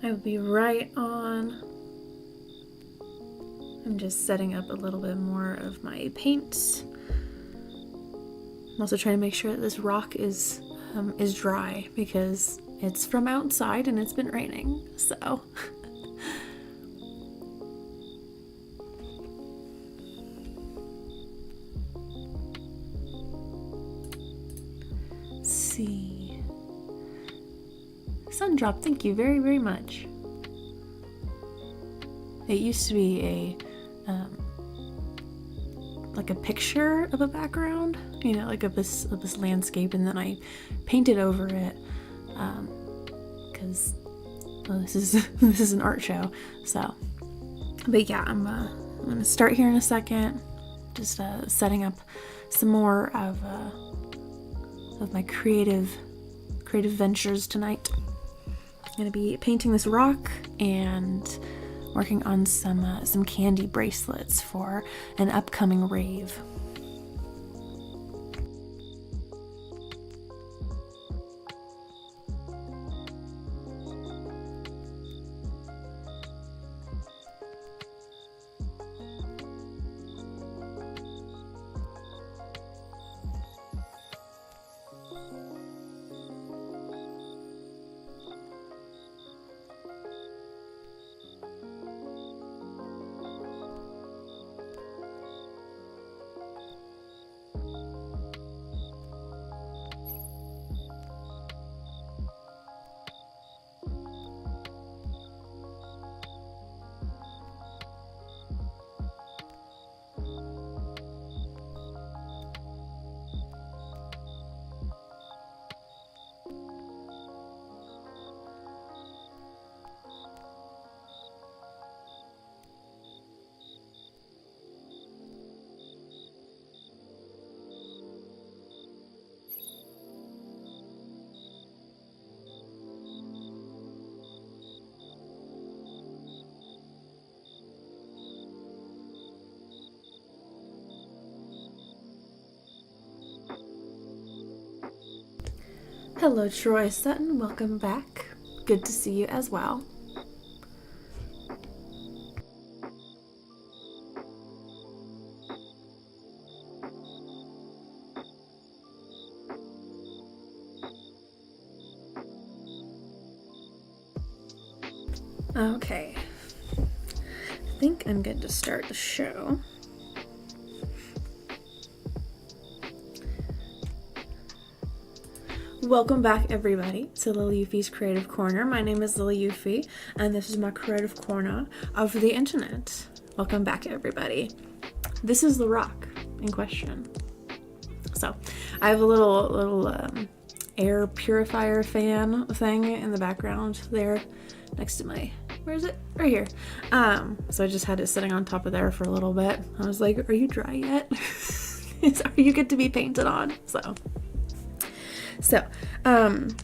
I will be right on. I'm just setting up a little bit more of my paint. I'm also trying to make sure that this rock is dry because it's from outside and it's been raining, so. Let's see. Sun drop, thank you very, very much. It used to be like a picture of a background, you know, like of this landscape, and then I painted over it because this is an art show. So, but yeah, I'm gonna start here in a second. Just setting up some more of my creative ventures tonight. I'm gonna be painting this rock and working on some Kandi bracelets for an upcoming rave. Hello, Troy Sutton. Welcome back. Good to see you as well. Okay. I think I'm good to start the show. Welcome back, everybody, to Lil Euphie's Creative Corner. My name is Lil Euphie, and this is my creative corner of the internet. Welcome back, everybody. This is the rock in question. So, I have a little air purifier fan thing in the background there, next to my, where is it? Right here. So I just had it sitting on top of there for a little bit. I was like, are you dry yet? Are you good to be painted on? So,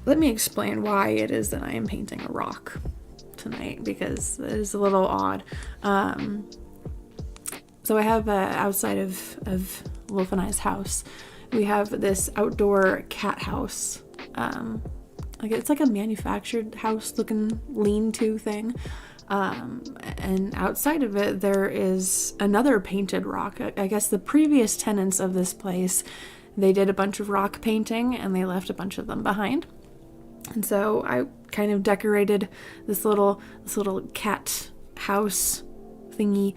let me explain why it is that I am painting a rock tonight, because it is a little odd. So I have outside of Wolf and I's house, we have this outdoor cat house. Like it's like a manufactured house looking lean-to thing. And outside of it, there is another painted rock. I guess the previous tenants of this place, they did a bunch of rock painting and they left a bunch of them behind. And so I kind of decorated this little cat house thingy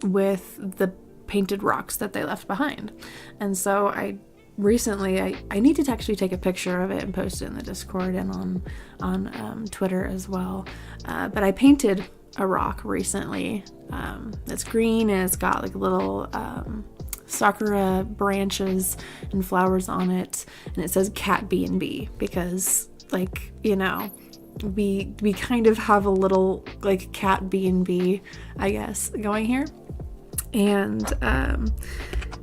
with the painted rocks that they left behind. And so I need to actually take a picture of it and post it in the Discord and on Twitter as well. But I painted a rock recently that's green and it's got like little sakura branches and flowers on it, and it says cat B&B because, like, you know, we kind of have a little like cat B&B, I guess, going here. And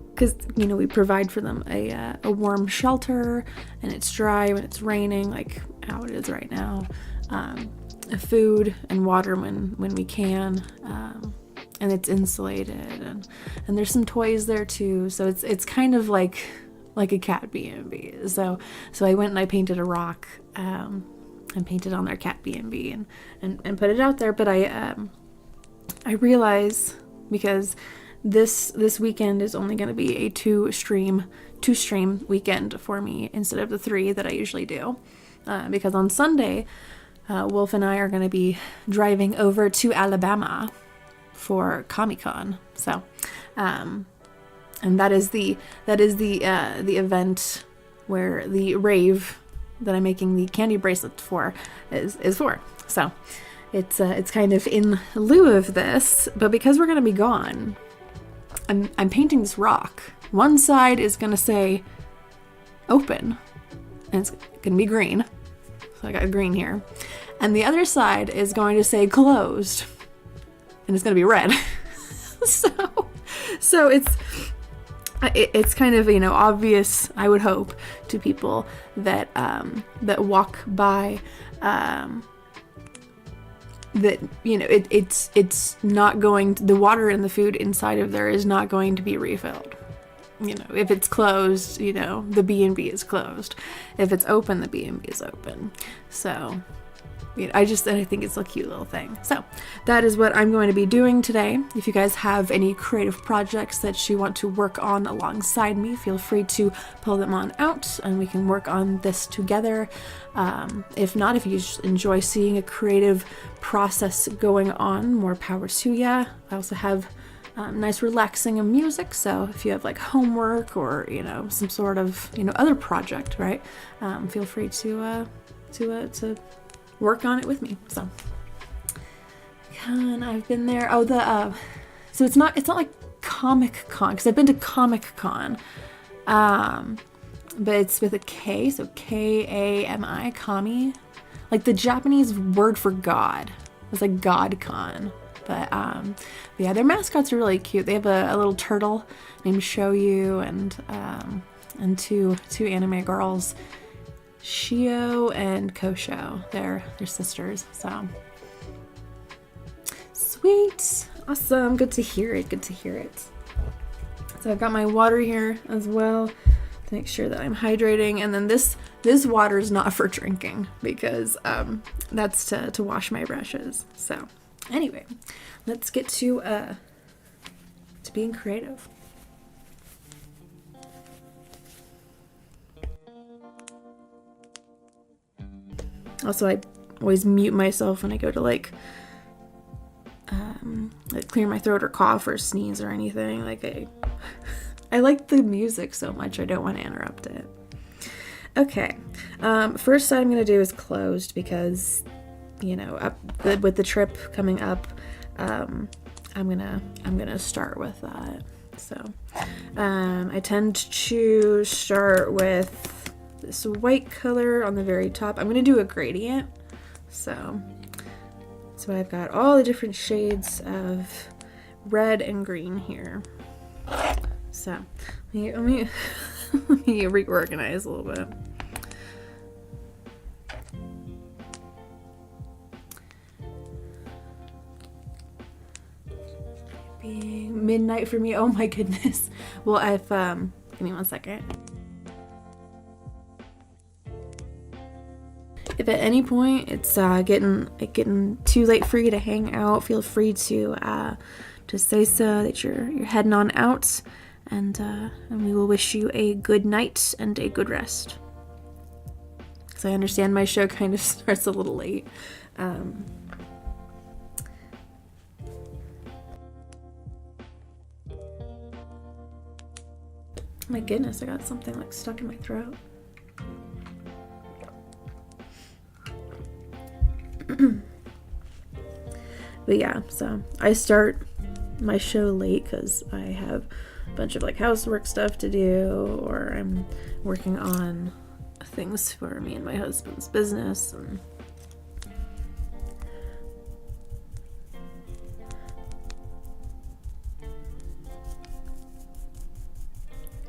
because, you know, we provide for them a warm shelter, and it's dry when it's raining, like how it is right now, food and water when we can, and it's insulated, and there's some toys there too, so it's kind of like a cat B&B. So I went and I painted a rock, and and painted on their cat B&B and put it out there. But I realize, because this weekend is only going to be a two stream weekend for me instead of the 3 that I usually do, because on Sunday Wolf and I are going to be driving over to Alabama for Comic-Con. So and that is the event where the rave that I'm making the Kandi bracelet for is for. So it's kind of in lieu of this, but because we're going to be gone, I'm painting this rock. One side is going to say open, and it's going to be green. So I got green here. And the other side is going to say closed, and it's going to be red. so it's kind of, you know, obvious, I would hope, to people that that walk by, that, you know, it's not going to, the water and the food inside of there is not going to be refilled. You know, if it's closed, you know, the B&B is closed. If it's open, the B&B is open. So, you know, I think it's a cute little thing. So that is what I'm going to be doing today. If you guys have any creative projects that you want to work on alongside me, feel free to pull them on out and we can work on this together. If not, if you just enjoy seeing a creative process going on, more power to ya. I also have nice relaxing music, so if you have like homework or, you know, some sort of, you know, other project, right, feel free to work on it with me. So, and I've been there. Oh, so it's not like Comic-Con, because I've been to Comic-Con, but it's with a K, so Kami, Kami, like the Japanese word for God. It's like God-Con. But yeah, their mascots are really cute. They have a little turtle named Shoyu and two anime girls, Shio and Kosho. They're sisters. So sweet, awesome, good to hear it. Good to hear it. So I've got my water here as well to make sure that I'm hydrating, and then this water is not for drinking because that's to wash my brushes. So. Anyway, let's get to being creative. Also, I always mute myself when I go to like clear my throat or cough or sneeze or anything. Like I like the music so much, I don't want to interrupt it. Okay, first side I'm gonna do is closed because, you know, with the trip coming up, I'm gonna start with that. So I tend to start with this white color on the very top. I'm gonna do a gradient. So I've got all the different shades of red and green here. So let me reorganize a little bit. Midnight for me. Oh my goodness. Well, if give me 1 second. If at any point it's getting too late for you to hang out, feel free to say so, that you're heading on out, and we will wish you a good night and a good rest. Because I understand my show kind of starts a little late. My goodness, I got something like stuck in my throat. But yeah, so I start my show late because I have a bunch of like housework stuff to do, or I'm working on things for me and my husband's business, and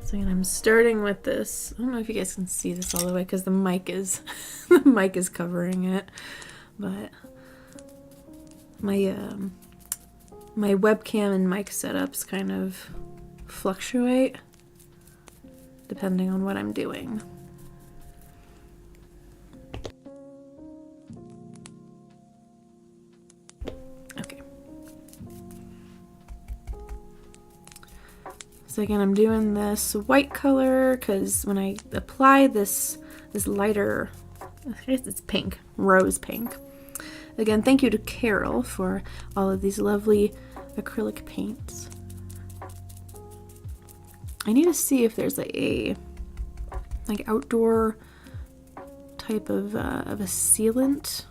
so again, I'm starting with this. I don't know if you guys can see this all the way because the mic is the mic is covering it, but my my webcam and mic setups kind of fluctuate depending on what I'm doing. So again, I'm doing this white color because when I apply this lighter, I guess it's pink, rose pink. Again, thank you to Carol for all of these lovely acrylic paints. I need to see if there's a like outdoor type of a sealant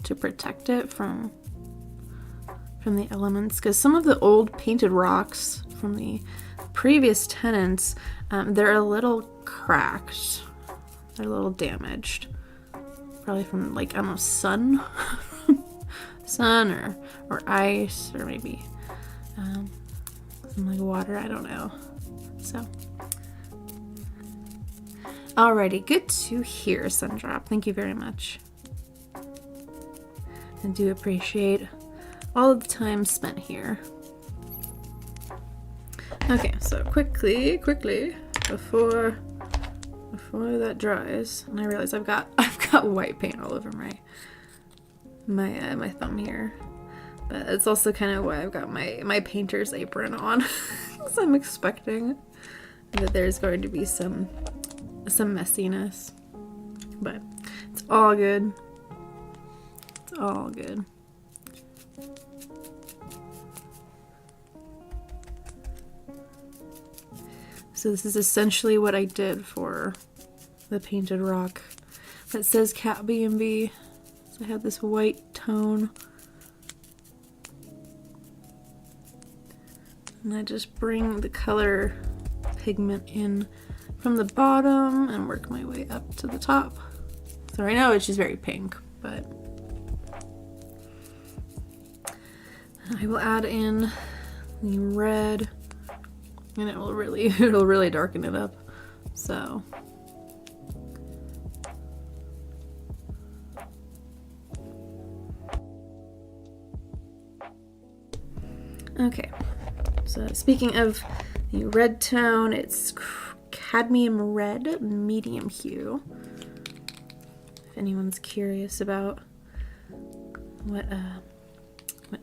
to protect it from the elements, because some of the old painted rocks from the previous tenants, they're a little cracked, they're a little damaged, probably from like, I don't know, sun or ice, or maybe some like water, I don't know. So alrighty, good to hear, Sundrop. Thank you very much. I do appreciate all of the time spent here. Okay, so quickly, before that dries, and I realize I've got white paint all over my thumb here, but it's also kind of why I've got my painter's apron on, because I'm expecting that there's going to be some messiness, but it's all good. It's all good. So this is essentially what I did for the painted rock that says Cat B&B. So I have this white tone, and I just bring the color pigment in from the bottom and work my way up to the top. So right now it's just very pink, but I will add in the red, and it'll really darken it up. So okay, so speaking of the red tone, it's cadmium red, medium hue. If anyone's curious about what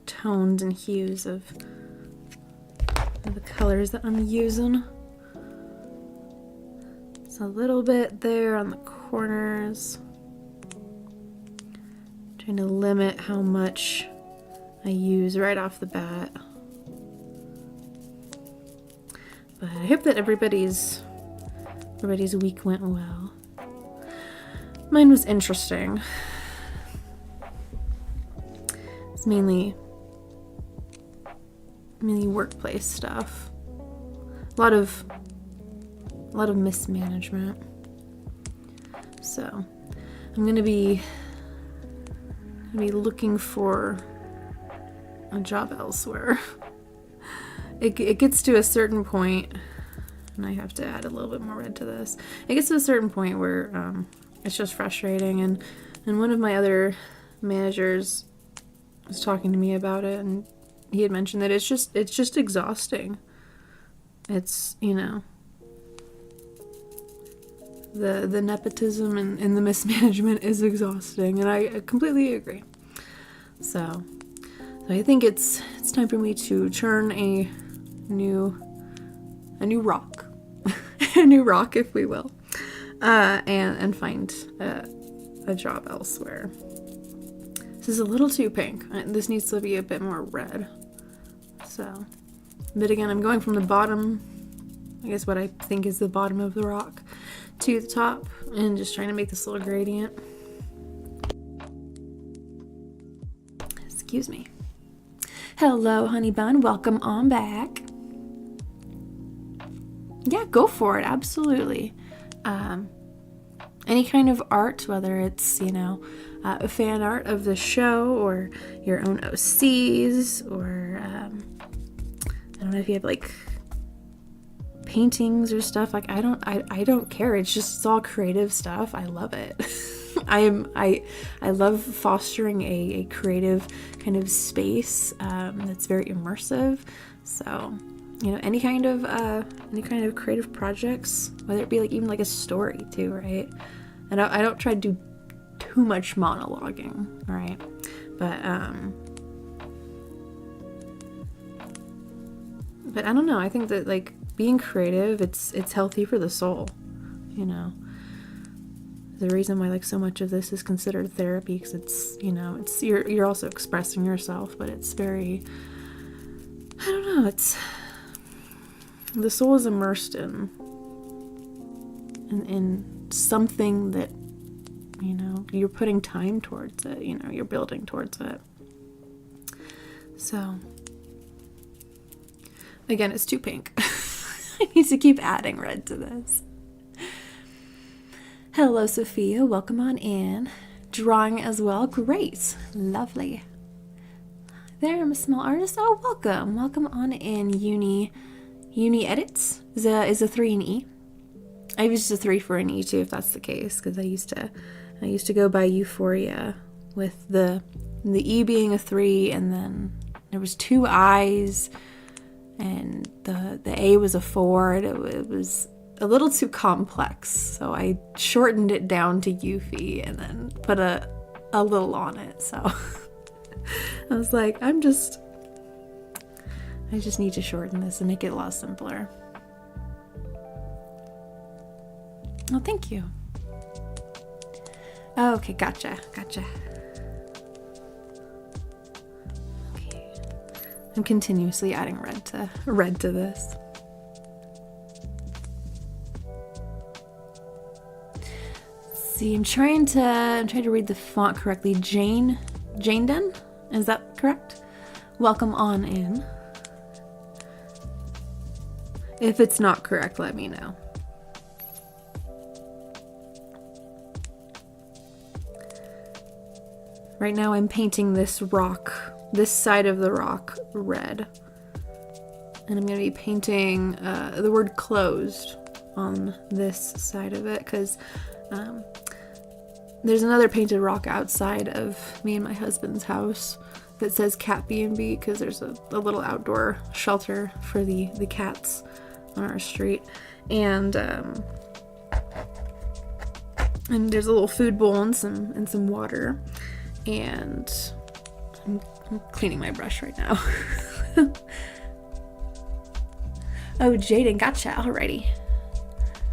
tones and hues of the colors that I'm using. It's a little bit there on the corners. Trying to limit how much I use right off the bat. But I hope that everybody's week went well. Mine was interesting. It's mainly workplace stuff. A lot of mismanagement. So I'm gonna be looking for a job elsewhere. It gets to a certain point, and I have to add a little bit more red to this. It gets to a certain point where it's just frustrating, and one of my other managers was talking to me about it, and he had mentioned that it's just exhausting. It's, you know, the nepotism and the mismanagement is exhausting, and I completely agree. So I think it's time for me to churn a new rock, a new rock, if we will, and find a job elsewhere. This is a little too pink. This needs to be a bit more red. So, but again, I'm going from the bottom, I guess what I think is the bottom of the rock, to the top, and just trying to make this little gradient. Excuse me. Hello, honey bun. Welcome on back. Yeah, go for it. Absolutely. Any kind of art, whether it's, you know, fan art of the show or your own OCs, or I don't know if you have like paintings or stuff. Like I don't care. It's all creative stuff. I love it. I love fostering a creative kind of space that's very immersive. So, you know, any kind of creative projects, whether it be like even like a story too, right? And I don't try to do too much monologuing, right? But But I don't know. I think that like being creative, it's healthy for the soul, you know. The reason why like so much of this is considered therapy, because it's, you know, it's you're also expressing yourself, but it's very, I don't know, it's the soul is immersed in something that, you know, you're putting time towards it, you know, you're building towards it. So again, it's too pink. I need to keep adding red to this. Hello, Sophia. Welcome on in. Drawing as well. Great. Lovely. There, I'm a small artist. Oh, welcome. Welcome on in, Uni Edits. Is a 3 an E. I used a 3 for an E too, if that's the case, because I used to go by Euphoria with the E being a 3, and then there was 2 I's, and the A was a 4, and it was a little too complex, so I shortened it down to Euphie and then put a little on it. So I was like, I just need to shorten this and make it a lot simpler. Oh, thank you. Oh, okay, gotcha. Okay, I'm continuously adding red to this. See, I'm trying to read the font correctly. Jane-den? Is that correct? Welcome on in. If it's not correct, let me know. Right now I'm painting this side of the rock red. And I'm going to be painting the word closed on this side of it, because there's another painted rock outside of me and my husband's house that says Cat B&B, because there's a little outdoor shelter for the cats on our street. And there's a little food bowl and some water. And I'm cleaning my brush right now. Oh, Jaden, gotcha. Alrighty.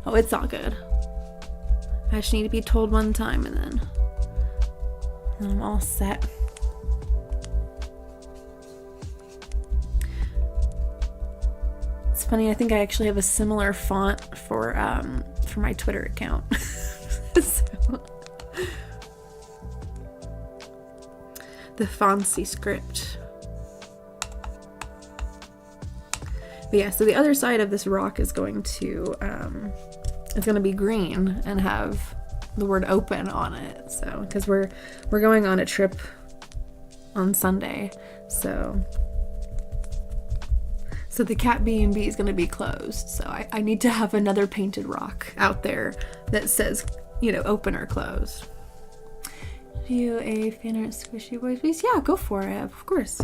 Oh, it's all good. I just need to be told one time, and then I'm all set. It's funny, I think I actually have a similar font for my Twitter account. So, the Fancy script. But yeah, so the other side of this rock is going to be green and have the word open on it. So, because we're going on a trip on Sunday, so the Cat B&B is going to be closed. So I need to have another painted rock out there that says, you know, open or closed. Do you a fan art squishy boys, please? Yeah, go for it, of course.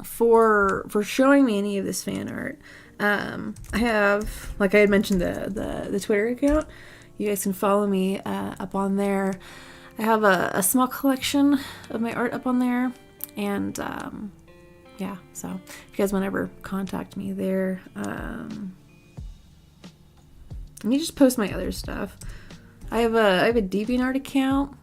For showing me any of this fan art, I have, like I had mentioned, the Twitter account. You guys can follow me up on there. I have a small collection of my art up on there, and yeah, so if you guys want to ever contact me there, let me just post my other stuff. I have a DeviantArt account.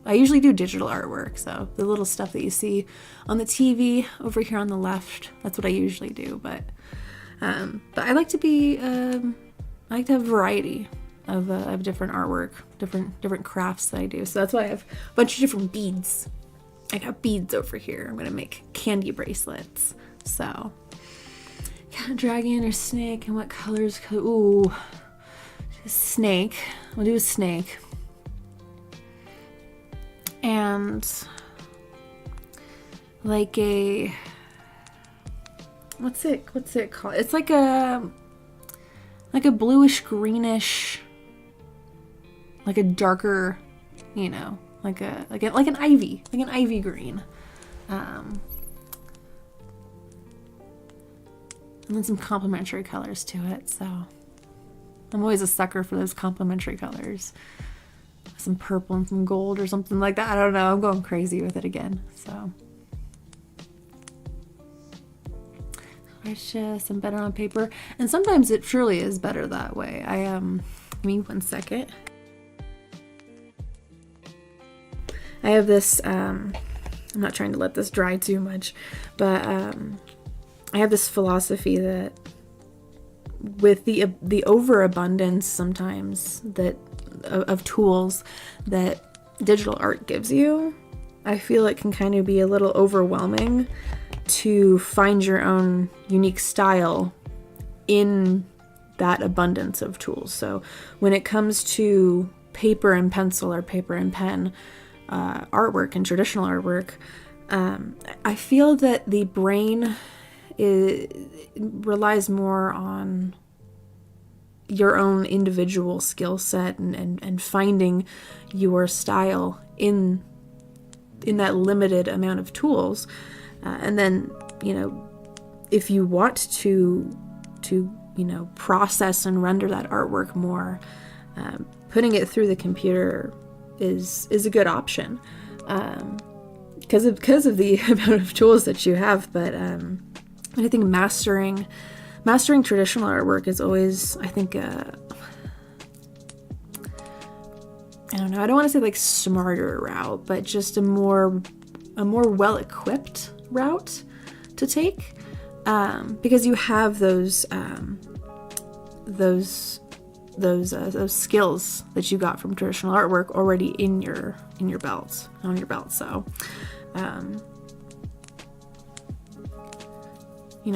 I usually do digital artwork, so the little stuff that you see on the TV over here on the left, that's what I usually do. But I like to be, I like to have variety of different artwork, different crafts that I do. So that's why I have a bunch of different beads. I got beads over here. I'm gonna make candy bracelets. So, cat, dragon, or snake, and what colors? Ooh, snake. We'll do a snake. And like a, what's it called? It's like a bluish greenish, like a darker, you know, like an ivy green. And then some complementary colors to it. So I'm always a sucker for those complementary colors. Some purple and some gold or something like that. I don't know. I'm going crazy with it again. So precious and better on paper. And sometimes it truly is better that way. Give me 1 second. I have this, I'm not trying to let this dry too much, but I have this philosophy that with the overabundance sometimes that of tools that digital art gives you, I feel it can kind of be a little overwhelming to find your own unique style in that abundance of tools. So when it comes to paper and pencil or paper and pen artwork and traditional artwork, I feel that the brain relies more on your own individual skill set and finding your style in that limited amount of tools. And then, if you want to process and render that artwork more, putting it through the computer is a good option, because of the amount of tools that you have. But I think mastering traditional artwork is always, I think, I don't know, I don't want to say like smarter route, but just a more well-equipped route to take, because you have those skills that you got from traditional artwork already on your belt. So,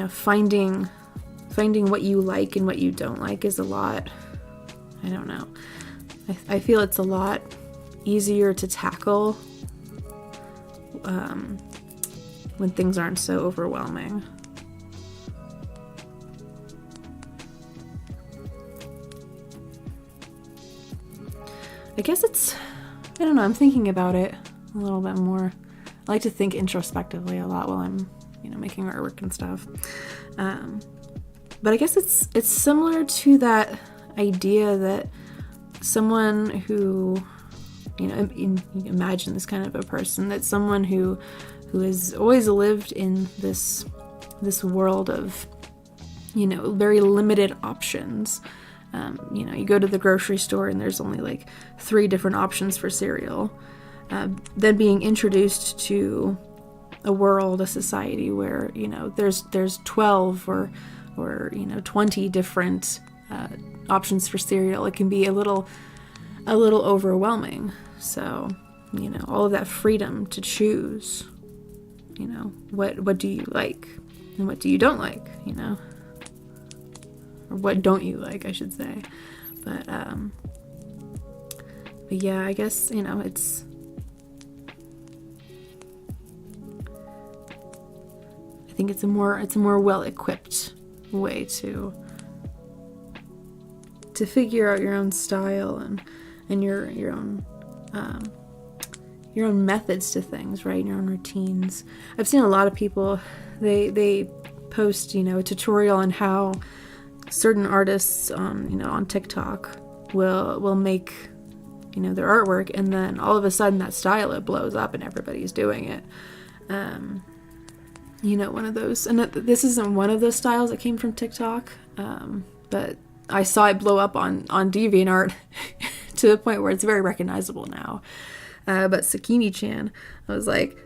finding what you like and what you don't like is a lot, I don't know, I feel it's a lot easier to tackle when things aren't so overwhelming. I guess I don't know, I'm thinking about it a little bit more. I like to think introspectively a lot while I'm, making artwork and stuff. But I guess it's similar to that idea that someone who, imagine this kind of a person, that someone who has always lived in this world of, very limited options. You go to the grocery store and there's only like 3 different options for cereal. Then being introduced to a world, a society where, there's 12 or 20 different options for cereal, it can be a little overwhelming. So, all of that freedom to choose, what do you like and what do you don't like, or what don't you like, I should say. But yeah, I guess, I think it's a more well-equipped way to figure out your own style and your own methods to things, right? Your own routines. I've seen a lot of people, they post, a tutorial on how certain artists on TikTok will make their artwork, and then all of a sudden that style, it blows up and everybody's doing it. One of those, and this isn't one of those styles that came from TikTok, but I saw it blow up on DeviantArt to the point where it's very recognizable now. But Sakini-chan, I was like,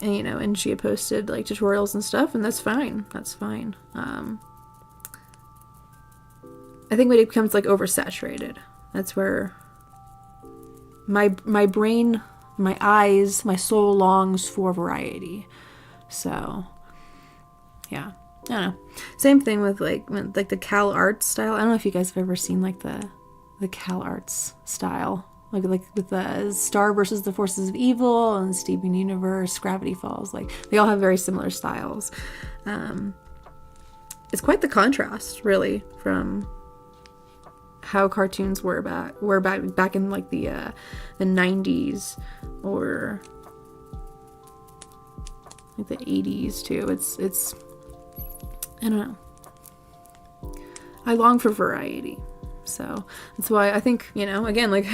and she had posted like tutorials and stuff, and that's fine. I think when it becomes like oversaturated, that's where my brain, my eyes, my soul longs for variety. So, yeah, I don't know. Same thing with like the Cal Arts style. I don't know if you guys have ever seen like the Cal Arts style, like with the Star versus the Forces of Evil and Steven Universe, Gravity Falls. Like they all have very similar styles. It's quite the contrast, really, from how cartoons were back in like the 90s or like the 80s too. It's I don't know. I long for variety. So that's why I think, again, like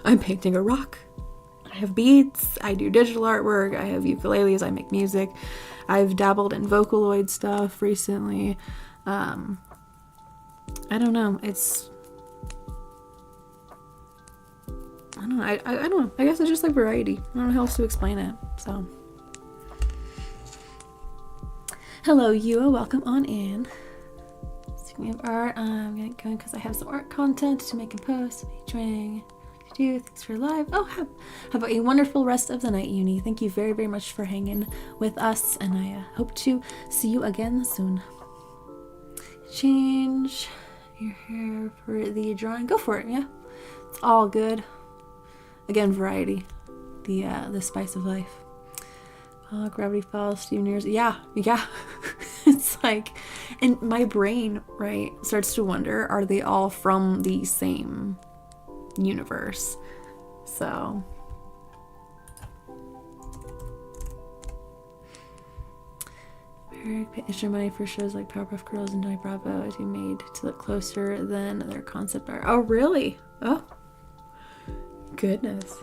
I'm painting a rock. I have beads. I do digital artwork. I have ukuleles. I make music. I've dabbled in Vocaloid stuff recently. I don't know. I don't know. I don't know. I guess it's just like variety. I don't know how else to explain it. So, hello, Yua. Welcome on in. Speaking of art, I'm getting going because I have some art content to make and post. Featuring you. Thanks for live. Oh, have a wonderful rest of the night, Uni. Thank you very, very much for hanging with us, and I hope to see you again soon. Change your hair for the drawing. Go for it. Yeah, it's all good. Again, variety. The spice of life. Gravity Falls, Steven Universe. Yeah. It's like, and my brain, right, starts to wonder, are they all from the same universe? So Eric paid extra money for shows like Powerpuff Girls and Johnny Bravo to be made to look closer than their concept art. Oh, really? Oh, goodness.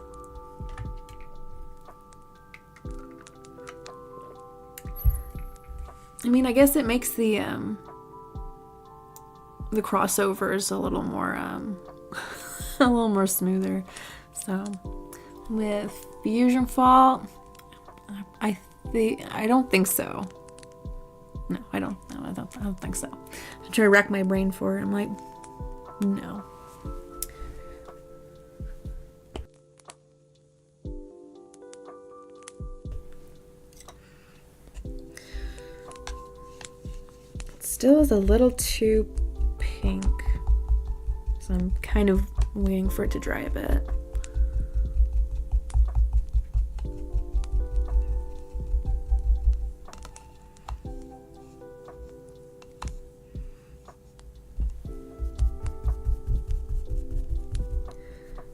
I mean, I guess it makes the crossovers a little more a little more smoother. So with Fusion Fault, I don't think so. No, I don't think so. I'm trying to rack my brain for it. I'm like, no. Still is a little too pink, so I'm kind of waiting for it to dry a bit.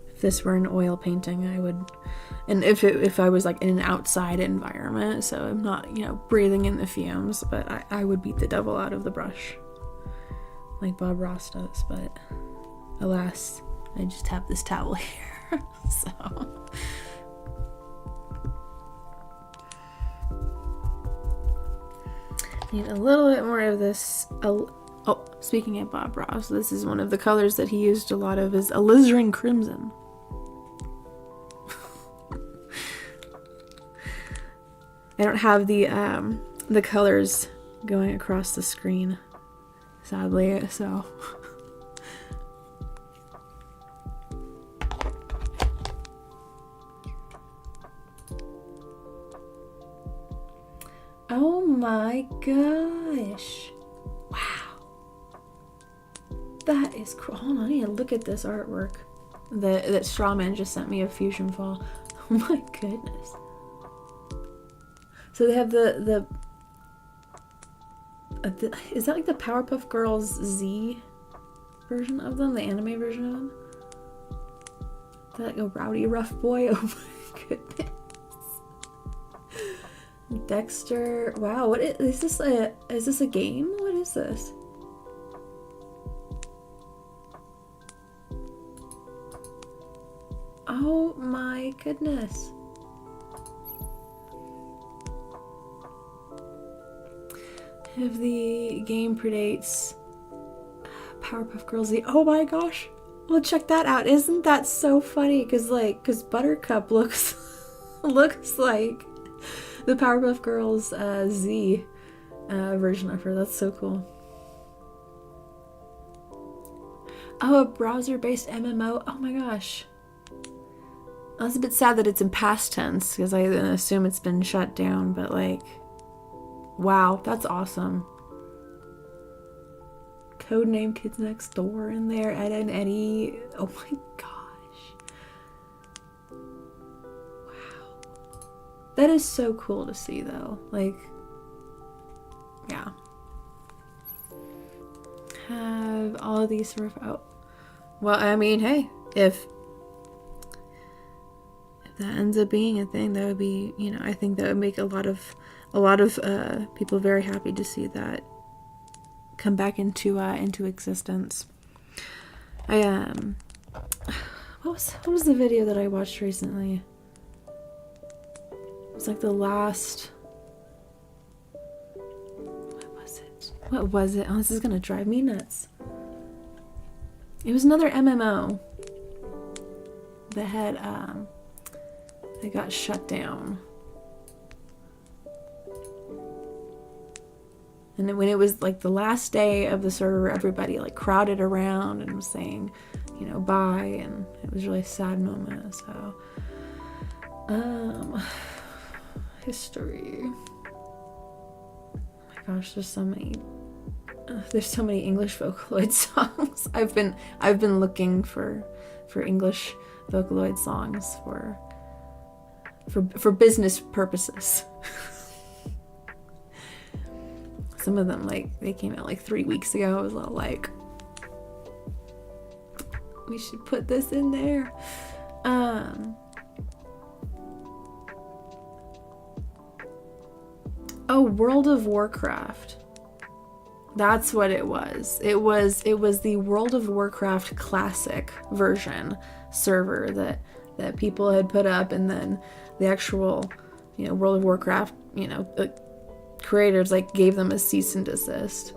If this were an oil painting, I would, and if I was like in an outside environment, so I'm not, breathing in the fumes, but I would beat the devil out of the brush like Bob Ross does, but alas, I just have this towel here. So need a little bit more of this. Oh, speaking of Bob Ross, this is one of the colors that he used a lot of, is alizarin crimson. I don't have the colors going across the screen, sadly, so oh my gosh, wow, that is cool. Hold on, I need to look at this artwork that Strawman just sent me of Fusion Fall. Oh my goodness. So they have the is that like the Powerpuff Girls Z version of them, the anime version of them? Is that like a rowdy rough boy? Oh my goodness. Dexter. Wow, what is this? Is this a game? What is this? Oh my goodness. If the game predates Powerpuff Girls Z. Oh my gosh. Well, check that out. Isn't that so funny? Because Buttercup looks like the Powerpuff Girls Z version of her. That's so cool. Oh, a browser-based MMO. Oh my gosh. That's a bit sad that it's in past tense, because I assume it's been shut down, but like, wow, that's awesome. Codename Kids Next Door in there, Ed and Eddie. Oh my gosh. Wow. That is so cool to see, though. Like, yeah. Have all of these sort of, oh. Well, I mean, hey, if that ends up being a thing, that would be, I think that would make a lot of people very happy to see that come back into existence. What was the video that I watched recently? It was like the last What was it? Oh, this is gonna drive me nuts. It was another MMO that had, that got shut down. And then when it was like the last day of the server, everybody like crowded around and was saying, you know, bye, and it was a really sad moment. So, history. Oh my gosh, there's so many English Vocaloid songs. I've been looking for English Vocaloid songs for business purposes. Some of them, like, they came out like 3 weeks ago. I was all like, we should put this in there. Oh, World of Warcraft. That's what it was. It was the World of Warcraft classic version server that people had put up, and then the actual, you know, World of Warcraft, you know, creators like gave them a cease and desist.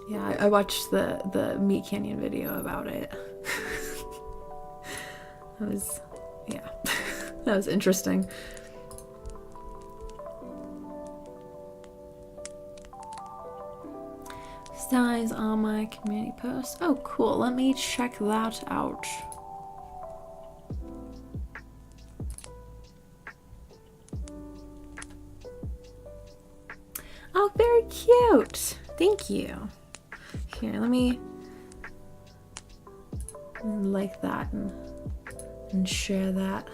Yeah, I watched the Meat Canyon video about it. That was interesting. Size on my community post. Oh, cool. Let me check that out. Oh, very cute. Thank you. Here, let me like that and share that.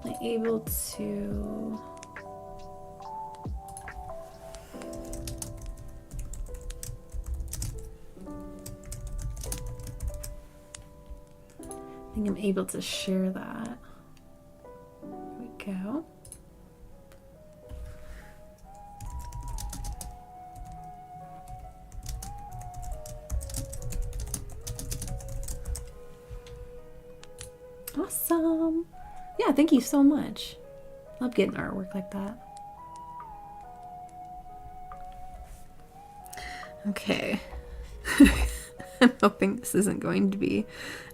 Am I able to... I think I'm able to share that. Here we go. Awesome. Yeah, thank you so much. Love getting artwork like that. Okay. I'm hoping this isn't going to be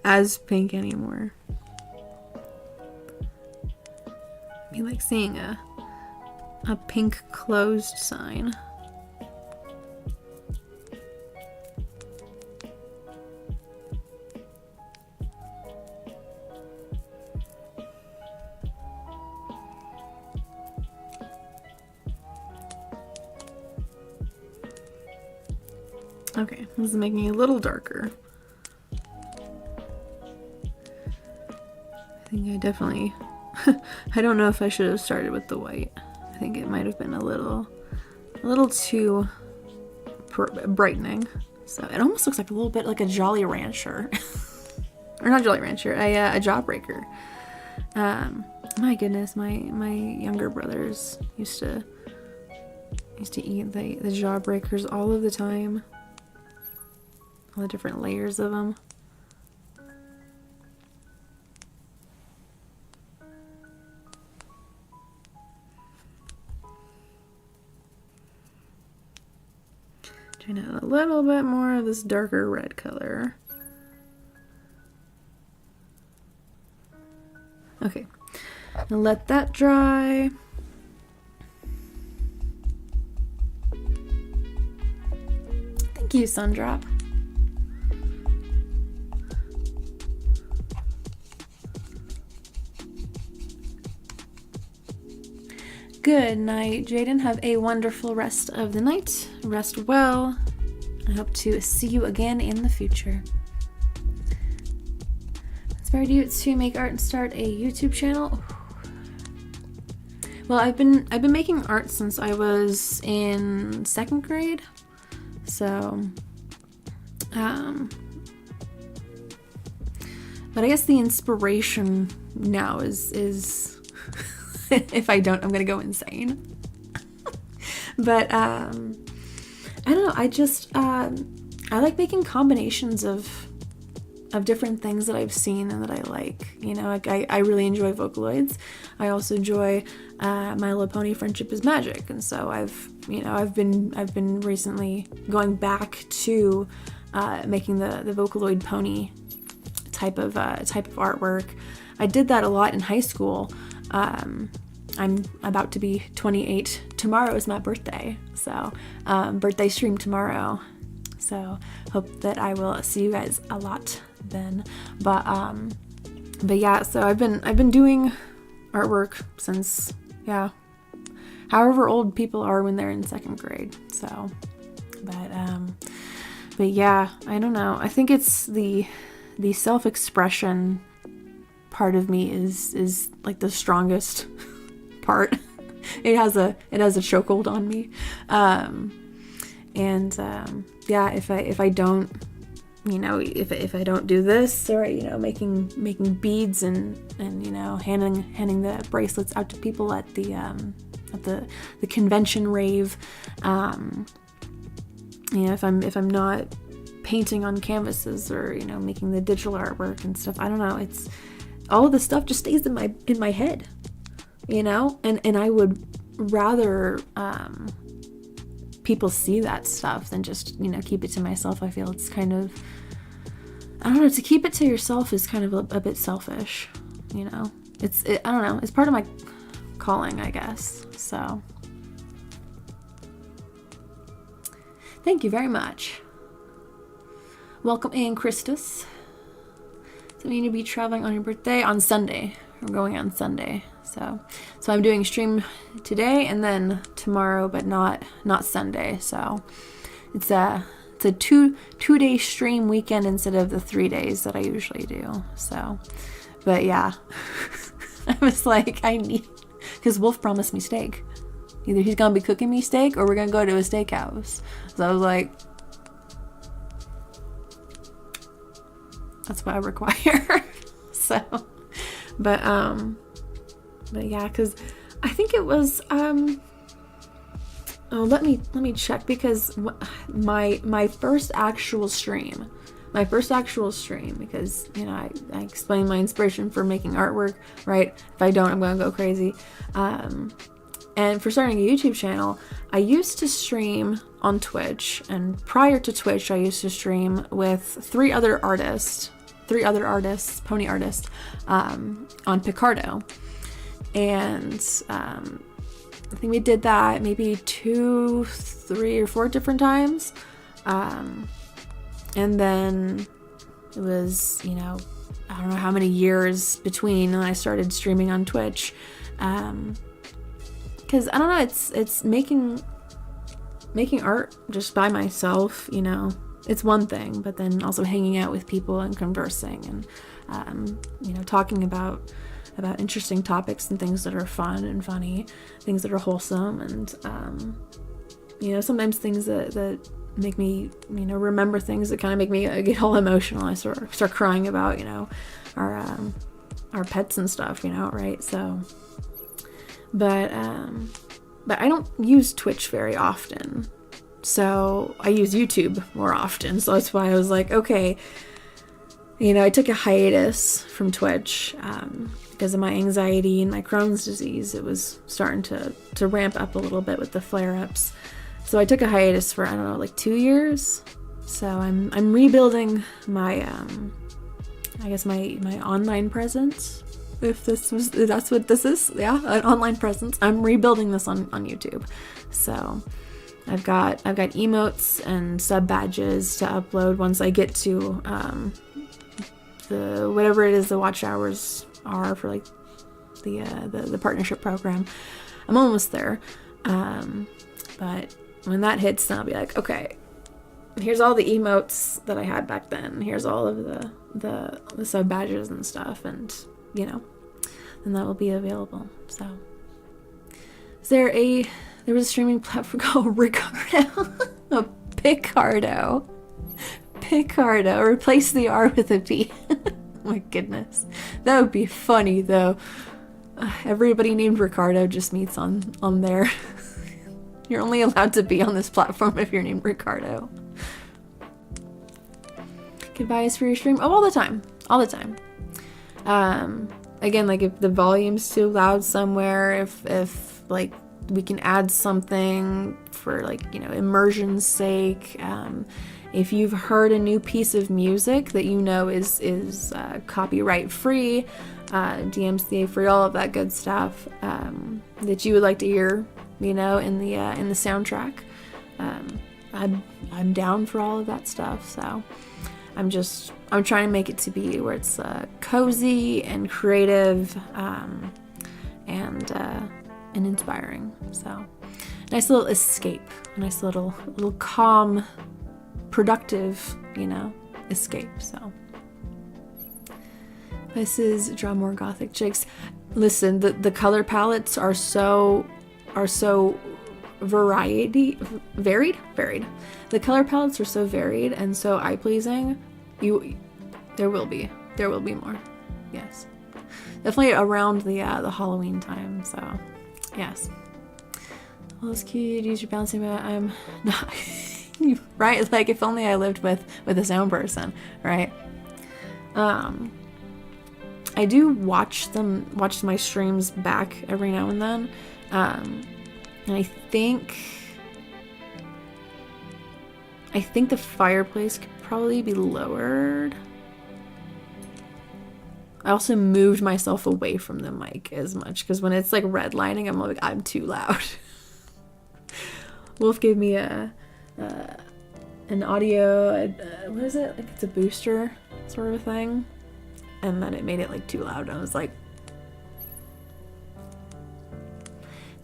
as pink anymore. I mean, like seeing a pink closed sign. Okay, this is making it a little darker. I think I definitely... I don't know if I should have started with the white. I think it might have been a little too brightening. So it almost looks like a little bit like a Jolly Rancher. Or not Jolly Rancher, a Jawbreaker. My goodness, my younger brothers used to eat the Jawbreakers all of the time. All the different layers of them. Trying out a little bit more of this darker red color. Okay, now let that dry. Thank you, Sundrop. Good night, Jaden. Have a wonderful rest of the night. Rest well. I hope to see you again in the future. Inspired you to make art and start a YouTube channel? Well, I've been making art since I was in 2nd grade. So, but I guess the inspiration now is if I don't, I'm gonna go insane. But I don't know, I like making combinations of different things that I've seen and that I like. You know, like I really enjoy Vocaloids. I also enjoy My Little Pony Friendship is Magic, and so I've been recently going back to making the Vocaloid pony type of artwork. I did that a lot in high school. I'm about to be 28. Tomorrow is my birthday, so birthday stream tomorrow. So hope that I will see you guys a lot then. But yeah, so I've been doing artwork since, yeah, however old people are when they're in 2nd grade. So, but yeah, I don't know. I think it's the self-expression part of me is like the strongest part. It has a chokehold on me. Yeah, if I don't, you know, if I don't do this, or, you know, making beads and you know, handing the bracelets out to people at the convention rave, you know, if I'm not painting on canvases, or, you know, making the digital artwork and stuff, I don't know, it's all of the stuff just stays in my head, you know, and I would rather people see that stuff than just, you know, keep it to myself. I feel it's kind of, I don't know, to keep it to yourself is kind of a bit selfish, you know. I don't know, it's part of my calling, I guess. So thank you very much. Welcome in, Christus. So you need to be traveling on your birthday on Sunday. We're going on Sunday. So I'm doing stream today and then tomorrow, but not Sunday. So it's a 2-day stream weekend instead of the 3 days that I usually do. So, but yeah, I was like, because Wolf promised me steak. Either he's gonna be cooking me steak or we're gonna go to a steakhouse. So I was like, that's what I require. So, but yeah, because I think it was let me check, because my first actual stream, because, you know, I explained my inspiration for making artwork, right? If I don't, I'm gonna go crazy. And for starting a YouTube channel, I used to stream on Twitch, and prior to Twitch, I used to stream with three other artists, pony artists, on Picardo. And I think we did that maybe 2, 3, or 4 different times. And then it was, you know, I don't know how many years between when I started streaming on Twitch. Because I don't know, it's making art just by myself, you know, it's one thing, but then also hanging out with people and conversing and you know, talking about interesting topics and things that are fun and funny, things that are wholesome, and you know, sometimes things that make me, you know, remember things that kind of make me get all emotional. I start crying about, you know, our pets and stuff, you know, right? So, but I don't use Twitch very often, so I use YouTube more often. So that's why I was like, okay, you know, I took a hiatus from Twitch because of my anxiety and my Crohn's disease. It was starting to ramp up a little bit with the flare-ups. So I took a hiatus for, I don't know, like 2 years. So I'm rebuilding my I guess my online presence. If that's what this is, yeah, an online presence. I'm rebuilding this on YouTube. So I've got emotes and sub badges to upload once I get to the whatever it is the watch hours are for, like, the partnership program. I'm almost there. But when that hits, then I'll be like, okay, here's all the emotes that I had back then. Here's all of the sub badges and stuff, and, you know, then that will be available. So, there was a streaming platform called Ricardo. Oh, Picardo. Replace the R with a P. My goodness, that would be funny though. Everybody named Ricardo just meets on there. You're only allowed to be on this platform if you're named Ricardo. advice for your stream? Oh, all the time. All the time. Again, like if the volume's too loud somewhere, if like we can add something for like, you know, immersion's sake. If you've heard a new piece of music that you know is copyright free, DMCA free, all of that good stuff, that you would like to hear, you know, in the soundtrack, I'm down for all of that stuff. So I'm trying to make it to be where it's cozy and creative, and inspiring. So nice little escape, a nice little calm, productive, you know, escape. So this is Draw More Gothic Chicks. Listen, the color palettes are so varied. The color palettes are so varied and so eye-pleasing. There will be more. Yes, definitely around the Halloween time. So yes, well, it's cute. Use your bouncing, but I'm not. Right? Like if only I lived with a sound person, right? I do watch my streams back every now and then, and I think the fireplace could probably be lowered. I also moved myself away from the mic as much because when it's like redlining, I'm like, I'm too loud. Wolf gave me an audio, what is it? Like it's a booster sort of a thing. And then it made it like too loud. I was like,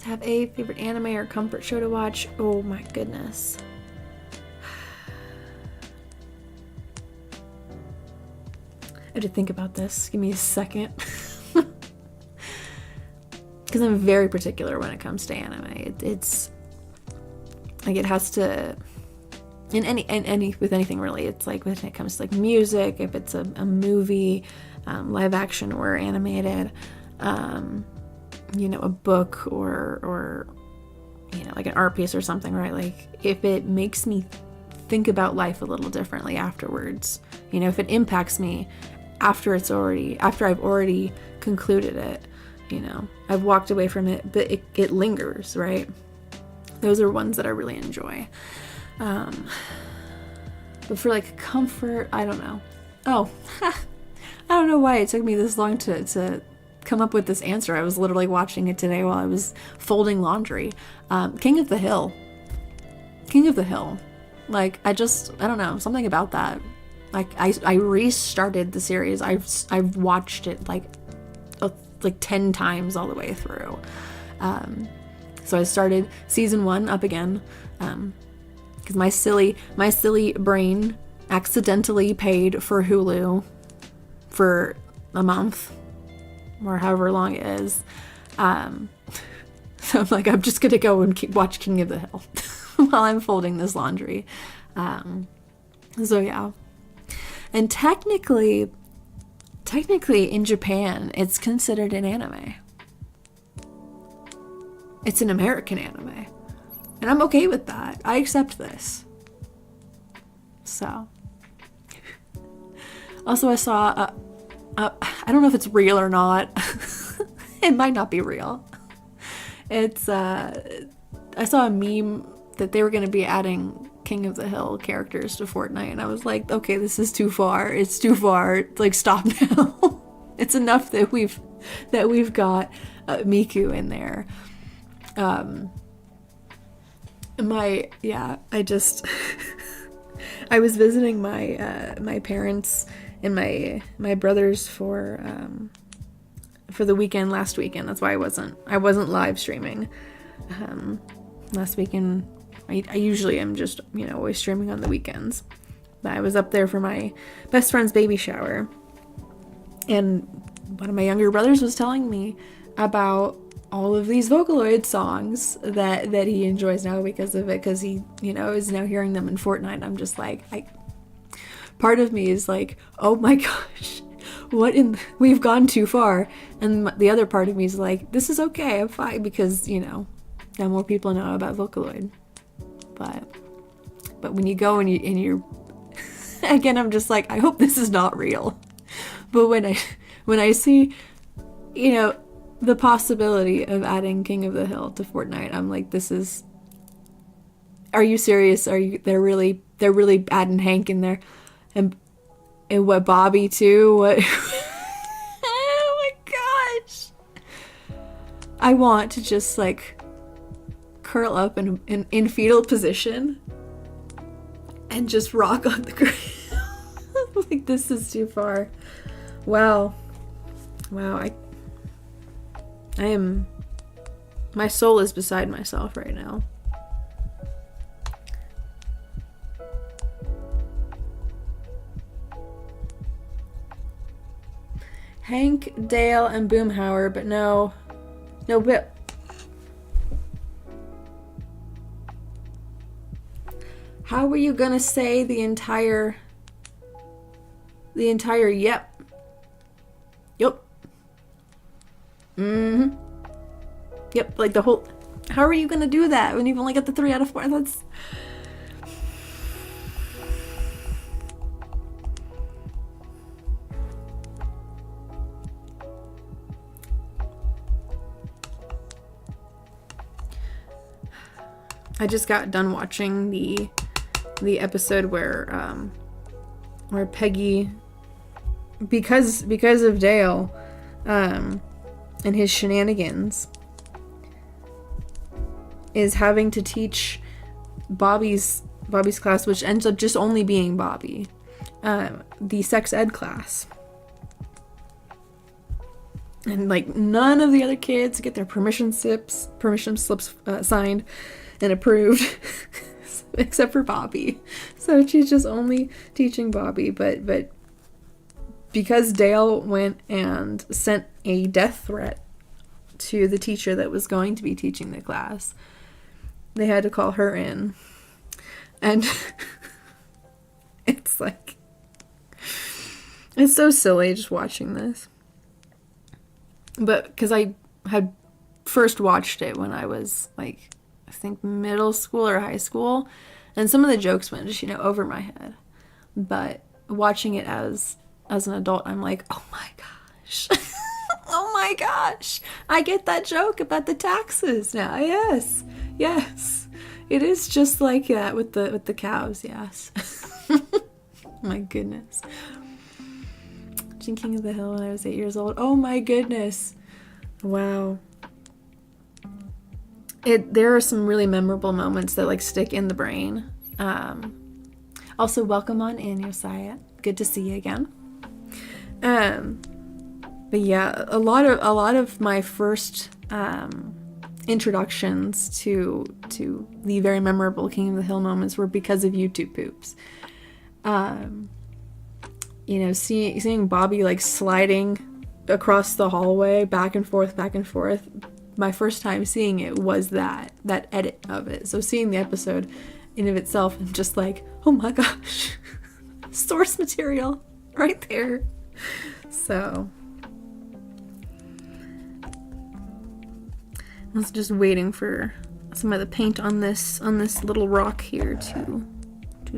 to have a favorite anime or comfort show to watch. Oh my goodness. I had to think about this. Give me a second. Because I'm very particular when it comes to anime. It's like it has to, with anything really, it's like when it comes to like music, if it's a movie, live action or animated, you know, a book or you know, like an art piece or something, right? Like if it makes me think about life a little differently afterwards, you know, if it impacts me after I've already concluded it, you know, I've walked away from it, but it lingers, right? Those are ones that I really enjoy. But for like comfort, I don't know. Oh, I don't know why it took me this long to come up with this answer. I was literally watching it today while I was folding laundry. King of the Hill. Like I don't know, something about that. Like I restarted the series. I've watched it like 10 times all the way through. So I started season 1 up again. Because my silly brain accidentally paid for Hulu for a month or however long it is. So I'm like, I'm just gonna go and watch King of the Hill while I'm folding this laundry. So yeah, and technically in Japan, it's considered an anime. It's an American anime. And I'm okay with that. I accept this. So. Also, I saw, I don't know if it's real or not. It might not be real. It's, I saw a meme that they were going to be adding King of the Hill characters to Fortnite. And I was like, okay, this is too far. It's too far. Like, stop now. It's enough that we've got Miku in there. I was visiting my parents and my brothers for the weekend last weekend. That's why I wasn't live streaming last weekend. I usually am just, you know, always streaming on the weekends. But I was up there for my best friend's baby shower, and one of my younger brothers was telling me about all of these Vocaloid songs that he enjoys now because of it, because he, you know, is now hearing them in Fortnite. I'm just like, part of me is like, oh my gosh, we've gone too far. And the other part of me is like, this is okay, I'm fine, because, you know, now more people know about Vocaloid. But when you go and you're Again, I'm just like, I hope this is not real. But when I see, you know, the possibility of adding King of the Hill to Fortnite, I'm like, this is, are you serious? They're really adding Hank in there, and what, Bobby too? What? Oh my gosh! I want to just like curl up in fetal position and just rock on the ground. Like, this is too far. Wow. I am, my soul is beside myself right now. Hank, Dale, and Boomhauer, but no Whip. How were you gonna say the entire yep? Yup. Mm-hmm. Yep, like the whole, how are you gonna do that when you've only got the 3 out of 4? That's, I just got done watching the episode where Peggy, because of Dale and his shenanigans, is having to teach Bobby's class, which ends up just only being Bobby, the sex ed class. And like, none of the other kids get their permission slips signed and approved except for Bobby. So she's just only teaching Bobby, but because Dale went and sent a death threat to the teacher that was going to be teaching the class, they had to call her in. And it's like, it's so silly just watching this. But because I had first watched it when I was like, I think middle school or high school, and some of the jokes went just, over my head. But watching it as an adult, I'm like, oh my gosh. Oh my gosh. I get that joke about the taxes now. Yes. It is just like that with the cows, yes. My goodness. Watching King of the Hill when I was 8 years old. Oh my goodness. Wow. There are some really memorable moments that like stick in the brain. Also, welcome on in, Josiah. Good to see you again. But yeah, a lot of my first introductions to the very memorable King of the Hill moments were because of YouTube poops. Seeing Bobby like sliding across the hallway back and forth. My first time seeing it was that edit of it. So seeing the episode in of itself and just like, oh my gosh, source material right there. So I was just waiting for some of the paint on this little rock here to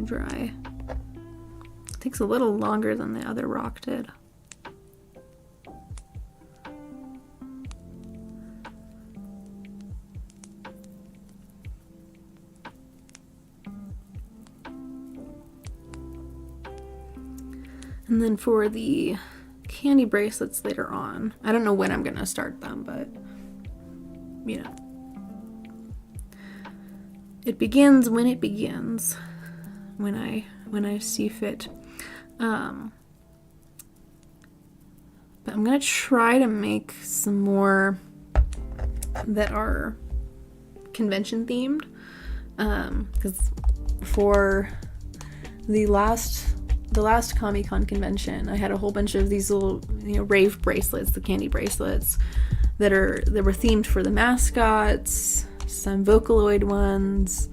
dry. It takes a little longer than the other rock did. And then for the Kandi bracelets later on, I don't know when I'm gonna start them, but it begins when it begins, when I see fit. But I'm gonna try to make some more that are convention themed, because for the last Comic-Con convention, I had a whole bunch of these little, rave bracelets, the Kandi bracelets, that were themed for the mascots, some Vocaloid ones.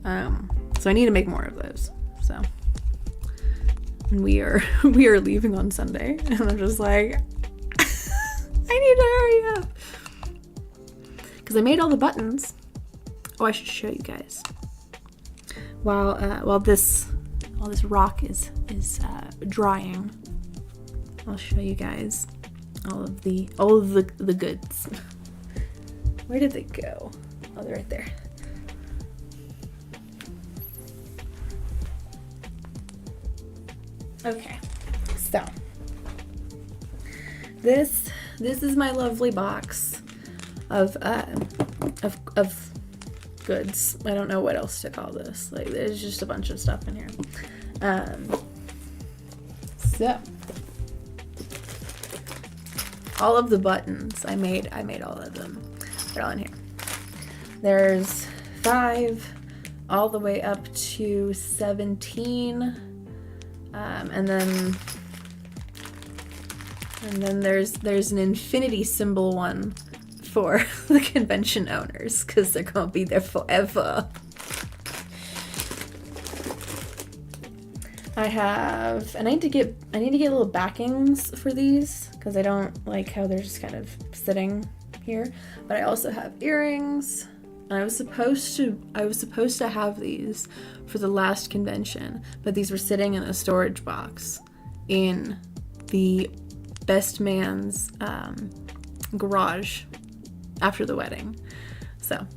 So I need to make more of those. So, and we are leaving on Sunday, and I'm just like, I need to hurry up because I made all the buttons. Oh, I should show you guys. While this rock is drying, I'll show you guys all of the goods. Where did they go? Oh, they're right there. Okay, so this is my lovely box of goods. I don't know what else to call this. Like, there's just a bunch of stuff in here. So all of the buttons I made all of them. They're all in here. There's 5 all the way up to 17. And then there's an infinity symbol one for the convention owners, because they're gonna be there forever. I need to get little backings for these, because I don't like how they're just kind of sitting here. But I also have earrings. And I was supposed to have these for the last convention, but these were sitting in a storage box in the best man's garage after the wedding. So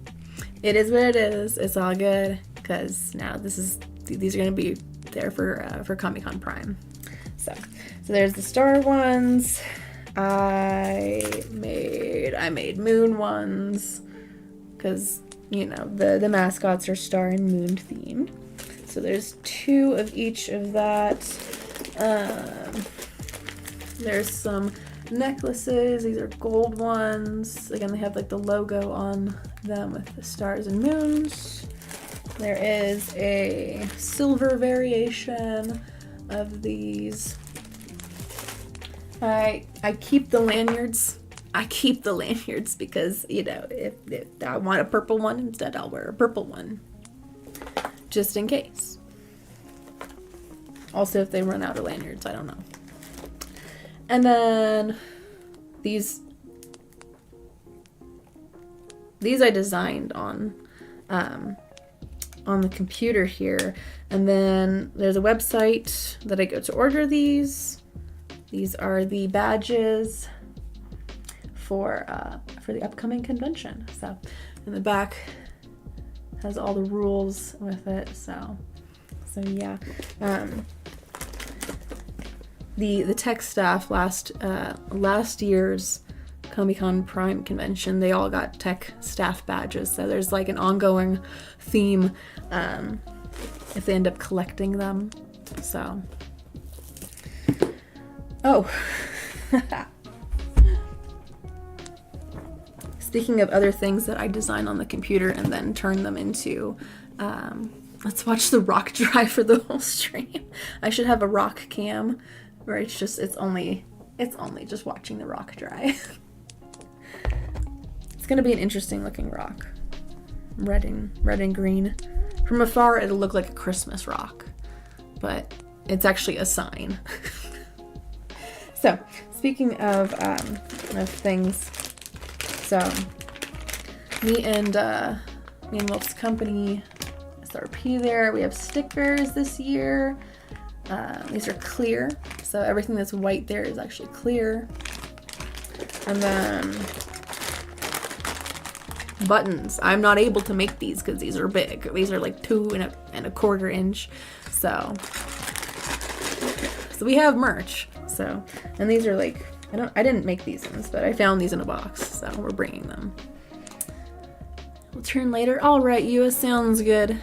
it is what it is. It's all good, because now these are gonna be there for Comic-Con Prime. So there's the star ones. I made moon ones, because, you know, the mascots are star and moon themed. So there's 2 of each of that. There's some necklaces. These are gold ones. Again, they have like the logo on them with the stars and moons. There is a silver variation of these. I keep the lanyards. Because, you know, if I want a purple one instead, I'll wear a purple one, just in case. Also, if they run out of lanyards, I don't know. And then these I designed on the computer here, and then there's a website that I go to order these. These are the badges for the upcoming convention. So in the back has all the rules with it. So yeah. The tech staff last year's Comic-Con Prime convention, they all got tech staff badges. So there's like an ongoing theme if they end up collecting them. So speaking of other things that I design on the computer and then turn them into, let's watch the rock dry for the whole stream. I should have a rock cam where it's only just watching the rock dry. It's gonna be an interesting looking rock. Red and green. From afar, it'll look like a Christmas rock, but it's actually a sign. So, speaking of things, so me and Wolf's company, SRP there, we have stickers this year. These are clear, so everything that's white there is actually clear. And then buttons. I'm not able to make these because these are big. These are like 2.25 inch. So we have merch. So, and these are like, I didn't make these ones, but I found these in a box, so we're bringing them. We'll turn later. All right, you, sounds good.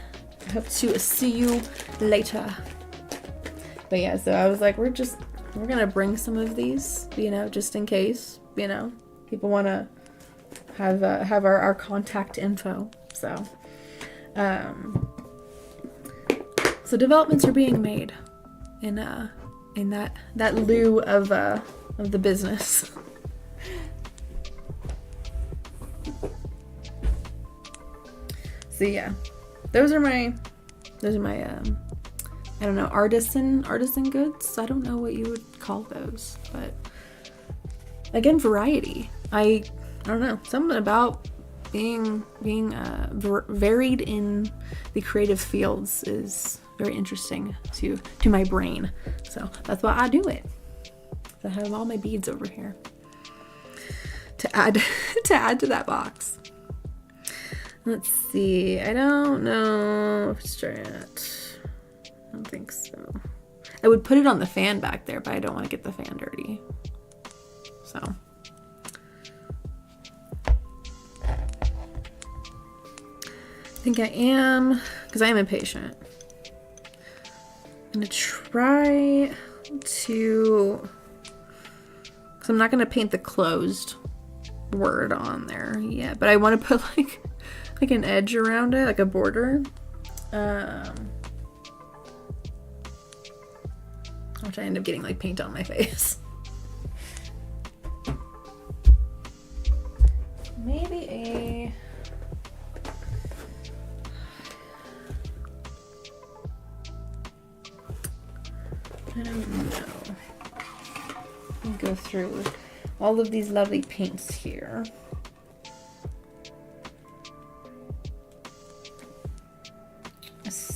I hope to see you later. But yeah, so I was like, we're gonna bring some of these, you know, just in case, you know, people want to have our contact info. So developments are being made in that lieu of the business. So yeah, those are my I don't know, artisan goods. I don't know what you would call those, but again, variety. I don't know, something about being varied in the creative fields is very interesting to my brain. So that's why I do it. So I have all my beads over here to add to that box. Let's see. I don't know if Strat. I don't think so. I would put it on the fan back there, but I don't want to get the fan dirty. So. I think I am, because I am impatient. I'm going to try to, because I'm not going to paint the closed word on there yet, but I want to put like an edge around it, like a border. Which I end up getting like paint on my face. Maybe a... I don't know. Let me go through all of these lovely paints here.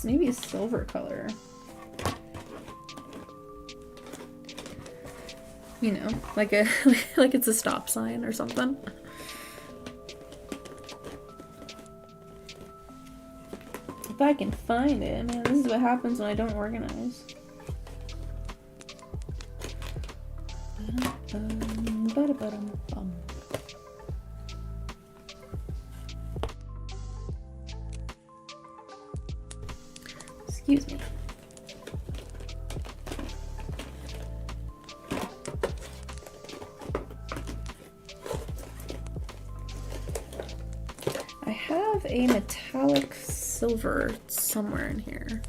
Maybe a silver color. You know, like it's a stop sign or something. If I can find it, man, this is what happens when I don't organize. Excuse me. I have a metallic silver somewhere in here.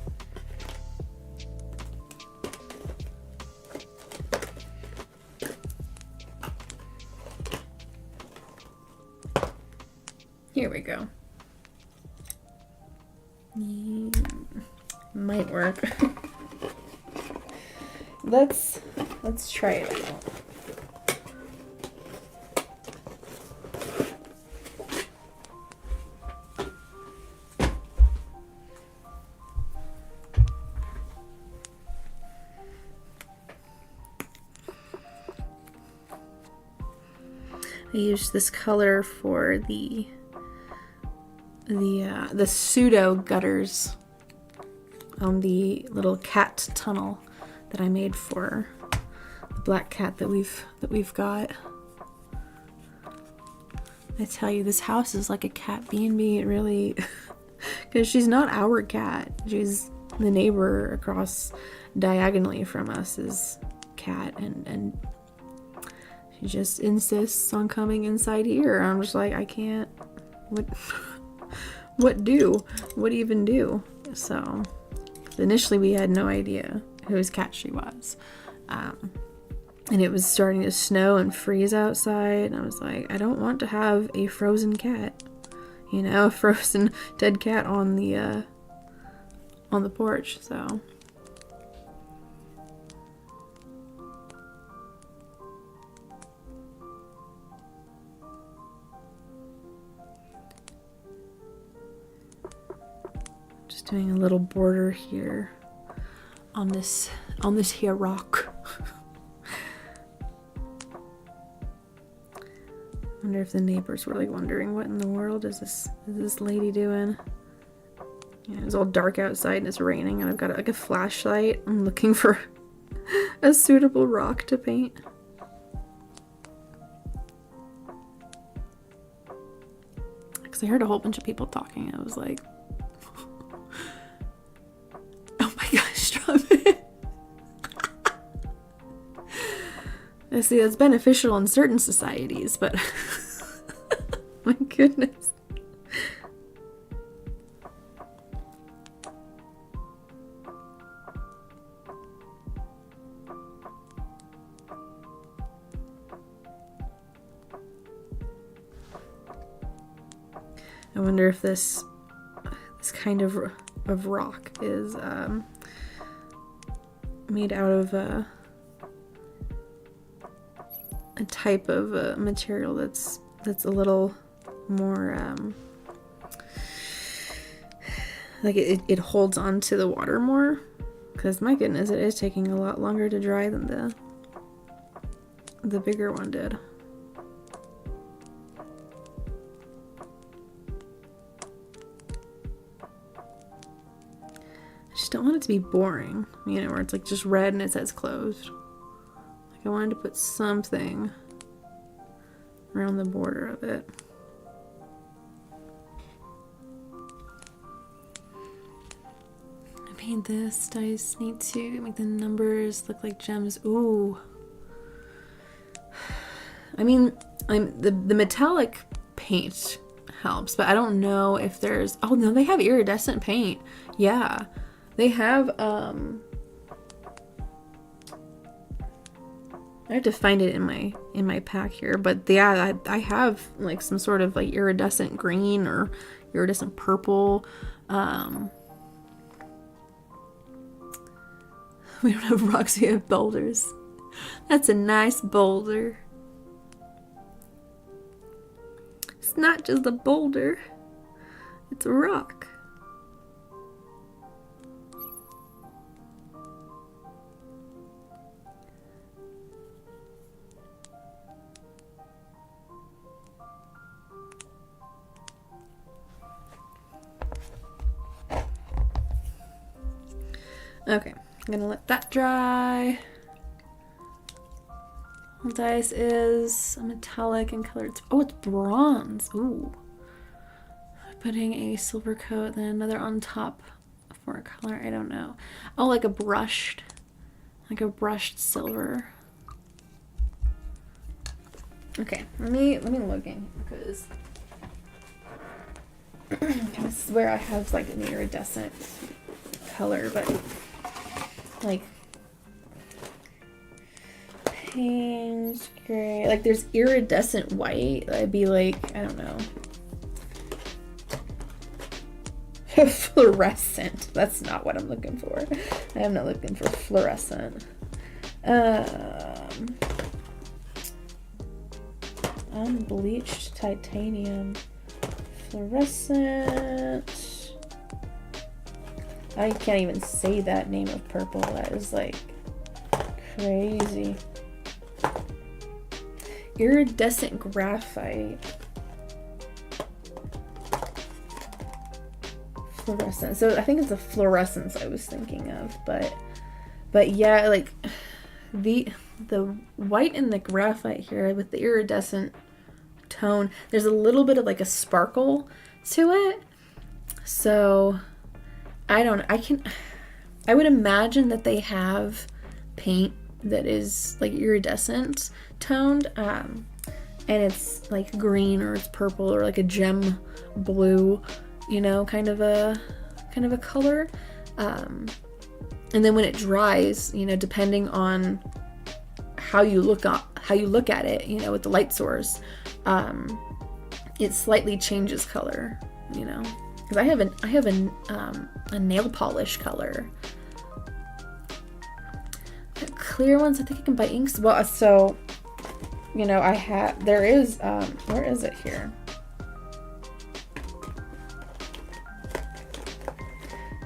Here we go. Might work. Let's try it out. I used this color for the pseudo gutters on the little cat tunnel that I made for the black cat that we've got. I tell you, this house is like a cat B&B. It really, because she's not our cat. She's the neighbor across diagonally from us is cat, and she just insists on coming inside here. I'm just like, I can't. What even do? So initially we had no idea whose cat she was. And it was starting to snow and freeze outside. And I was like, I don't want to have a frozen cat. You know, a frozen dead cat on the porch, so. Doing a little border here on this here rock. Wonder if the neighbors were like wondering, what in the world is this lady doing? Yeah, it's all dark outside and it's raining, and I've got like a flashlight. I'm looking for a suitable rock to paint. Because I heard a whole bunch of people talking. I was like, I see that's beneficial in certain societies, but my goodness. I wonder if this kind of rock is made out of a type of material that's a little more like it holds on to the water more, because my goodness, it is taking a lot longer to dry than the bigger one did. I just don't want it to be boring, you know, where it's like just red and it says closed. Like I wanted to put something around the border of it. I paint this. I just need to make the numbers look like gems. Ooh. I mean, the metallic paint helps, but I don't know if there's... Oh no, they have iridescent paint. Yeah, they have. I have to find it in my pack here, but yeah, I have like some sort of like iridescent green or iridescent purple. We don't have rocks, we have boulders. That's a nice boulder. It's not just a boulder, it's a rock. Okay, I'm gonna let that dry. Dice is a metallic and colored. Oh, it's bronze. Ooh. Putting a silver coat, then another on top for a color. I don't know. Oh, like a brushed silver. Okay, let me look in because I swear I have like an iridescent color, but like pink, gray, like there's iridescent white. I'd be like, I don't know. Fluorescent. That's not what I'm looking for. I am not looking for fluorescent. Unbleached titanium. Fluorescent. I can't even say that name of purple. That is like crazy. Iridescent graphite. Fluorescent. So I think it's the fluorescence I was thinking of, but yeah, like the white in the graphite here with the iridescent tone, there's a little bit of like a sparkle to it. So I would imagine that they have paint that is like iridescent toned, and it's like green or it's purple or like a gem blue, you know, kind of a color. And then when it dries, you know, depending on how you look at it, you know, with the light source, it slightly changes color, you know. Because I have a nail polish color. The clear ones, I think I can buy inks. Well, so, you know, there is, where is it here?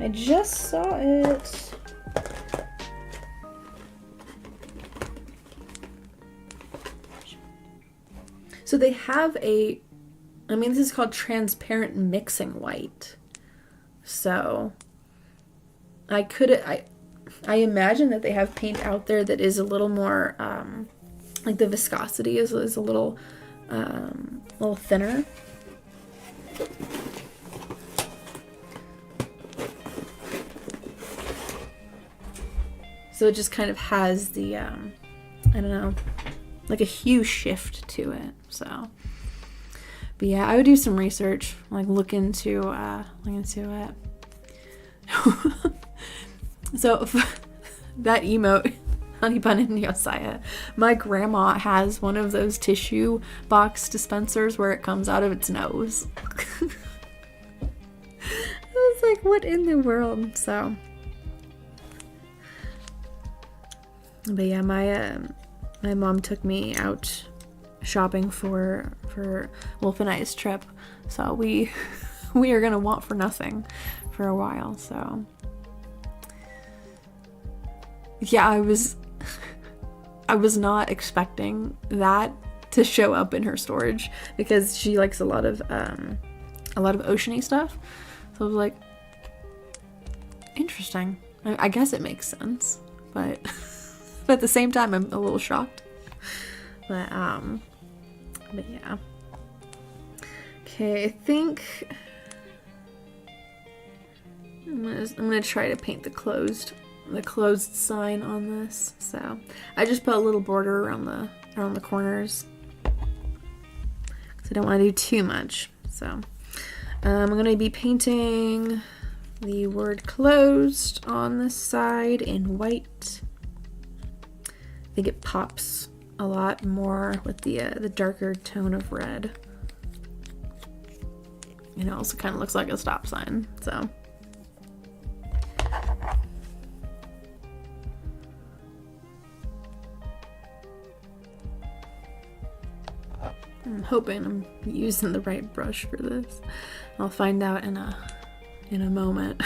I just saw it. So they have this is called transparent mixing white. So I imagine that they have paint out there that is a little more, like the viscosity is a little thinner. So it just kind of has the, I don't know, like a hue shift to it. So, but yeah, I would do some research, like look into it. So that emote, Honey Bun and Josiah, my grandma has one of those tissue box dispensers where it comes out of its nose. I was like, what in the world? So, but yeah, my mom took me out shopping for Wolf and I's trip, so we are gonna want for nothing for a while. So yeah, I was not expecting that to show up in her storage, because she likes a lot of oceany stuff. So I was like, interesting. I guess it makes sense, but at the same time, I'm a little shocked. But yeah. Okay, I think I'm gonna try to paint the closed sign on this. So I just put a little border around the corners, because I don't want to do too much. So I'm gonna be painting the word closed on this side in white. I think it pops a lot more with the darker tone of red. And it also kind of looks like a stop sign, so. I'm hoping I'm using the right brush for this. I'll find out in a moment.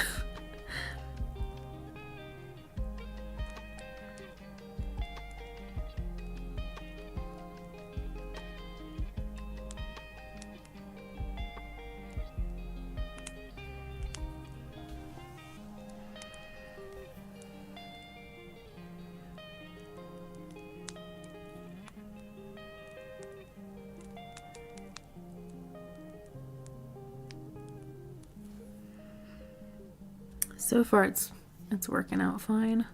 So far it's working out fine.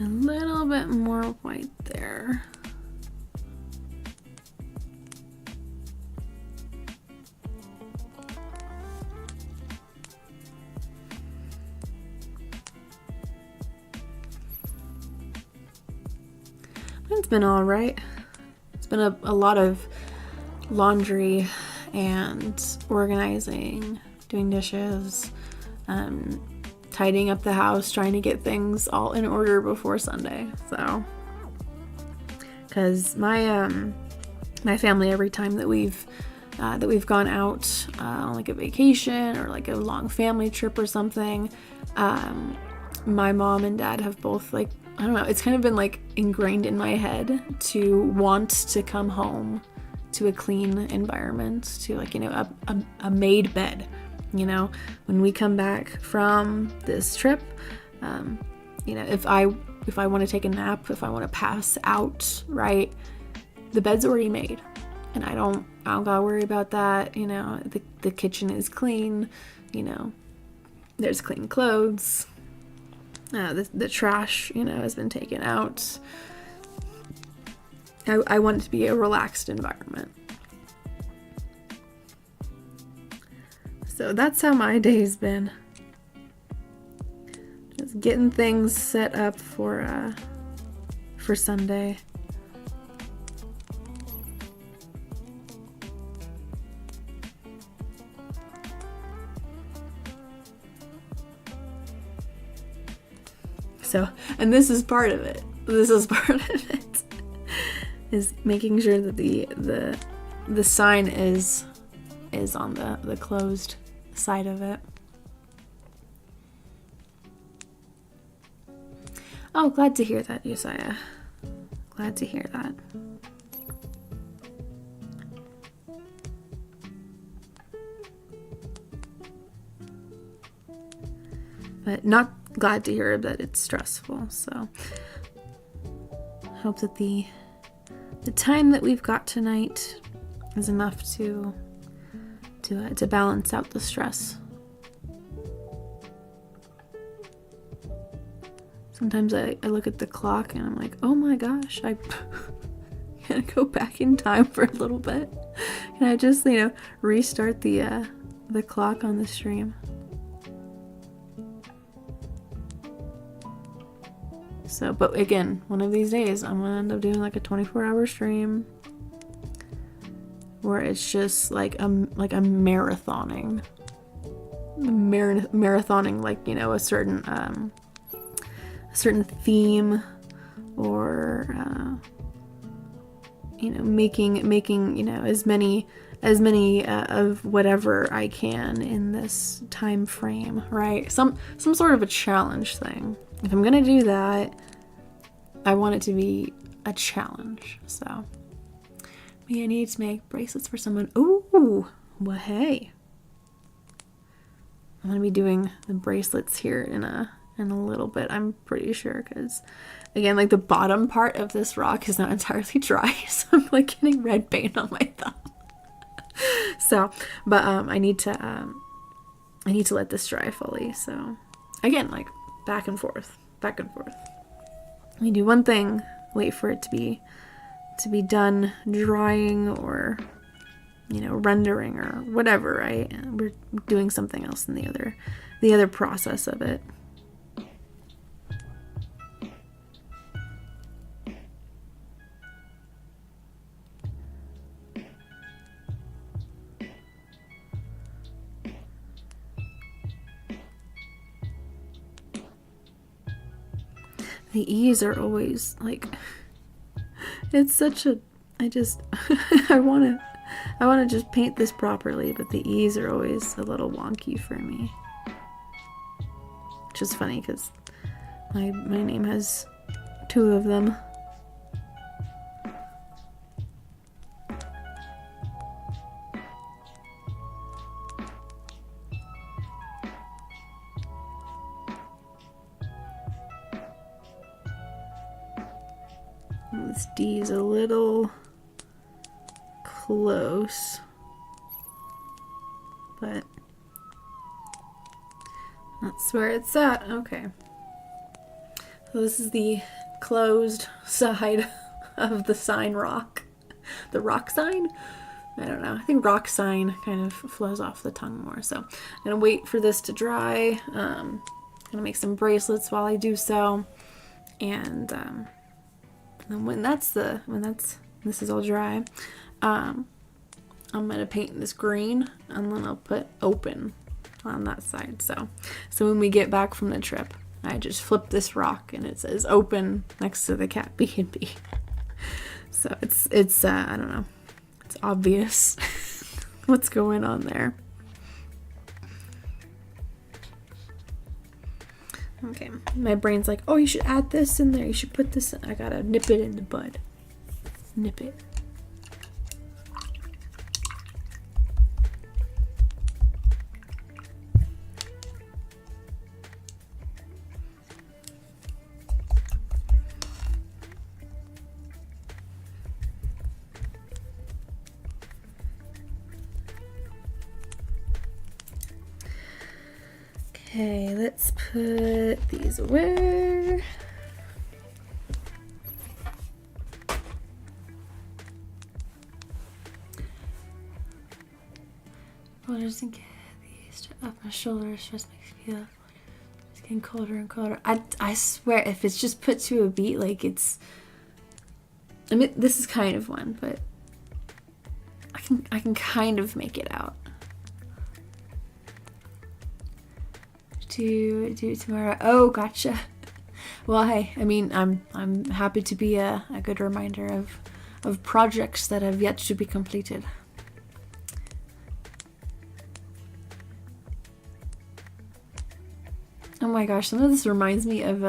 A little bit more white there. It's been all right. It's been a lot of laundry and organizing, doing dishes, tidying up the house, trying to get things all in order before Sunday. So, because my family, every time that we've gone out on like a vacation or like a long family trip or something, my mom and dad have both, like, I don't know, it's kind of been like ingrained in my head to want to come home to a clean environment, to, like, you know, a made bed. You know, when we come back from this trip, you know, if I want to take a nap, if I want to pass out, right, the bed's already made, and I don't gotta worry about that. You know, the kitchen is clean. You know, there's clean clothes. The trash, you know, has been taken out. I want it to be a relaxed environment. So that's how my day's been. Just getting things set up for Sunday. So, and this is part of it. Is making sure that the sign is on the closed side of it. Oh, glad to hear that, Josiah. Glad to hear that. But not glad to hear that it's stressful. So hope that the time that we've got tonight is enough to balance out the stress. Sometimes I look at the clock and I'm like, oh my gosh, I gotta go back in time for a little bit. Can I just, you know, restart the clock on the stream? So, but again, one of these days I'm gonna end up doing like a 24-hour stream where it's just like I'm marathoning marathoning, like, you know, a certain theme, or you know, making you know, as many of whatever I can in this time frame, right? Some sort of a challenge thing. If I'm gonna do that, I want it to be a challenge. So maybe I need to make bracelets for someone. Ooh, well, hey, I'm gonna be doing the bracelets here in a little bit, I'm pretty sure, because again, like, the bottom part of this rock is not entirely dry, so I'm like getting red paint on my thumb. So, but I need to let this dry fully. So again, like, back and forth. You do one thing, wait for it to be done drying, or, you know, rendering or whatever. We're doing something else in the other process of it. The E's are always, like, it's such a, I want to just paint this properly, but the E's are always a little wonky for me. Which is funny, because my name has 2 of them. This D is a little close, but that's where it's at. Okay. So this is the closed side of the sign rock. The rock sign? I don't know. I think rock sign kind of flows off the tongue more. So I'm going to wait for this to dry. I'm going to make some bracelets while I do so. And then when this is all dry, I'm gonna paint this green, and then I'll put open on that side. So when we get back from the trip, I just flip this rock and it says open next to the cat B&B. So it's I don't know, it's obvious what's going on there. Okay, my brain's like, oh, you should add this in there. You should put this in. I gotta nip it in the bud. Nip it. Okay, let's put these away. Well, just in case these up my shoulders just makes me feel it's getting colder and colder. I swear, if it's just put to a beat, like, it's, I mean, this is kind of one, but I can kind of make it out. Do it tomorrow. Oh, gotcha. Well, hey, I mean, I'm happy to be a good reminder of projects that have yet to be completed. Oh my gosh, some of this reminds me of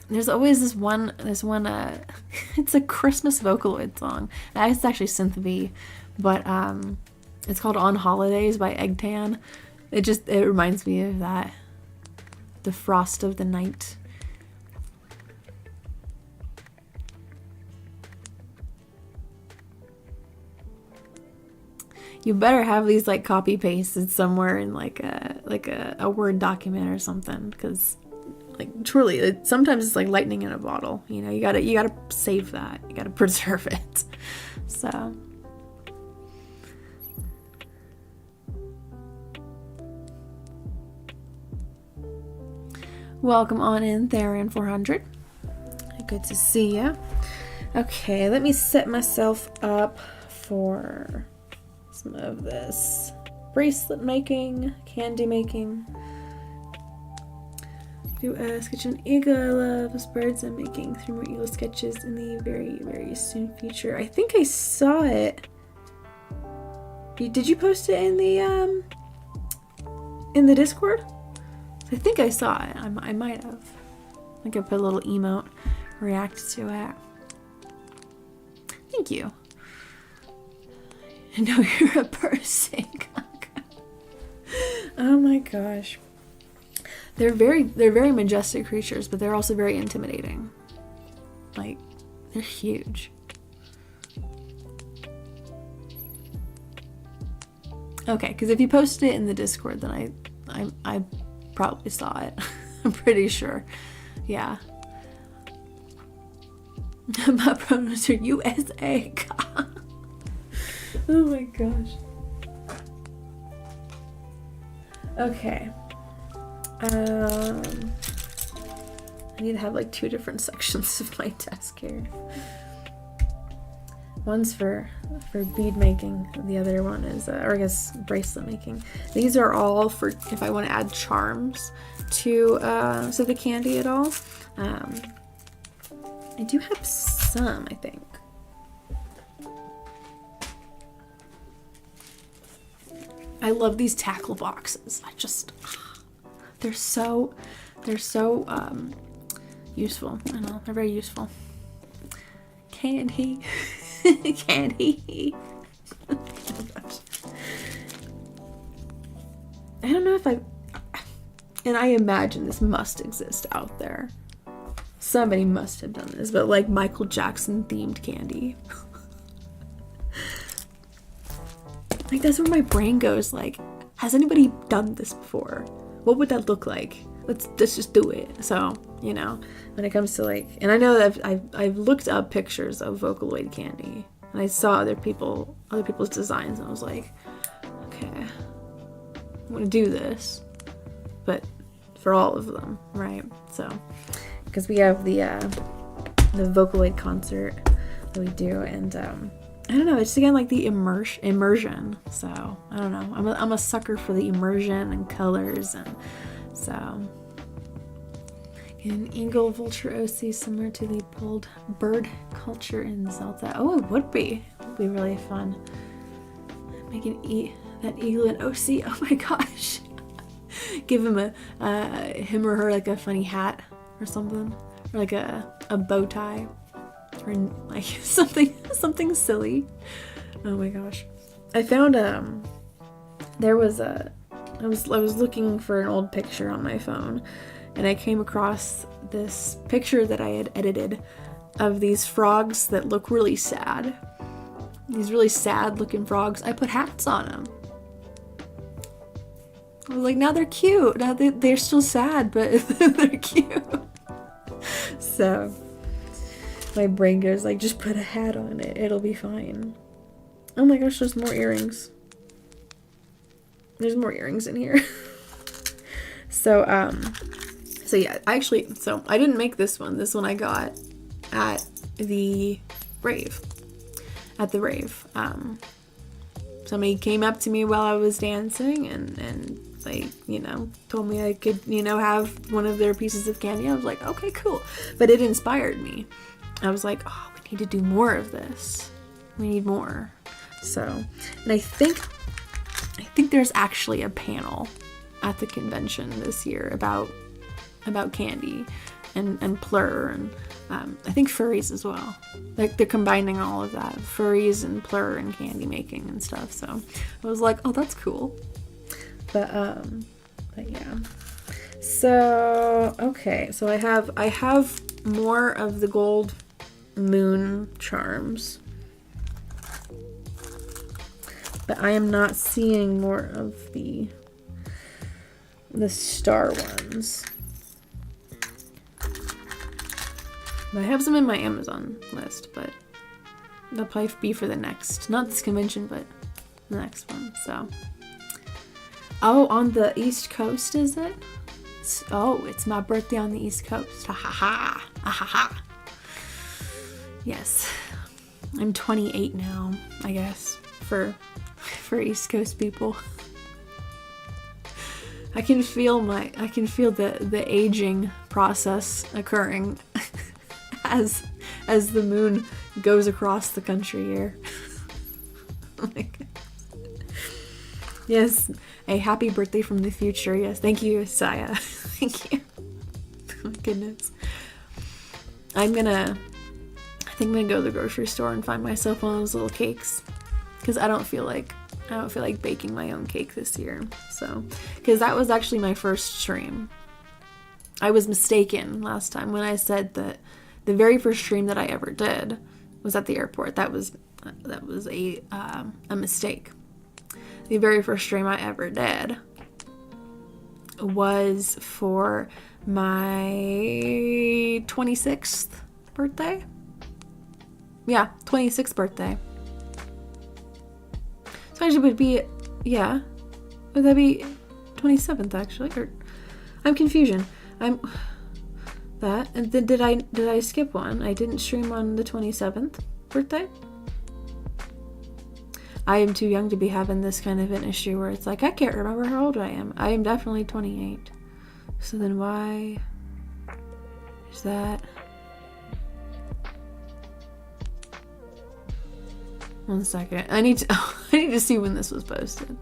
there's always this one it's a Christmas Vocaloid song. It's actually synth-y, but it's called On Holidays by Eggtan. It reminds me of that. The frost of the night. You better have these, like, copy pasted somewhere in like a Word document or something, because, like, truly, sometimes it's like lightning in a bottle. You know, you gotta save that. You gotta preserve it. So. Welcome on in, Therian 400. Good to see ya. Okay, let me set myself up for some of this bracelet making, candy making. Do a sketch an eagle I love, as birds I'm making 3 more eagle sketches in the very, very soon future. I think I saw it. Did you post it in the Discord? I think I saw it. I might have. I think I put a little emote, react to it. Thank you. I know you're a person. Oh my gosh. They're very majestic creatures, but they're also very intimidating. Like, they're huge. Okay, because if you posted it in the Discord, then I probably saw it. I'm pretty sure. Yeah. My pronouns are USA. Oh my gosh. Okay. I need to have like 2 different sections of my desk here. One's for bead making, the other one is, or I guess bracelet making. These are all for if I want to add charms to the candy at all. I do have some, I think. I love these tackle boxes. They're so useful. I know, they're very useful. Candy. Candy. Oh gosh. I don't know if and I imagine this must exist out there. Somebody must have done this, but like Michael Jackson themed candy. Like, that's where my brain goes, like, has anybody done this before? What would that look like? Let's just do it. So, you know, when it comes to like, and I know that I've looked up pictures of Vocaloid candy, and I saw other people's designs, and I was like, okay, I'm gonna do this, but for all of them, right? So, because we have the Vocaloid concert that we do, and I don't know, it's again like the immersion. So I don't know, I'm a sucker for the immersion and colors, and so an eagle vulture OC similar to the bold bird culture in Zelda. Oh, it would be really fun. Make that eagle an OC. Oh my gosh. Give him him or her like a funny hat or something, or like a bow tie. Or like something silly. Oh my gosh. I found I was looking for an old picture on my phone, and I came across this picture that I had edited of these frogs that look really sad. These really sad looking frogs. I put hats on them. I was like, now they're cute. Now they're still sad, but they're cute. So my brain goes like, just put a hat on it. It'll be fine. Oh my gosh, there's more earrings. There's more earrings in here. So yeah, I didn't make this one. This one I got at the rave. Somebody came up to me while I was dancing and like, you know, told me I could, you know, have one of their pieces of candy. I was like, okay, cool. But it inspired me. I was like, oh, we need to do more of this. We need more. So, and I think there's actually a panel at the convention this year about candy and plur, and I think furries as well. Like, they're combining all of that, furries and plur and candy making and stuff. So I was like, oh, that's cool. But yeah. So okay, so I have more of the gold moon charms, but I am not seeing more of the star ones. I have some in my Amazon list, but they'll probably be for the next, not this convention, but the next one. So, oh, on the East Coast, is it? It's my birthday on the East Coast. Ha ha ha. Ha ha ha. Yes, I'm 28 now, I guess, for East Coast people. I can feel the aging process occurring as the moon goes across the country here. Oh my God. Yes, a happy birthday from the future. Yes, thank you, Saya. Thank you. Oh my goodness. I think I'm gonna go to the grocery store and find myself one of those little cakes, because I don't feel like baking my own cake this year. So, because that was actually my first stream. I was mistaken last time when I said that the very first stream that I ever did was at the airport. That was a mistake. The very first stream I ever did was for my 26th birthday. Yeah, 26th birthday. So actually would be, yeah, would that be 27th actually? Or I'm confusion. And then did I skip one? I didn't stream on the 27th birthday. I am too young to be having this kind of an issue where it's like, I can't remember how old I am. I am definitely 28. So then why is that? One second. I need to see when this was posted.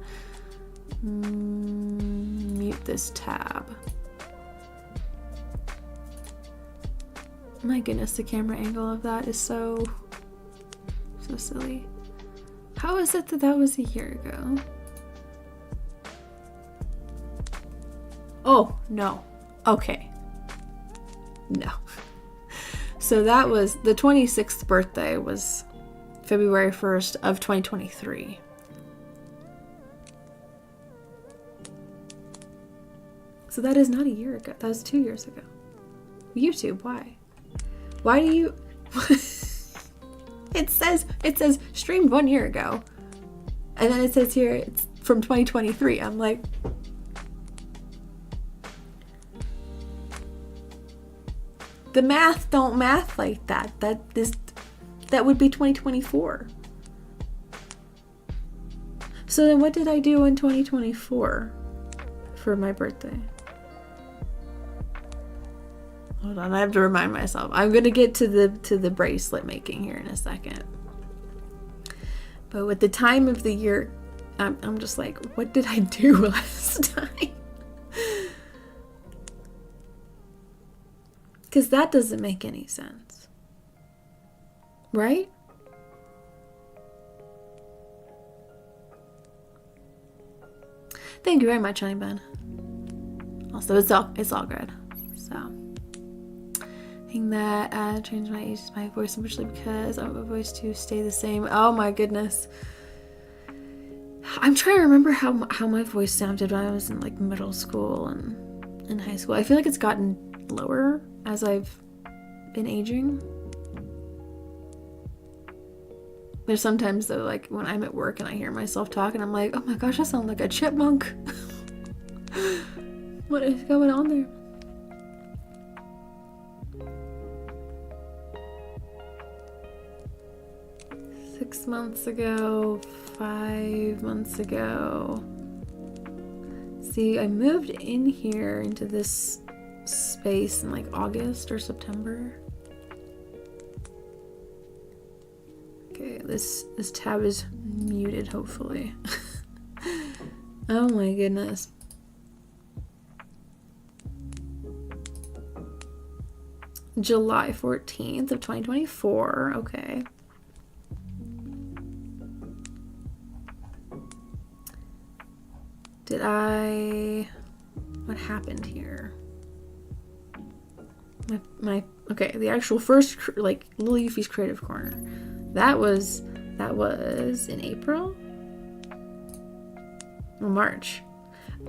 Mute this tab. My goodness, the camera angle of that is so silly. How is it that was a year ago? Oh, no. Okay. No. So that was, the 26th birthday was February 1st of 2023. So that is not a year ago. That was 2 years ago. YouTube, why? Why do you... It says streamed 1 year ago. And then it says here it's from 2023. I'm like... The math don't math like that. That would be 2024. So then what did I do in 2024 for my birthday? Hold on, I have to remind myself. I'm gonna get to the bracelet making here in a second. But with the time of the year, I'm just like, what did I do last time? Because that doesn't make any sense. Right? Thank you very much, Honey Bun. Also, it's all good. So, I think that changed my age, my voice, especially because I want my voice to stay the same. Oh my goodness. I'm trying to remember how my voice sounded when I was in like middle school and in high school. I feel like it's gotten lower as I've been aging. There's sometimes though, like when I'm at work and I hear myself talk and I'm like, oh my gosh, I sound like a chipmunk. What is going on there? Six months ago, 5 months ago. See, I moved in here into this space in like August or September. Okay, this tab is muted, hopefully. Oh my goodness. July 14th of 2024. Okay. What happened here? Okay, the actual first, like, Lil Euphie's Creative Corner. That was in April? Or March.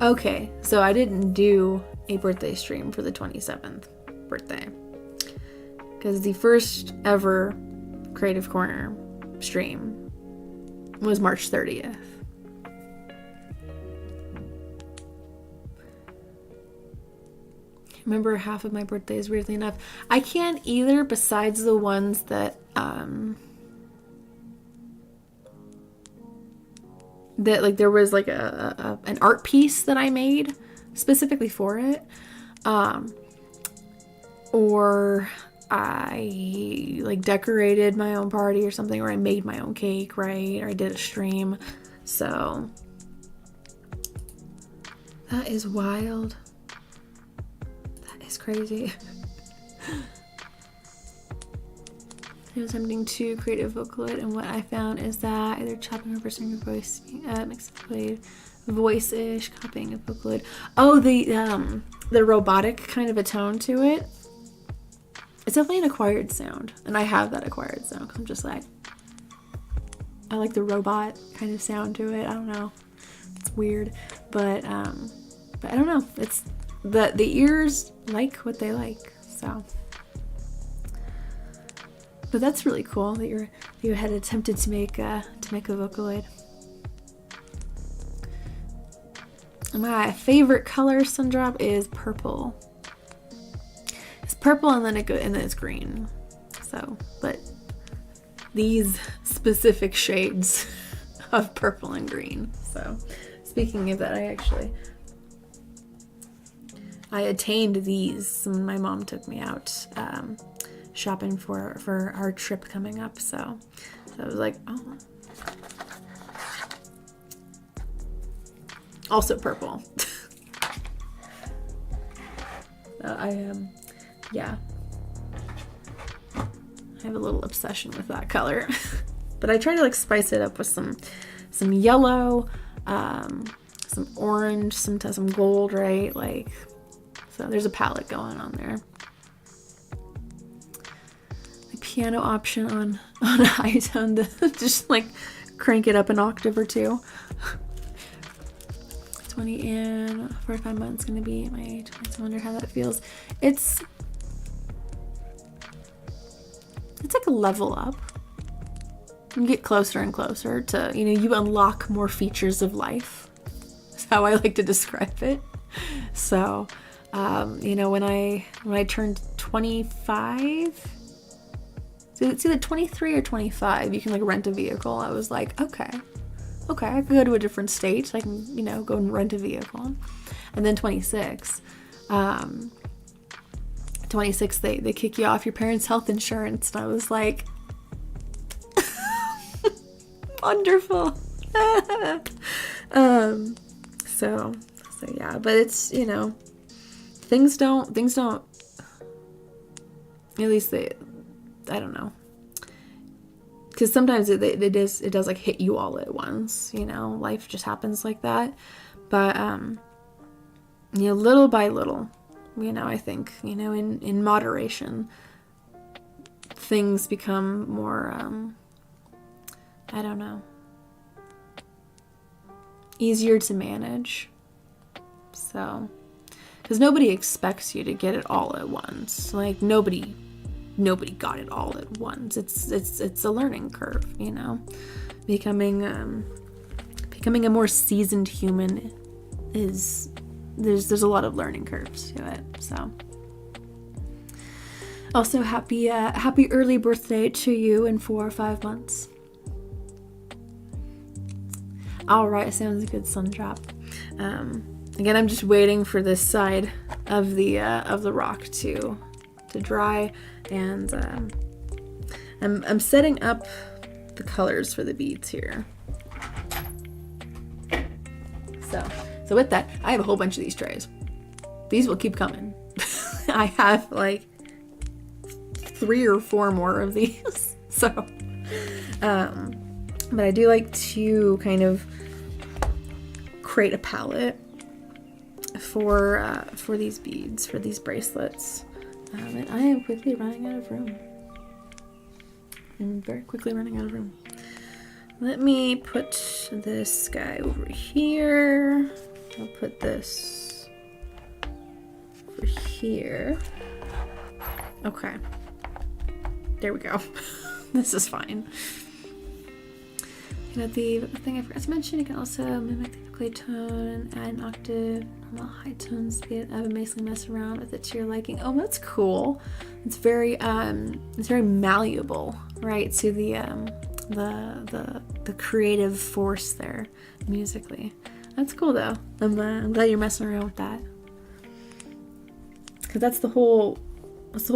Okay, so I didn't do a birthday stream for the 27th birthday. Because the first ever Creative Corner stream was March 30th. Remember half of my birthdays, weirdly enough. I can't either, besides the ones that like there was like an art piece that I made specifically for it. Or I like decorated my own party or something, or I made my own cake, right? Or I did a stream. So that is wild. That is crazy. I was attempting to create a Vocaloid, and what I found is that either chopping or bursting your voice makes it played voice-ish, copying a Vocaloid. Oh, the robotic kind of a tone to it. It's definitely an acquired sound, and I have that acquired sound because I'm just like, I like the robot kind of sound to it. I don't know, it's weird, but I don't know. It's the ears like what they like, so. But that's really cool that you had attempted to make a Vocaloid. My favorite color Sundrop is purple. It's purple and then it's green. So, but these specific shades of purple and green. So, speaking of that, I attained these when my mom took me out shopping for our trip coming up. So I was like, oh. Also purple. Yeah. I have a little obsession with that color. But I try to like spice it up with some yellow, some orange, some gold, right? Like, so there's a palette going on there. The piano option on high tone to just like crank it up an octave or two. 20 and 45 months gonna be my 20s. I wonder how that feels. It's like a level up. You get closer and closer to, you unlock more features of life. That's how I like to describe it. So, when I turned 25, so it's either 23 or 25, you can like rent a vehicle. I was like, okay, I could go to a different state. I can, go and rent a vehicle. And then 26, 26, they kick you off your parents' health insurance. And I was like, wonderful. So yeah, but it's, things don't, at least I don't know. Because sometimes it does like hit you all at once, life just happens like that. But, little by little, I think, in moderation, things become more, I don't know, easier to manage. So, because nobody expects you to get it all at once. Like, nobody got it all at once. It's a learning curve, Becoming a more seasoned human there's a lot of learning curves to it. So, also happy early birthday to you in 4 or 5 months. All right, sounds a good sun drop. Again, I'm just waiting for this side of the rock to dry, and I'm setting up the colors for the beads here. So with that, I have a whole bunch of these trays. These will keep coming. I have like 3 or 4 more of these. So, but I do like to kind of create a palette for these beads, for these bracelets. And I am quickly running out of room. I'm very quickly running out of room. Let me put this guy over here. I'll put this over here. Okay. There we go. This is fine. The thing I forgot to mention, you can also mimic the clay tone and add an octave, normal high tones, and basically mess around with it to your liking. Oh, that's cool. It's very malleable, right, to the creative force there musically. That's cool though. I'm glad you're messing around with that. Because that's the whole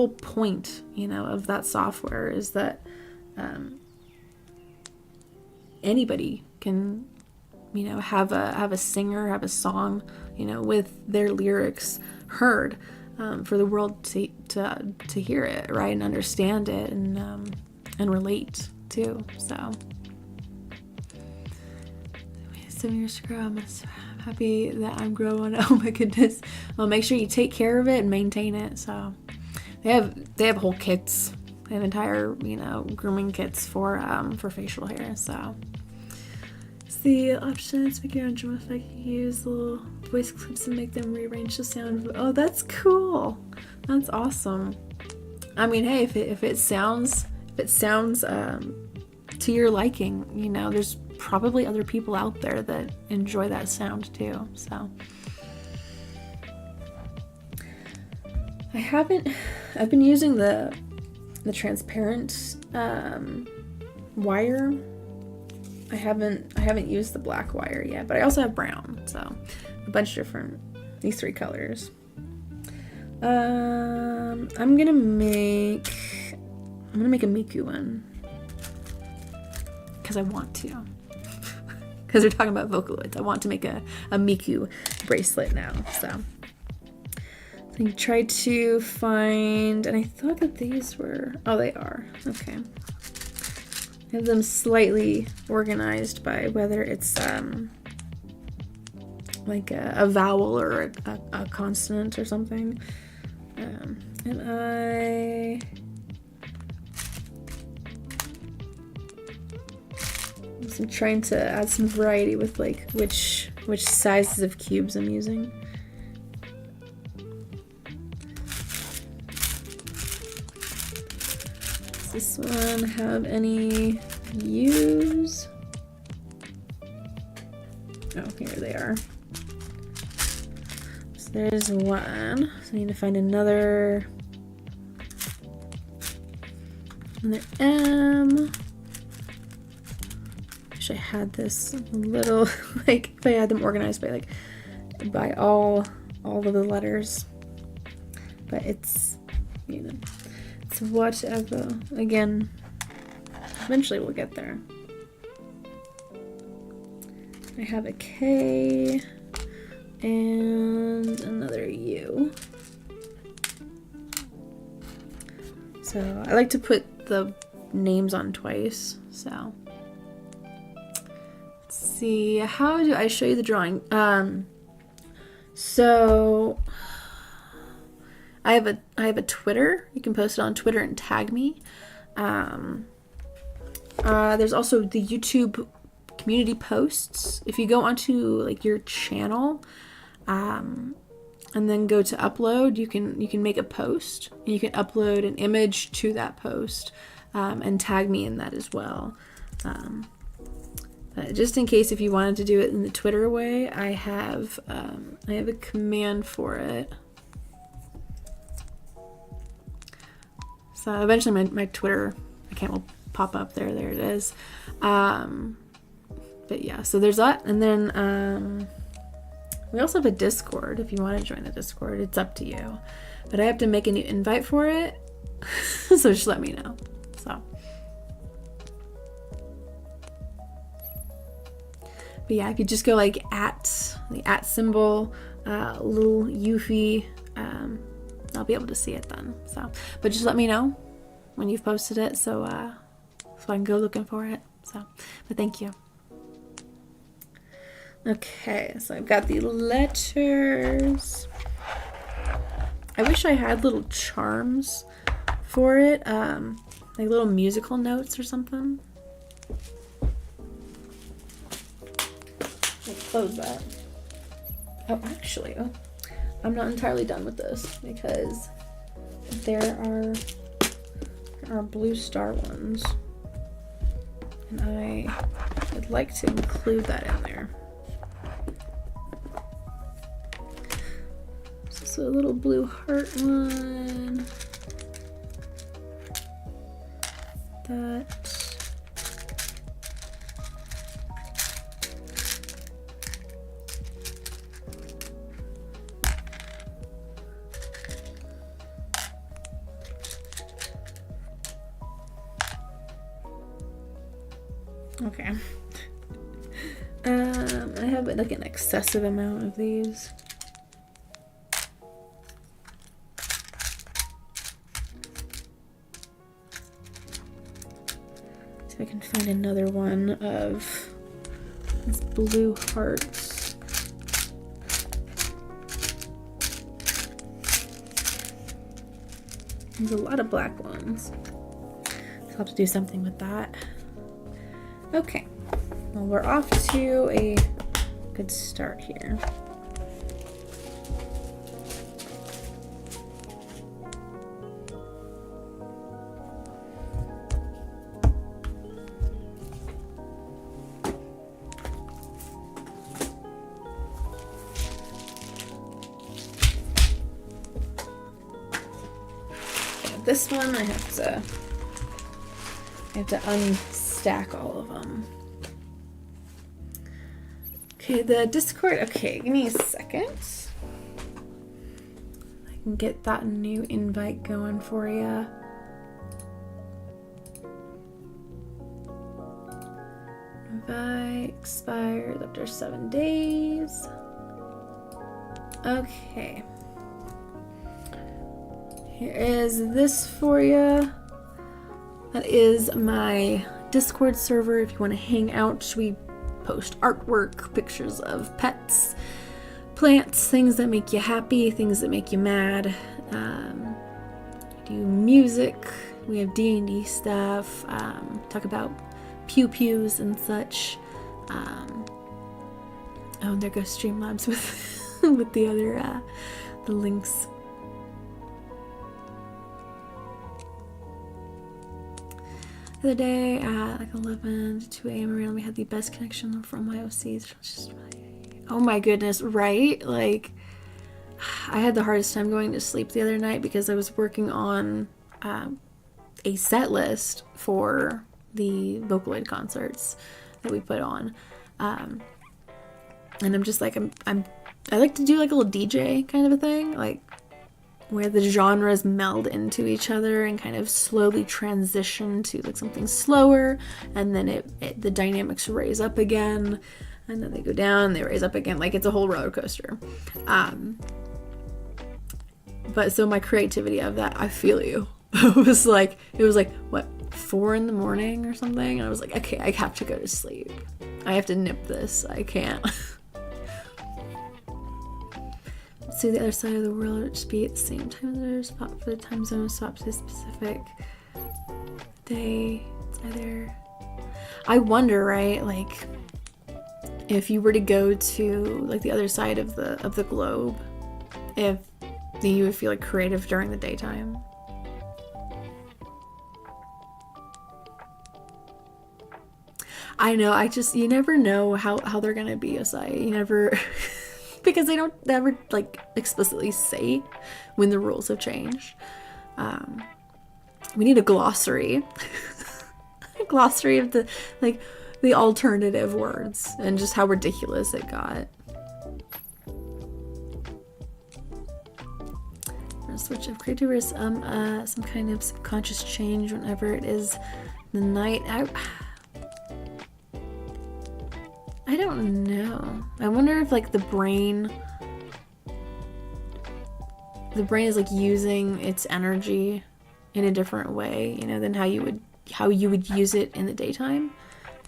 point, you know, of that software, is that anybody can, you know, have a singer, have a song, you know, with their lyrics heard, for the world to hear it, right, and understand it, and relate too. So, some years to grow. I'm happy that I'm growing. Oh my goodness. Well, make sure you take care of it and maintain it. So they have whole kits. They have entire, you know, grooming kits for facial hair. So it's the options. Make your own drum effect. You use little voice clips and make them rearrange the sound. Oh, that's cool. That's awesome. I mean, hey, if it sounds to your liking, you know, there's probably other people out there that enjoy that sound too. So I've been using the transparent wire. I haven't used the black wire yet, but I also have brown, so a bunch of different, these 3 colors. I'm gonna make a Miku one because I want to. Because we're talking about Vocaloids, I want to make a Miku bracelet now. So I tried to find, and I thought that these were, oh, they are, okay. I have them slightly organized by whether it's like a vowel or a consonant or something. And I'm trying to add some variety with like which sizes of cubes I'm using. Does this one have any U's? Oh, here they are. So there's one. So I need to find another M. Wish I had this little, like, if I had them organized by all of the letters, but it's, you know, it's whatever. Again, eventually we'll get there. I have a K and another U. So I like to put the names on twice. So let's see, how do I show you the drawing? So I have a Twitter. You can post it on Twitter and tag me. There's also the YouTube community posts. If you go onto like your channel, and then go to upload, you can make a post, and you can upload an image to that post, and tag me in that as well. Just in case if you wanted to do it in the Twitter way, I have a command for it. So eventually my Twitter account will pop up there. There it is. But yeah, so there's that. And then we also have a Discord. If you want to join the Discord, it's up to you. But I have to make a new invite for it. So just let me know. So. But yeah, if you just go like the at symbol, Lil Euphie, I'll be able to see it then. So, but just let me know when you've posted it, so I can go looking for it. So, but thank you. Okay, so I've got the letters. I wish I had little charms for it, like little musical notes or something. Let's close that. Oh, actually, I'm not entirely done with this because there are blue star ones, and I would like to include that in there. So a little blue heart one. That. Okay. I have like an excessive amount of these. See if I can find another one of these blue hearts. There's a lot of black ones. So I'll have to do something with that. Okay. Well, we're off to a good start here. Okay, this one I have to unstack all of them. Okay, the Discord, okay, give me a second. I can get that new invite going for you. Invite expires after 7 days. Okay. Here is this for you. That is my Discord server if you want to hang out. We post artwork, pictures of pets, plants, things that make you happy, things that make you mad. Do music. We have D&D stuff. Talk about pew-pews and such. Oh, and there goes Streamlabs with with the other the links. The other day at like 11 to 2 a.m. around, we had the best connection from my OCs. Just, oh my goodness, right? Like, I had the hardest time going to sleep the other night because I was working on a set list for the Vocaloid concerts that we put on. And I'm just like, I like to do like a little DJ kind of a thing, like where the genres meld into each other and kind of slowly transition to like something slower, and then the dynamics raise up again, and then they go down, they raise up again, like it's a whole roller coaster. But so my creativity of that, I feel you. It was like what, 4 a.m. or something, and I was like, okay, I have to go to sleep. I have to nip this. I can't. See the other side of the world, it just be at the same time zone, spot for the time zone, swap to a specific day. It's either, I wonder, right, like if you were to go to like the other side of the globe, if you would feel like creative during the daytime. I know, you never know how they're gonna be, Osai. You never because they don't ever like explicitly say when the rules have changed. We need a glossary. A glossary of the alternative words and just how ridiculous it got. Switch of creative is some kind of subconscious change whenever it is the night. I don't know. I wonder if like the brain is like using its energy in a different way, you know, than how you would use it in the daytime.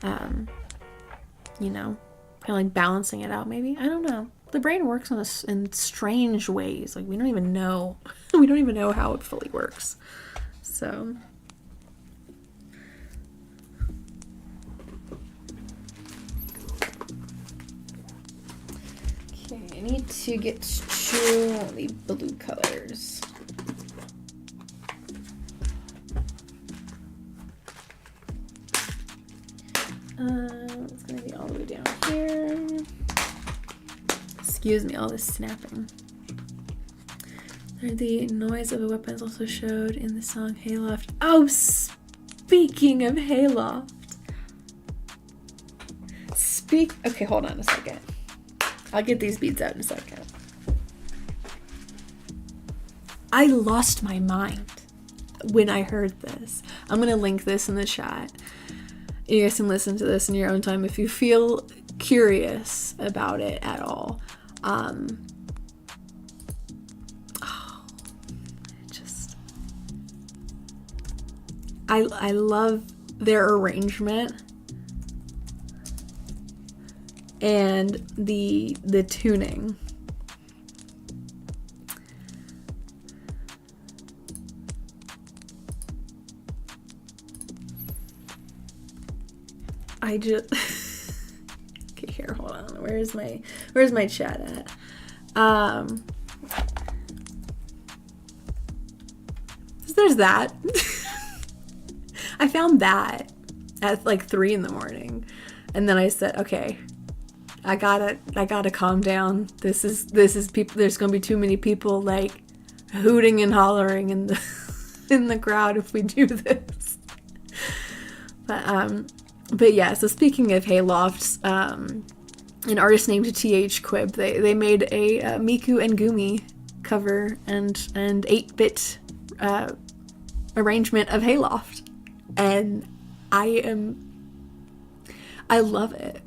You know, kind of like balancing it out maybe. I don't know. The brain works in strange ways. Like we don't even know how it fully works. So I need to get to the blue colors. It's gonna be all the way down here. Excuse me, all this snapping. The noise of a weapon is also showed in the song Hayloft. Oh, speaking of Hayloft. Okay, hold on a second. I'll get these beads out in a second. I lost my mind when I heard this. I'm going to link this in the chat. You guys can listen to this in your own time if you feel curious about it at all. I love their arrangement and the tuning. I just okay, here, hold on. Where's my chat at? There's that. I found that at like 3 a.m, and then I said, okay, I gotta calm down. This is people. There's gonna be too many people like hooting and hollering in the crowd if we do this. But yeah. So speaking of Haylofts, an artist named TH Quib, they made a Miku and Gumi cover and 8-bit arrangement of Hayloft. And I love it.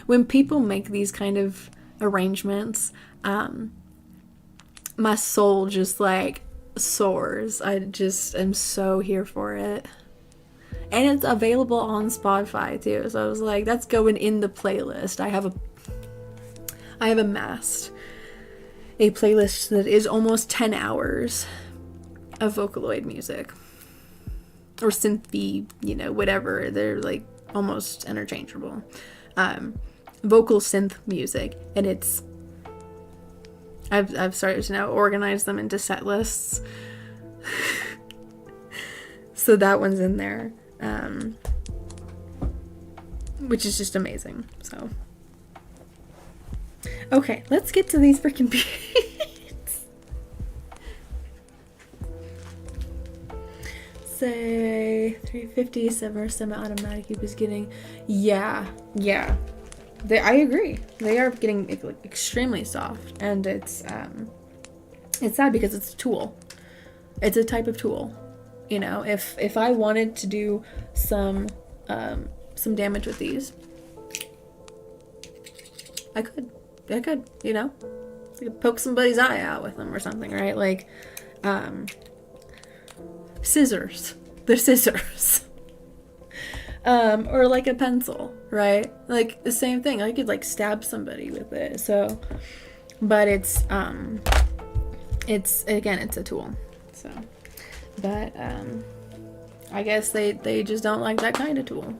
When people make these kind of arrangements, my soul just like soars. I just am so here for it. And it's available on Spotify too. So I was like, that's going in the playlist. I have amassed a playlist that is almost 10 hours of Vocaloid music. Or synthy, whatever. They're like almost interchangeable. Vocal synth music, and I've started to now organize them into set lists. So that one's in there, which is just amazing. So okay, let's get to these freaking beats. Say 350 semi-automatic is getting, yeah. I agree. They are getting extremely soft, and it's sad because it's a tool. It's a type of tool. If I wanted to do some damage with these, I could. I could poke somebody's eye out with them or something, right? Like, scissors. They're scissors. Or like a pencil, right? Like the same thing. I could like stab somebody with it. So, but it's a tool. So, but I guess they just don't like that kind of tool.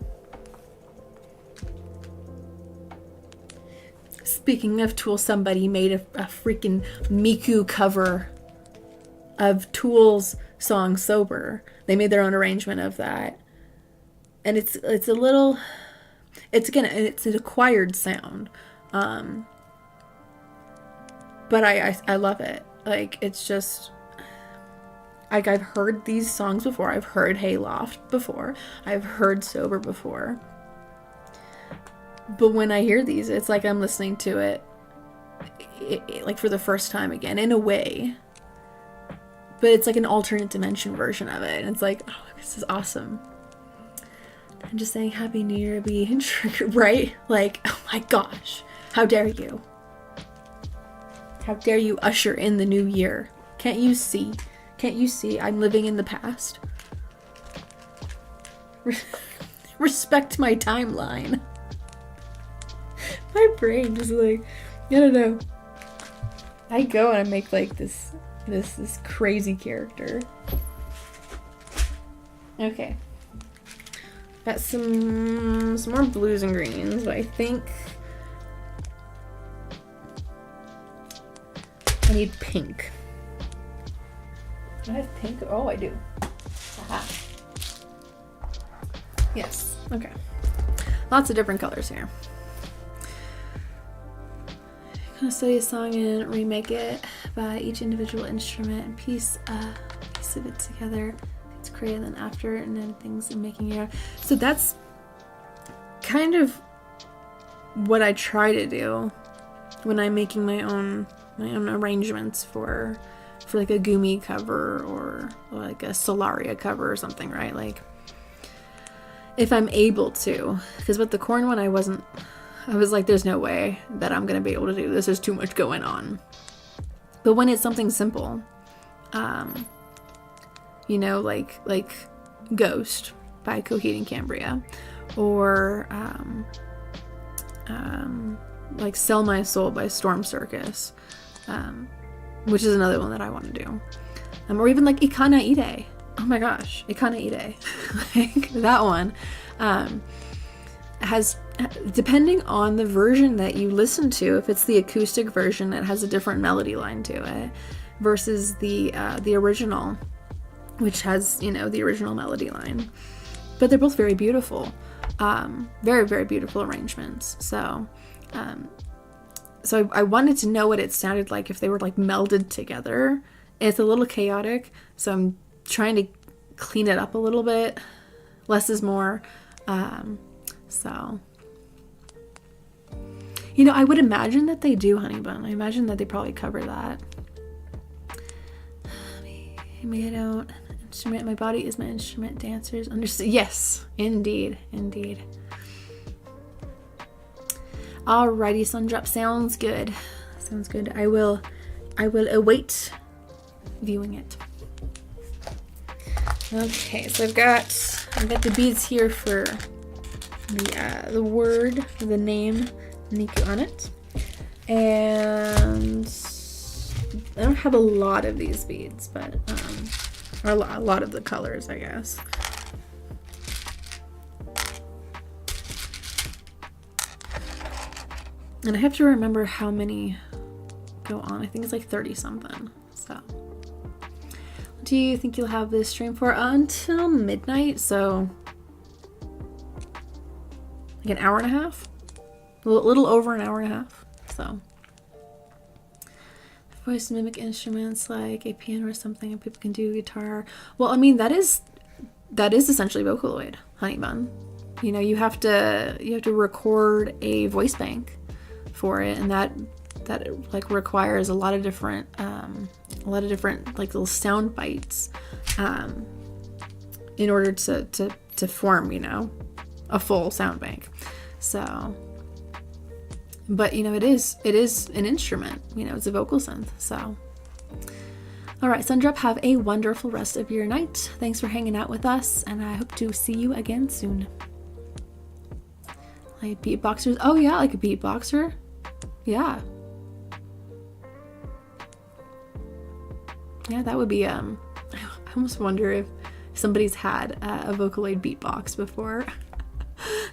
Speaking of Tool, somebody made a freaking Miku cover of Tool's song Sober. They made their own arrangement of that. And it's an acquired sound. But I love it. Like, it's just, like, I've heard these songs before. I've heard Hayloft before. I've heard Sober before. But when I hear these, it's like I'm listening to it like for the first time again, in a way. But it's like an alternate dimension version of it. And it's like, oh, this is awesome. I'm just saying Happy New Year being triggered, right? Like, oh my gosh. How dare you? How dare you usher in the new year? Can't you see? Can't you see I'm living in the past? Respect my timeline. My brain just like, I don't know. I go and I make like this crazy character. Okay. Got some more blues and greens, but I think I need pink. Do I have pink? Oh, I do. Aha. Yes. Okay. Lots of different colors here. I'm gonna study a song and remake it by each individual instrument and piece of it together. It's created, and then after, and then things and making it out. So that's kind of what I try to do when I'm making my own arrangements for like a Gumi cover or like a Solaria cover or something, right? Like, if I'm able to, because with the corn one, I was like, there's no way that I'm gonna be able to do this. There's too much going on. But when it's something simple, you know, like Ghost by Coheed and Cambria, or like Sell My Soul by Storm Circus, which is another one that I want to do, or even like Ikana Ide. Oh my gosh, Ikana Ide. Like that one has, depending on the version that you listen to, if it's the acoustic version, it has a different melody line to it versus the original, which has, you know, the original melody line. But they're both very beautiful, very, very beautiful arrangements. So I wanted to know what it sounded like if they were like melded together. It's a little chaotic, so I'm trying to clean it up a little bit. Less is more. So, you know, I would imagine that they do, Honey Bun. I imagine that they probably cover that. Maybe I don't. Instrument, my body is my instrument. Dancers understand. Yes, indeed, indeed. Alrighty, Sundrop, sounds good. Sounds good. I will await viewing it. Okay, so I've got the beads here for the word, the name Niku on it, and I don't have a lot of these beads, but or a lot of the colors, I guess. And I have to remember how many go on. I think it's like 30 something. So, do you think you'll have this stream for until midnight? So, like an hour and a half? A little over an hour and a half. So, voice mimic instruments like a piano or something, and people can do guitar. Well, I mean, that is essentially Vocaloid, Honey Bun. You know, you have to record a voice bank for it, and that like requires a lot of different like little sound bites in order to form, you know, a full sound bank. So, but you know, it is an instrument, you know, it's a vocal synth. So, all right, Sundrop, have a wonderful rest of your night. Thanks for hanging out with us, and I hope to see you again soon. Like beatboxers. Oh yeah, like a beatboxer. Yeah. Yeah, that would be, I almost wonder if somebody's had a Vocaloid beatbox before.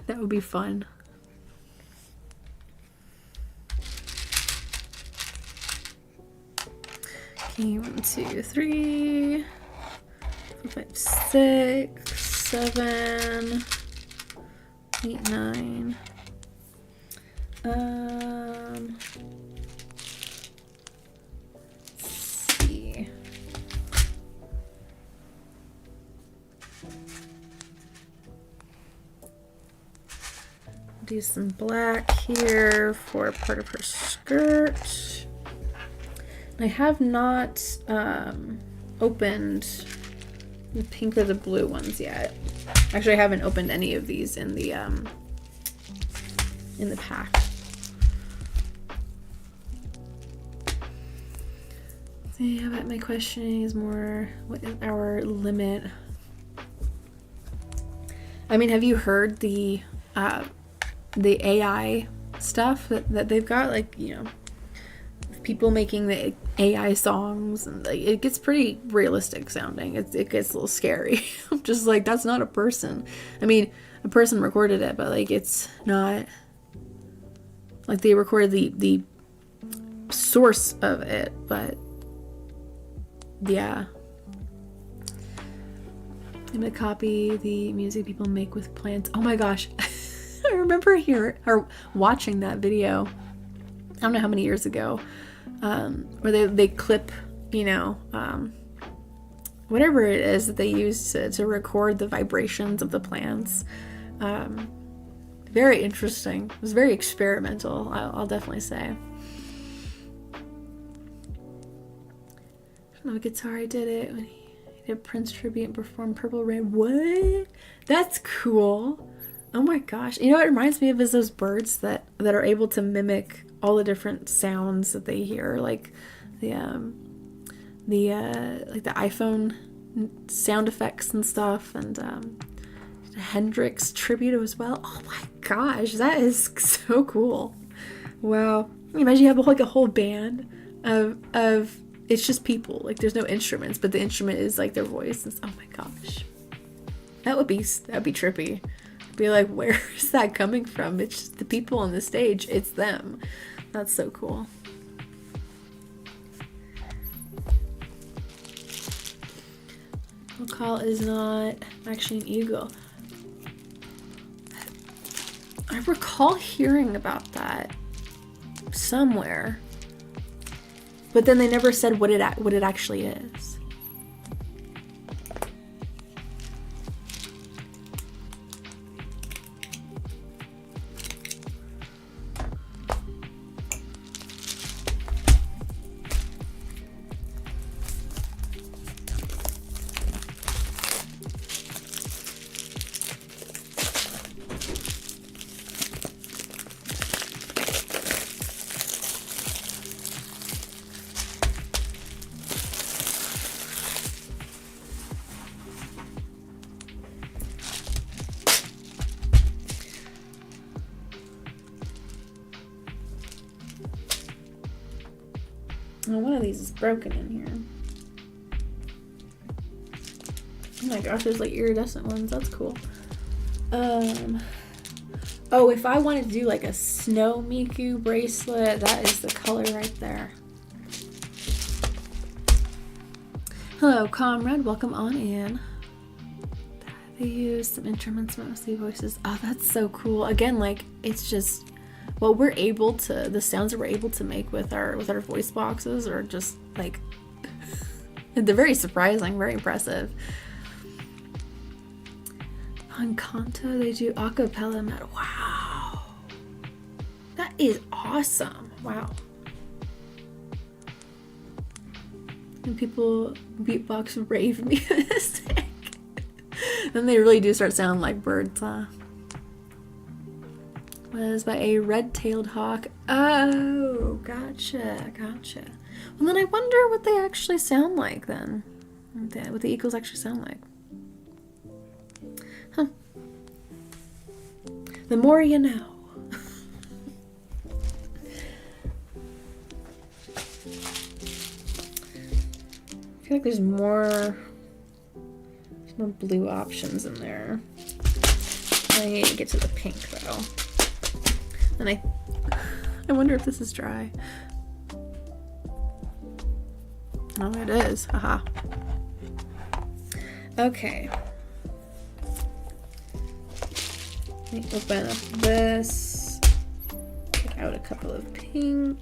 That would be fun. Okay, 1, 2, 3, 4, 5, 6, 7, 8, 9. Let's see. Do some black here for part of her skirt. I have not opened the pink or the blue ones yet. Actually, I haven't opened any of these in the pack. Yeah, but my questioning is more, what is our limit? I mean, have you heard the AI stuff that they've got? Like, you know, people making the AI songs, and like, it gets pretty realistic sounding. It gets a little scary. I'm just like, that's not a person. I mean, a person recorded it, but like, it's not like they recorded the source of it, but yeah. I'm gonna copy the music people make with plants. Oh my gosh. I remember watching that video, I don't know how many years ago, where they clip, you know, whatever it is that they use to record the vibrations of the plants. Very interesting. It was very experimental, I'll definitely say. I don't know what guitar I did it when he did Prince tribute and perform Purple Rain. What? That's cool. Oh my gosh. You know what it reminds me of is those birds that are able to mimic all the different sounds that they hear, like the iPhone sound effects and stuff, and Hendrix tribute as well. Oh my gosh, that is so cool. Wow. Imagine you have like a whole band of it's just people, like there's no instruments, but the instrument is like their voices. Oh my gosh, that would be trippy. Be like, where is that coming from? It's just the people on the stage, it's them. That's so cool. Call is not actually an eagle. I recall hearing about that somewhere, but then they never said what it actually is. Oh, one of these is broken in here. Oh my gosh, there's like iridescent ones. That's cool. Oh, if I wanted to do like a snow Miku bracelet, that is the color right there. Hello, comrade. Welcome on in. They use some instruments, mostly voices. Oh, that's so cool. Again, like, it's just what we're able to, the sounds that we're able to make with our voice boxes are just like, they're very surprising, very impressive. On Kanto, they do acapella metal. Wow. That is awesome. Wow. And people beatbox rave music. Then they really do start sounding like birds, huh? Was by a red-tailed hawk. Oh, gotcha. Well, then I wonder what they actually sound like then. What the eagles actually sound like. Huh. The more you know. I feel like there's more blue options in there. I need to get to the pink though. And I wonder if this is dry. Oh, it is. Haha. Okay. Let me open up this. Pick out a couple of pink.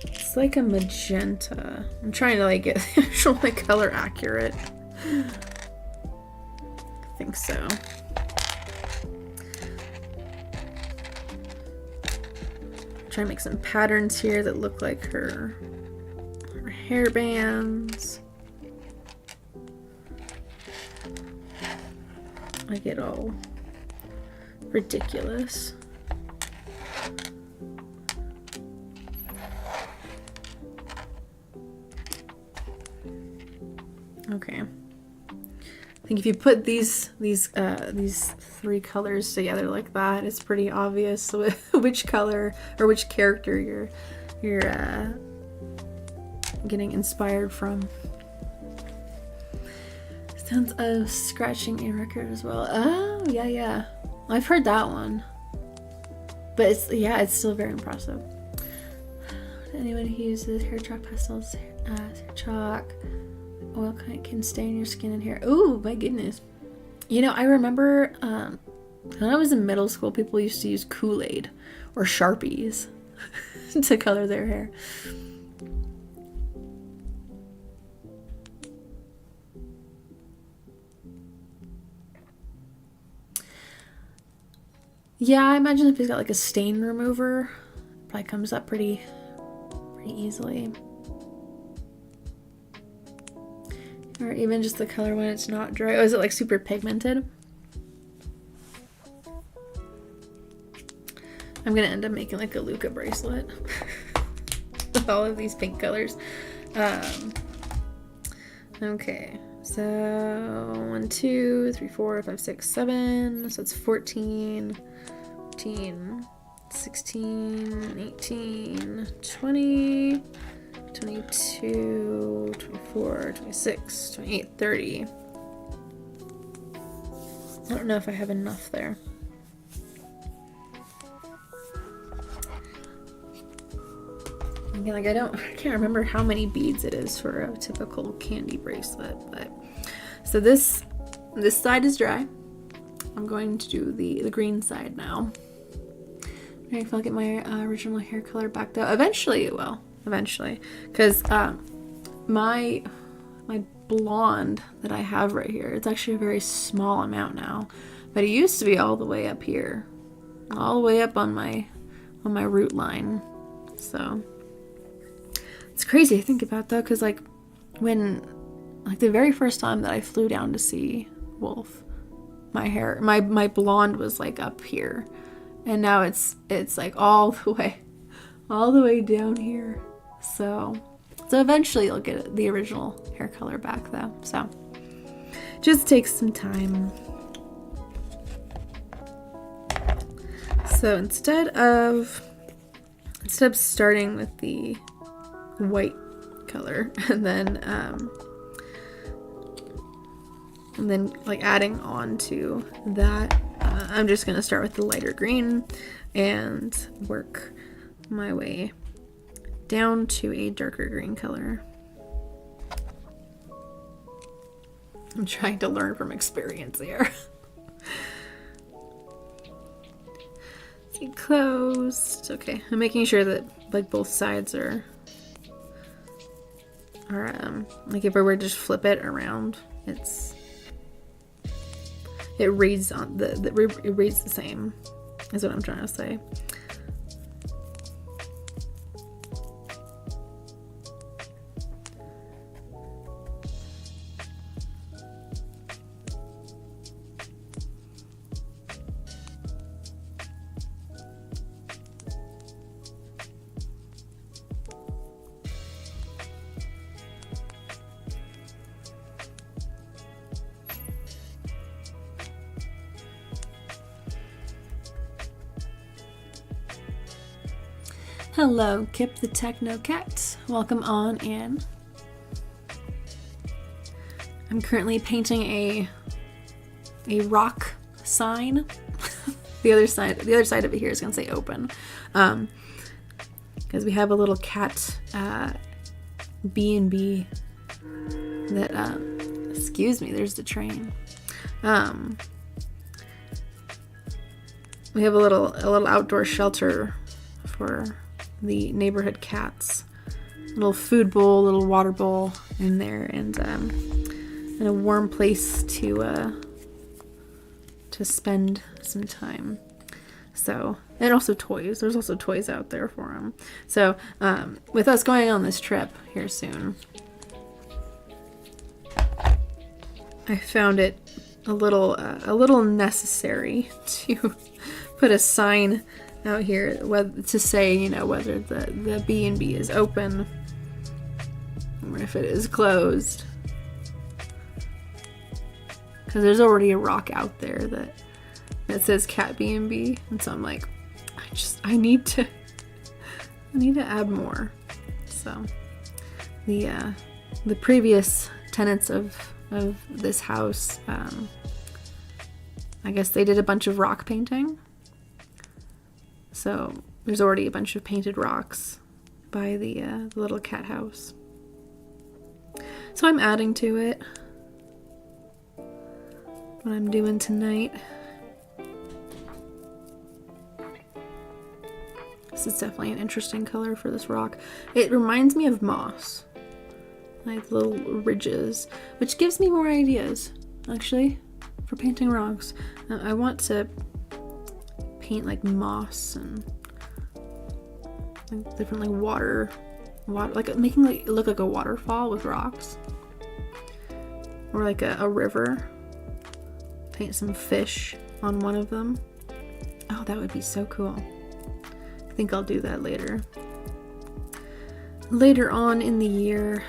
It's like a magenta. I'm trying to like get the actual like color accurate. I think so. Trying to make some patterns here that look like her hair bands. I get all ridiculous. Okay. I think if you put these three colors together like that, it's pretty obvious which color or which character you're getting inspired from. Sounds of scratching a record as well. Oh yeah. I've heard that one, but it's still very impressive. Anyone who uses hair chalk pastels, hair chalk. Oil can stain your skin and hair. Oh my goodness. You know, I remember when I was in middle school, people used to use Kool-Aid or Sharpies to color their hair. Yeah, I imagine if he's got like a stain remover, it probably comes up pretty easily. Or even just the color when it's not dry. Oh, is it like super pigmented? I'm gonna end up making like a Luca bracelet with all of these pink colors. Okay, so 1, 2, 3, 4, 5, 6, 7. So it's 14, 15, 16, 18, 20, 22, 24, 26, 28, 30. I don't know if I have enough there. Again, like I can't remember how many beads it is for a typical Kandi bracelet, but so this side is dry. I'm going to do the green side now. I feel I'll get my original hair color back though. Eventually it will. Eventually, because my blonde that I have right here, it's actually a very small amount now, but it used to be all the way up here, all the way up on my root line. So it's crazy to think about though, because like when the very first time that I flew down to see Wolf, my blonde was like up here, and now it's like all the way down here. So eventually you'll get the original hair color back though. So just takes some time. So instead of starting with the white color and then like adding on to that, I'm just gonna start with the lighter green and work my way down to a darker green color. I'm trying to learn from experience here. See, closed. Okay, I'm making sure that like both sides are like if I were to just flip it around, it reads on it reads the same, is what I'm trying to say. Hello, Kip the Techno Cat. Welcome on in. I'm currently painting a rock sign. the other side of it here is gonna say open, because we have a little cat B&B that excuse me. There's the train. We have a little outdoor shelter for the neighborhood cats. Little food bowl, little water bowl in there, and a warm place to spend some time. So, and also toys. There's also toys out there for them. So, with us going on this trip here soon, I found it a little necessary to put a sign out here to say, you know, whether the B&B is open or if it is closed, because there's already a rock out there that says cat B&B, and so I'm like, I need to add more. So the previous tenants of this house, I guess they did a bunch of rock painting. So there's already a bunch of painted rocks by the little cat house. So I'm adding to it. What I'm doing tonight. This is definitely an interesting color for this rock. It reminds me of moss, like little ridges, which gives me more ideas, actually, for painting rocks. I want to paint like moss and like different like water, like making like it look like a waterfall with rocks, or like a river. Paint some fish on one of them. Oh, that would be so cool. I think I'll do that later. Later on in the year.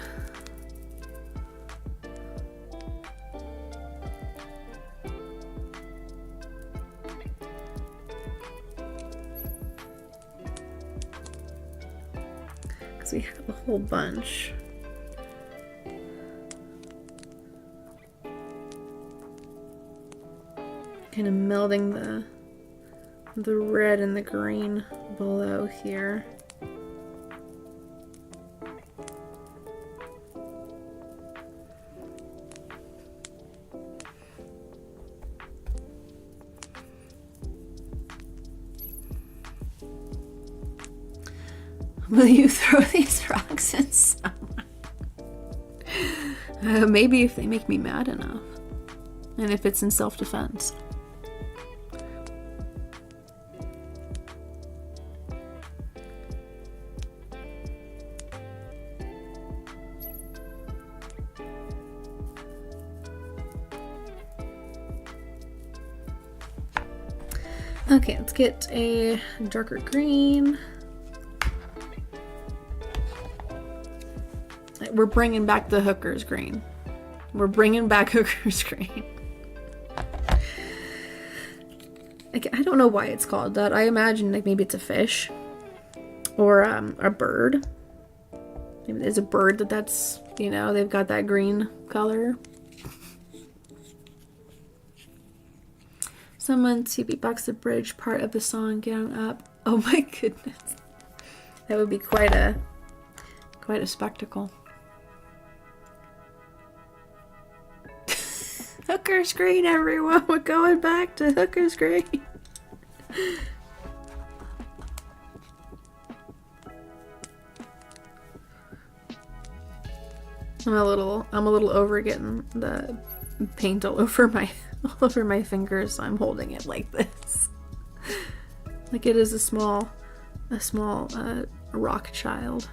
Because we have a whole bunch. Kind of melding the red and the green below here. Will you throw these rocks at someone? Maybe if they make me mad enough. And if it's in self-defense. Okay, let's get a darker green. We're bringing back the hooker's green. We're bringing back hooker's green. I don't know why it's called that. I imagine like maybe it's a fish or a bird. Maybe there's a bird that's, you know, they've got that green color. Someone to beatbox the bridge part of the song Get On Up. Oh my goodness. That would be quite a spectacle. Hooker's green, everyone. We're going back to hooker's green. I'm a little over getting the paint all over my fingers, so I'm holding it like this. Like it is a small rock child.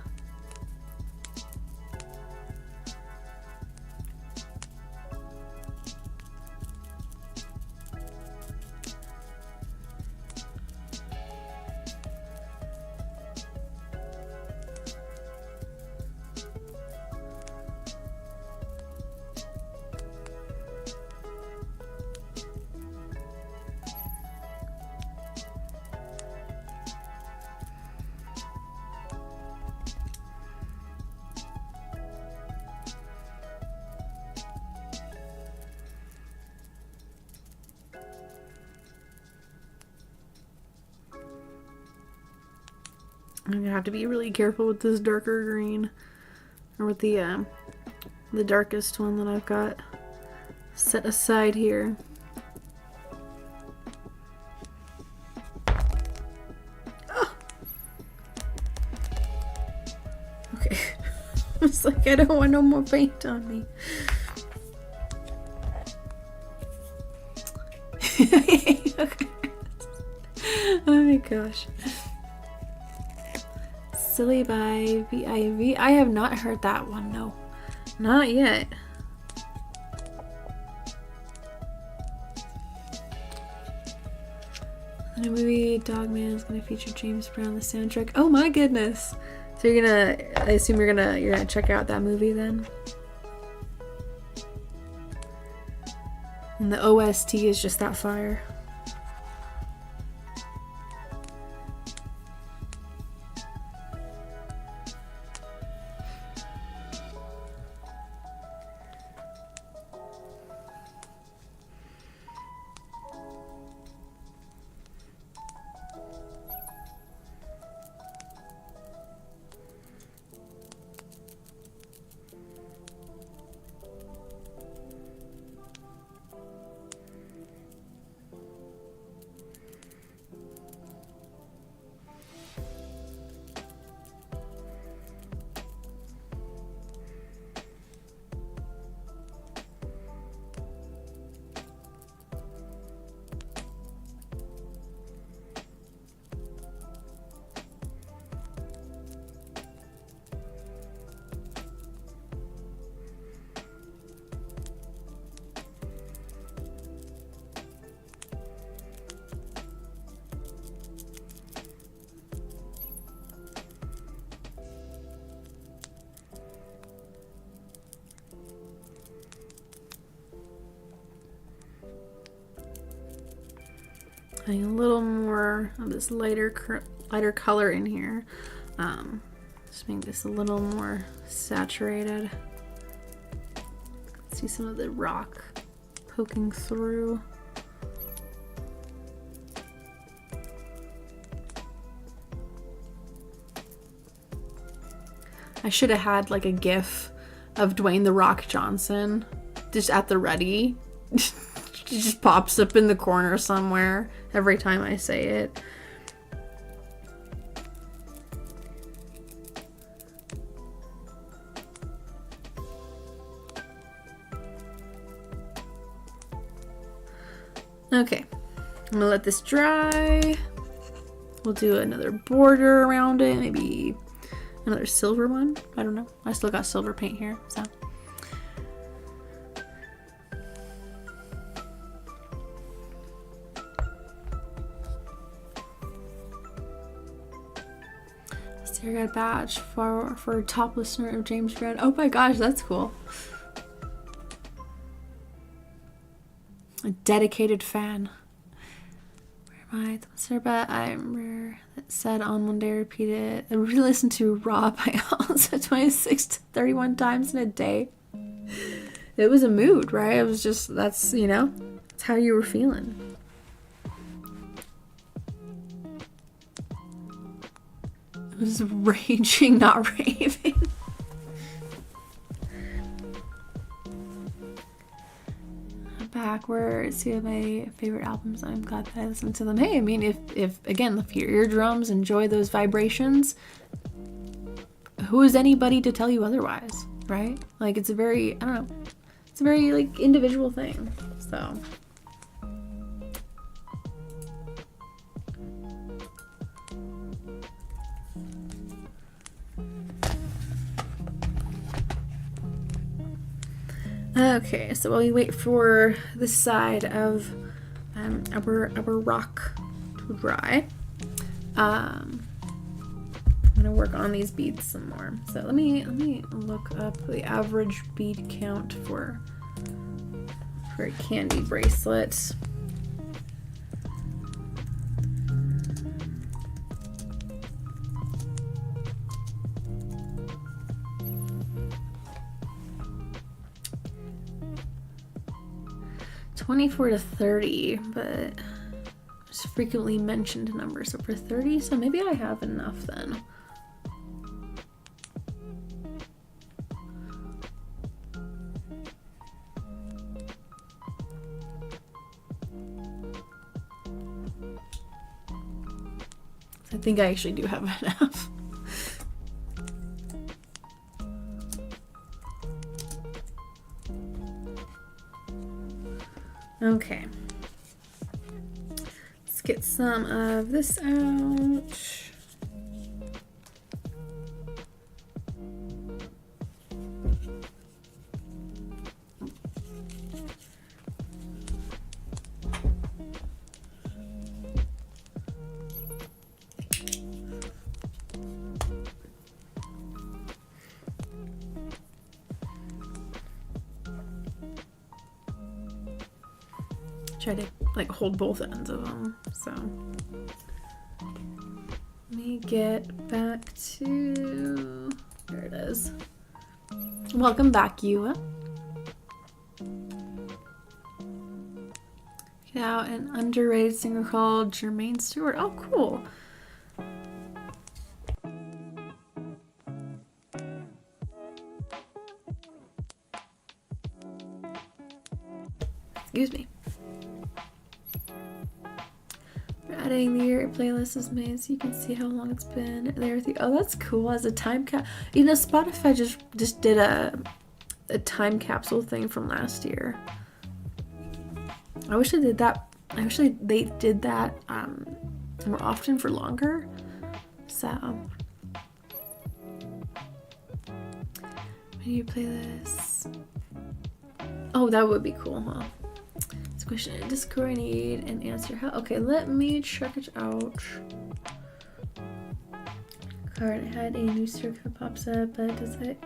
I'm gonna have to be really careful with this darker green, or with the darkest one that I've got set aside here. Oh. Okay, it's like I don't want no more paint on me. Okay. Oh my gosh. Silly by VIV. I have not heard that one, no. Not yet. The movie Dogman is gonna feature James Brown on the soundtrack. Oh my goodness. So I assume you're gonna check out that movie then? And the OST is just that fire. Adding a little more of this lighter color in here. Just make this a little more saturated. See some of the rock poking through. I should have had like a gif of Dwayne "The Rock" Johnson just at the ready. It just pops up in the corner somewhere every time I say it. Okay, I'm gonna let this dry. We'll do another border around it, maybe another silver one. I don't know. I still got silver paint here, so. Sarah got a badge for top listener of James Grant. Oh my gosh, that's cool. A dedicated fan. Where am I? But I remember that said on one day, repeated. I re-listened to Raw by also 26 to 31 times in a day. It was a mood, right? It was just, that's, you know, that's how you were feeling. It was raging, not raving. Backwards, two of my favorite albums. I'm glad that I listened to them. Hey, I mean, if again, if your eardrums enjoy those vibrations, who is anybody to tell you otherwise, right? Like, it's a very, I don't know, it's a very like individual thing. So. Okay, so while we wait for this side of our rock to dry, I'm gonna work on these beads some more. So let me look up the average bead count for a Kandi bracelet. $24 to $30, but it's frequently mentioned number. So for 30, so maybe I have enough then. I think I actually do have enough. Okay, let's get some of this out. Try to like hold both ends of them. So let me get back to, there it is. Welcome back, Yua. Get out an underrated singer called Jermaine Stewart. Oh, cool. Excuse me. Adding the year playlist is made so you can see how long it's been there with you. Oh, that's cool. As a time cap, you know, Spotify just did a time capsule thing from last year. I wish they did that. I wish they did that more often for longer. So, menu playlist. Oh, that would be cool, huh? Question in Discord, I need an answer. How? Okay, let me check it out. Card had a new circle pops up, but does it?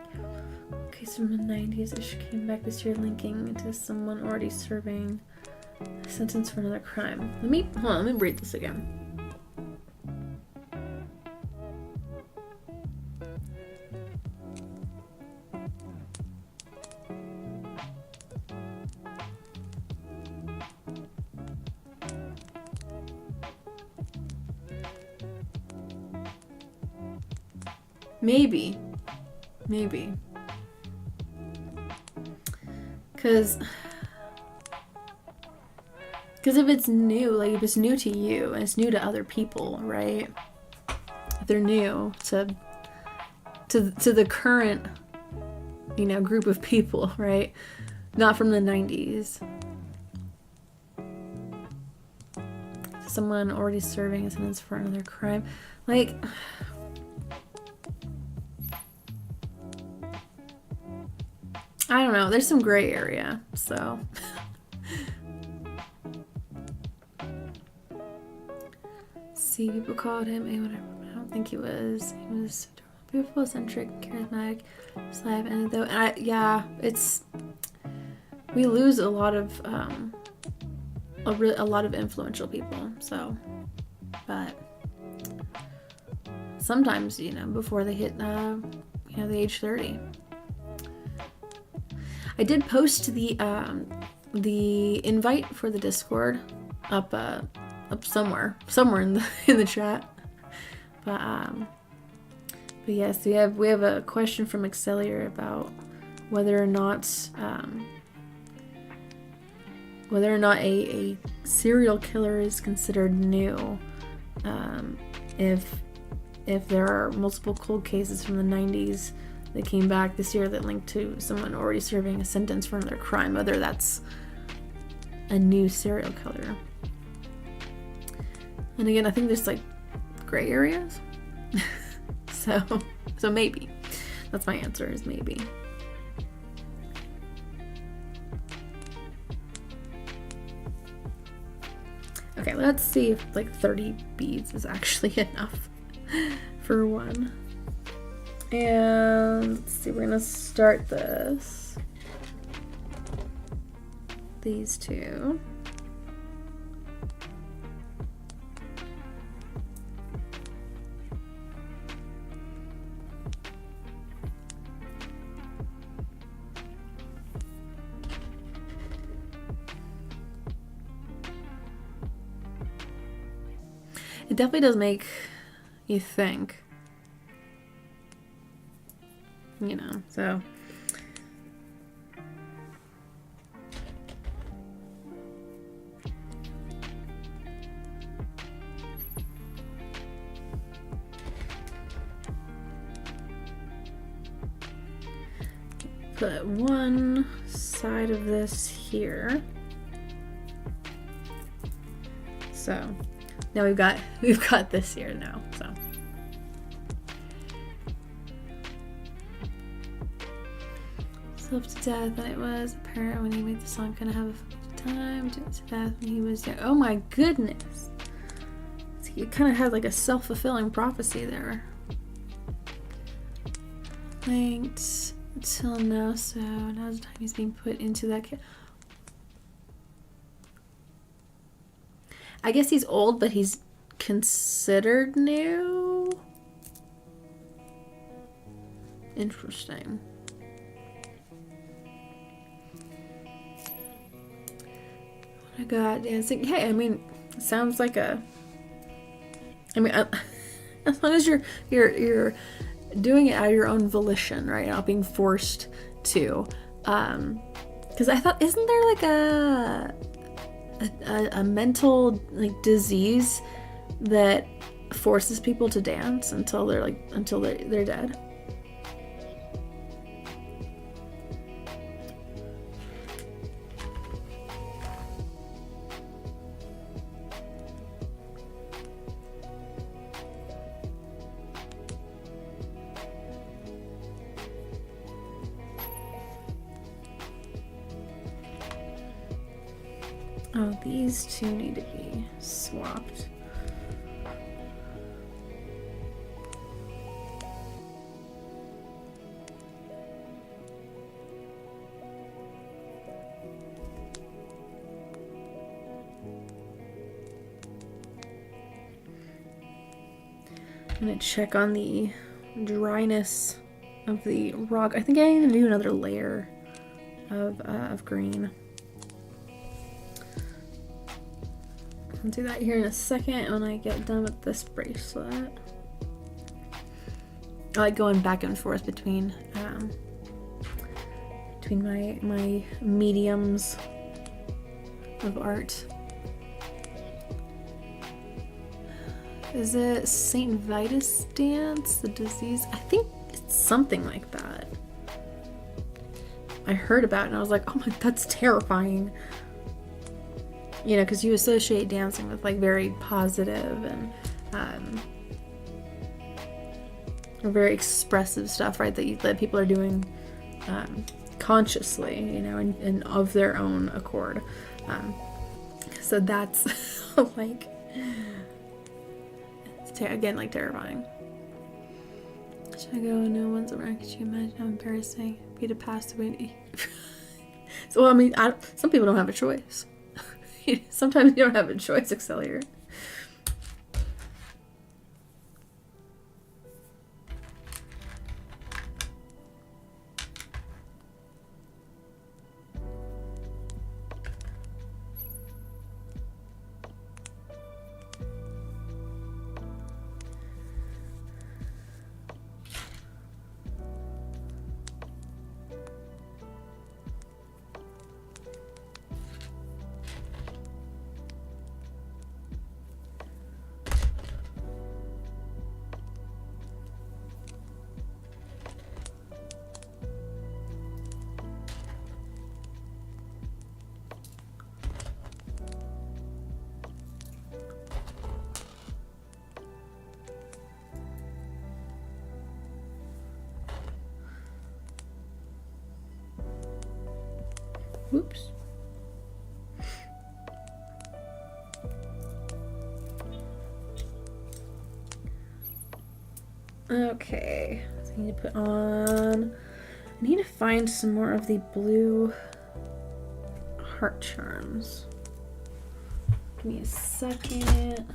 Okay, so from the 90s, she came back this year linking to someone already serving Sentence for another crime. Hold on, let me read this again. Maybe. Because if it's new, like if it's new to you and it's new to other people, right? If they're new to the current, group of people, right? Not from the 90s. Someone already serving a sentence for another crime. Like, I don't know. There's some gray area, so. See, people called him a whatever. I don't think he was. He was beautiful, eccentric, charismatic, slave, and though, we lose a lot of a lot of influential people. So, but sometimes before they hit the age 30. I did post the invite for the Discord up somewhere in the chat, but yes, we have a question from Excellier about whether or not a serial killer is considered new, if there are multiple cold cases from the 90s that came back this year that linked to someone already serving a sentence for another crime, whether that's a new serial killer. And again, I think there's like gray areas. so maybe. That's my answer, is maybe. Okay, let's see if like 30 beads is actually enough for one. And let's see, we're gonna start these two. It definitely does make you think. So. Put one side of this here. So now we've got this here now, so. Self to death, and it was apparent when he made the song Gonna Have a Time to death when he was there. Oh my goodness. So he kind of had like a self-fulfilling prophecy there. Linked till now, so now's the time he's being put into that I guess he's old, but he's considered new. Interesting. I got dancing. Hey, I mean, it sounds like as long as you're doing it out of your own volition, right? Not being forced to. Because I thought, isn't there like a mental like disease that forces people to dance until they're dead? Oh, these two need to be swapped. I'm gonna check on the dryness of the rock. I think I need to do another layer of green. I'll do that here in a second when I get done with this bracelet. I like going back and forth between my mediums of art. Is it St. Vitus dance? The disease? I think it's something like that. I heard about it and I was like, oh my, that's terrifying. You know, because you associate dancing with like very positive and very expressive stuff, right? That people are doing consciously, you know, and of their own accord. So that's like, it's again like terrifying. Should I go when no one's around? Could you imagine how embarrassing it'd be to pass away? So, well, I mean, some people don't have a choice. Sometimes you don't have a choice, Accelerator. Whoops. Okay, so I need to put on, I need to find some more of the blue heart charms. Give me a second.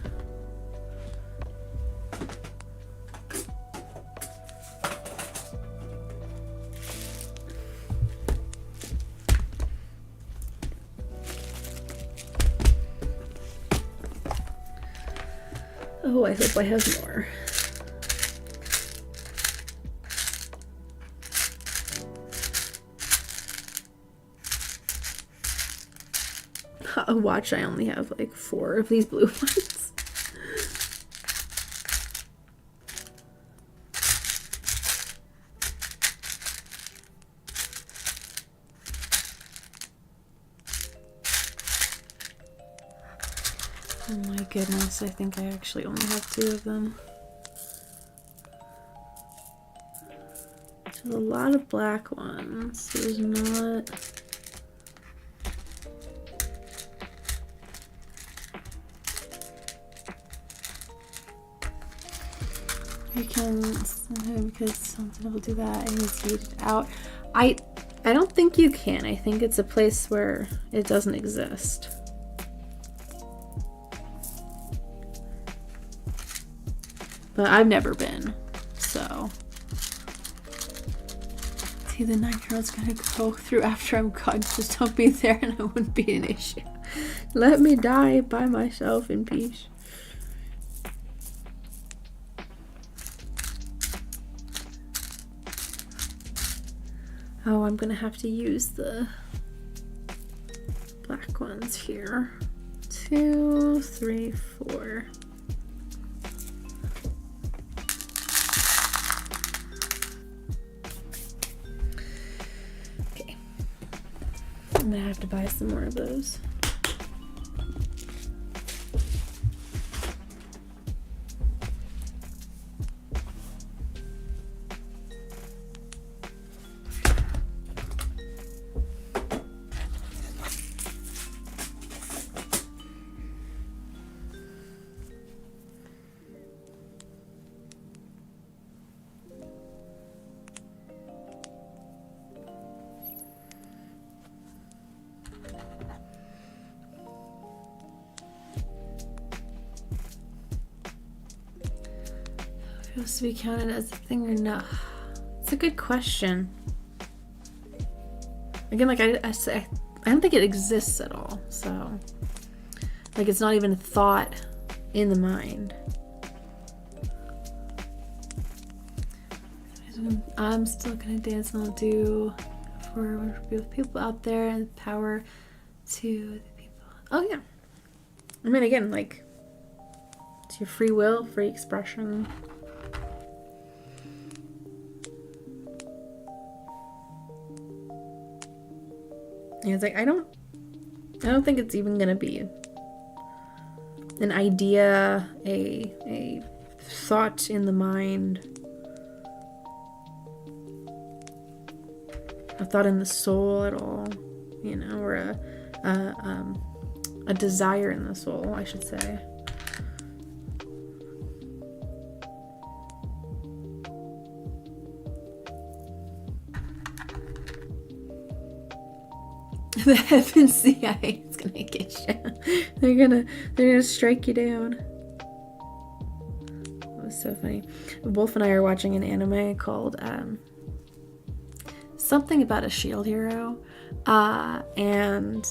Oh, I hope I have more. Watch, I only have like 4 of these blue ones. Oh my goodness, I think I actually only have 2 of them. There's a lot of black ones. There's not... You can, because something will do that and it's heated out. I don't think you can. I think it's a place where it doesn't exist. But I've never been, so. See, the 9-year-old's gonna go through after I'm gone. Just don't be there and it wouldn't be an issue. Let me die by myself in peace. Oh, I'm gonna have to use the black ones here. 2, 3, 4. Okay. I'm gonna have to buy some more of those. Supposed to be counted as a thing or not? It's a good question. Again, like I don't think it exists at all. So, like, it's not even a thought in the mind. I'm still gonna dance, and I'll do for people out there and power to the people. Oh yeah. I mean, again, like, it's your free will, free expression. And it's like, I don't think it's even gonna be an idea, a thought in the mind, a thought in the soul at all, you know, or a desire in the soul, I should say. The heavens CIA is gonna get you. They're gonna strike you down. That was so funny. Wolf and I are watching an anime called something about a shield hero, and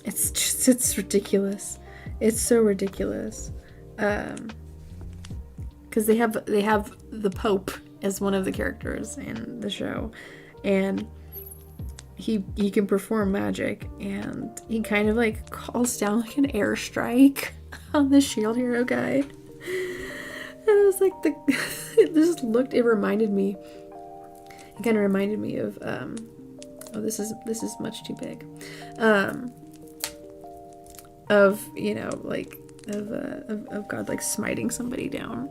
it's ridiculous. It's so ridiculous, because they have the Pope as one of the characters in the show, and he can perform magic, and he kind of like calls down like an airstrike on the shield hero guy. And I was like, it reminded me, it kind of reminded me of oh, this is much too big, of, you know, like of God like smiting somebody down.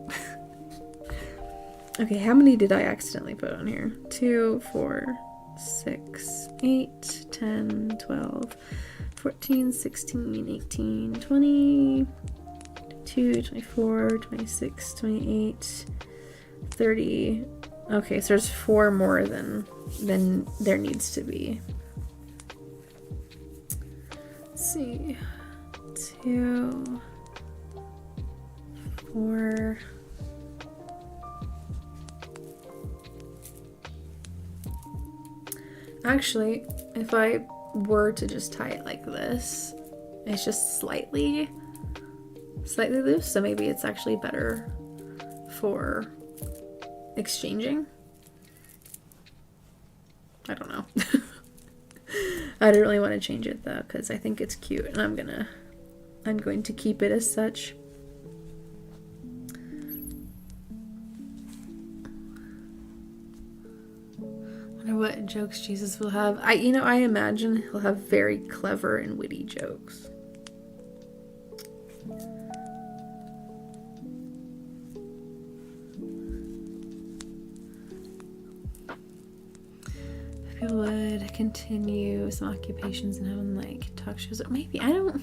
Okay, how many did I accidentally put on here? 2, 4, 6, 8, 10, 12, 14, 16, 18, 20, 22, 24, 26, 28, 30. Okay, so there's 4 more than there needs to be. Let's see. 2, 4. Actually, if I were to just tie it like this, it's just slightly loose, so maybe it's actually better for exchanging. I don't know. I don't really want to change it though, because I think it's cute, and I'm going to keep it as such. What jokes Jesus will have. I imagine he'll have very clever and witty jokes. If people would continue some occupations and having like talk shows, or maybe, I don't know.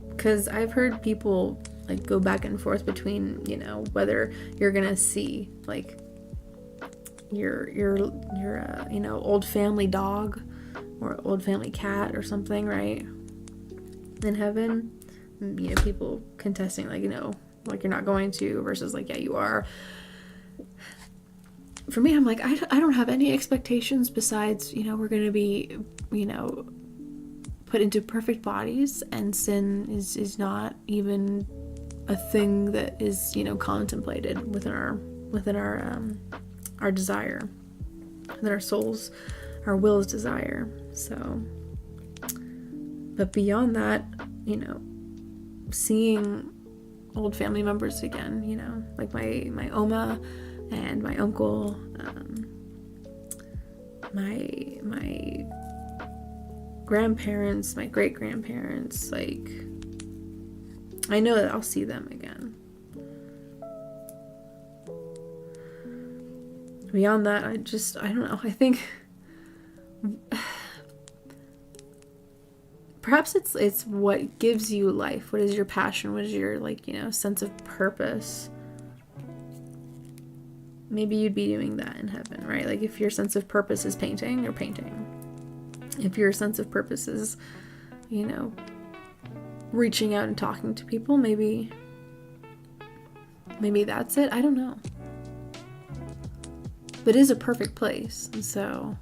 Because I've heard people like go back and forth between, you know, whether you're gonna see like your you know, old family dog or old family cat or something, right, in heaven. You know, people contesting like, you know, like you're not going to, versus like, yeah, you are. For me, I'm like, I don't have any expectations besides, you know, we're gonna be, you know, put into perfect bodies, and sin is not even a thing that is, you know, contemplated within our desire, within our souls, our will's desire. So, but beyond that, you know, seeing old family members again, you know, like my Oma and my uncle, my grandparents, my great-grandparents, like, I know that I'll see them again. Beyond that, I don't know. I think perhaps it's what gives you life. What is your passion? What is your, like, you know, sense of purpose? maybe you'd be doing that in heaven, right? Like if your sense of purpose is painting, you're painting. If your sense of purpose is, you know, reaching out and talking to people, maybe that's it. I don't know. But it is a perfect place. And so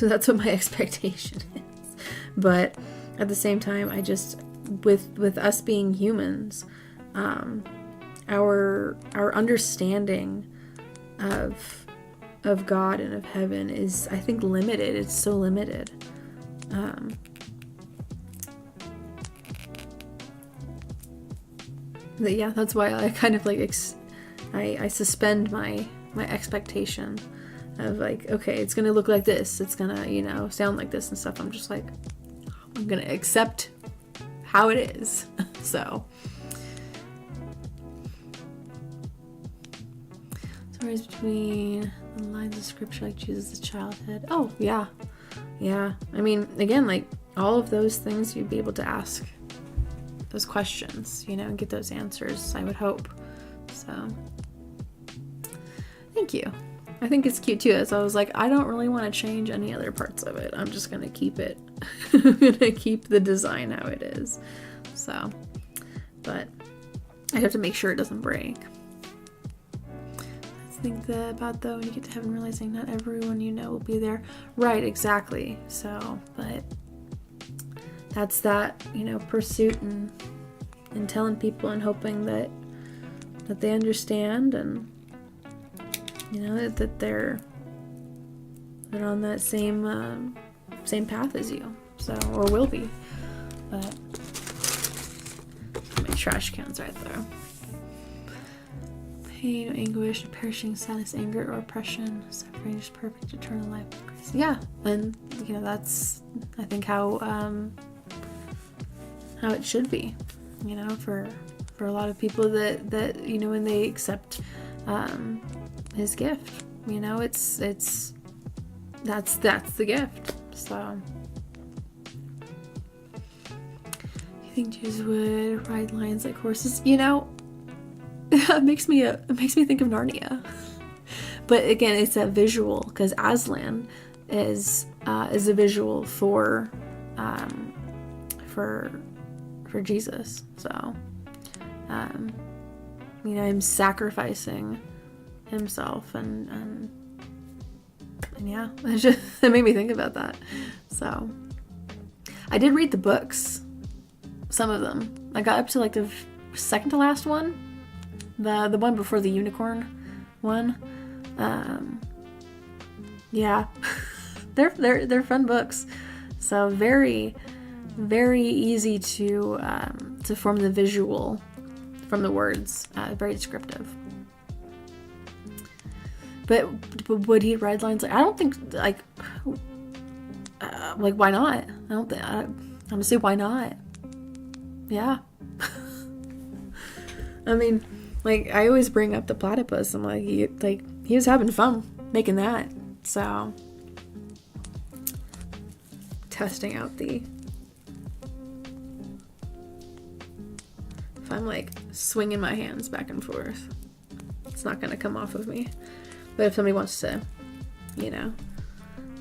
that's what my expectation is. But at the same time, I just, with us being humans, our understanding of God and of heaven is, I think, limited. It's so limited. But yeah, that's why I kind of like I suspend my expectation of like, okay, it's gonna look like this, it's gonna, you know, sound like this and stuff. I'm just like, I'm gonna accept how it is. So stories between the lines of scripture, like Jesus' childhood. Oh yeah. I mean, again, like all of those things, you'd be able to ask those questions, you know, and get those answers, I would hope. So thank you. I think it's cute too, so I was like, I don't really want to change any other parts of it. I'm just gonna keep it. I'm gonna keep the design how it is. So, but I have to make sure it doesn't break. Let's think about though, when you get to heaven, realizing not everyone you know will be there. Right, exactly. So, but that's that, you know, pursuit and telling people and hoping that they understand, and you know, that they're on that same path as you, so, or will be. But my trash can's right there. Pain, anguish, perishing sadness, anger, or oppression, suffering is perfect eternal life. Yeah, and you know, that's, I think, how it should be, you know, for a lot of people that you know, when they accept his gift, you know, it's that's the gift. So you think Jesus would ride lions like horses? You know, it makes me think of Narnia. But again, it's a visual, because Aslan is a visual for Jesus. So you know, him sacrificing himself, and yeah, it made me think about that. So I did read the books, some of them. I got up to like the second to last one, the one before the unicorn one. Yeah, they're fun books. So very, very easy to form the visual from the words. Very descriptive. But would he ride lions? Like, I don't think, like why not? I'm gonna say, why not? Yeah. I mean, like, I always bring up the platypus. I'm like, he was having fun making that. So testing out if I'm like swinging my hands back and forth, it's not gonna come off of me. But if somebody wants to, you know,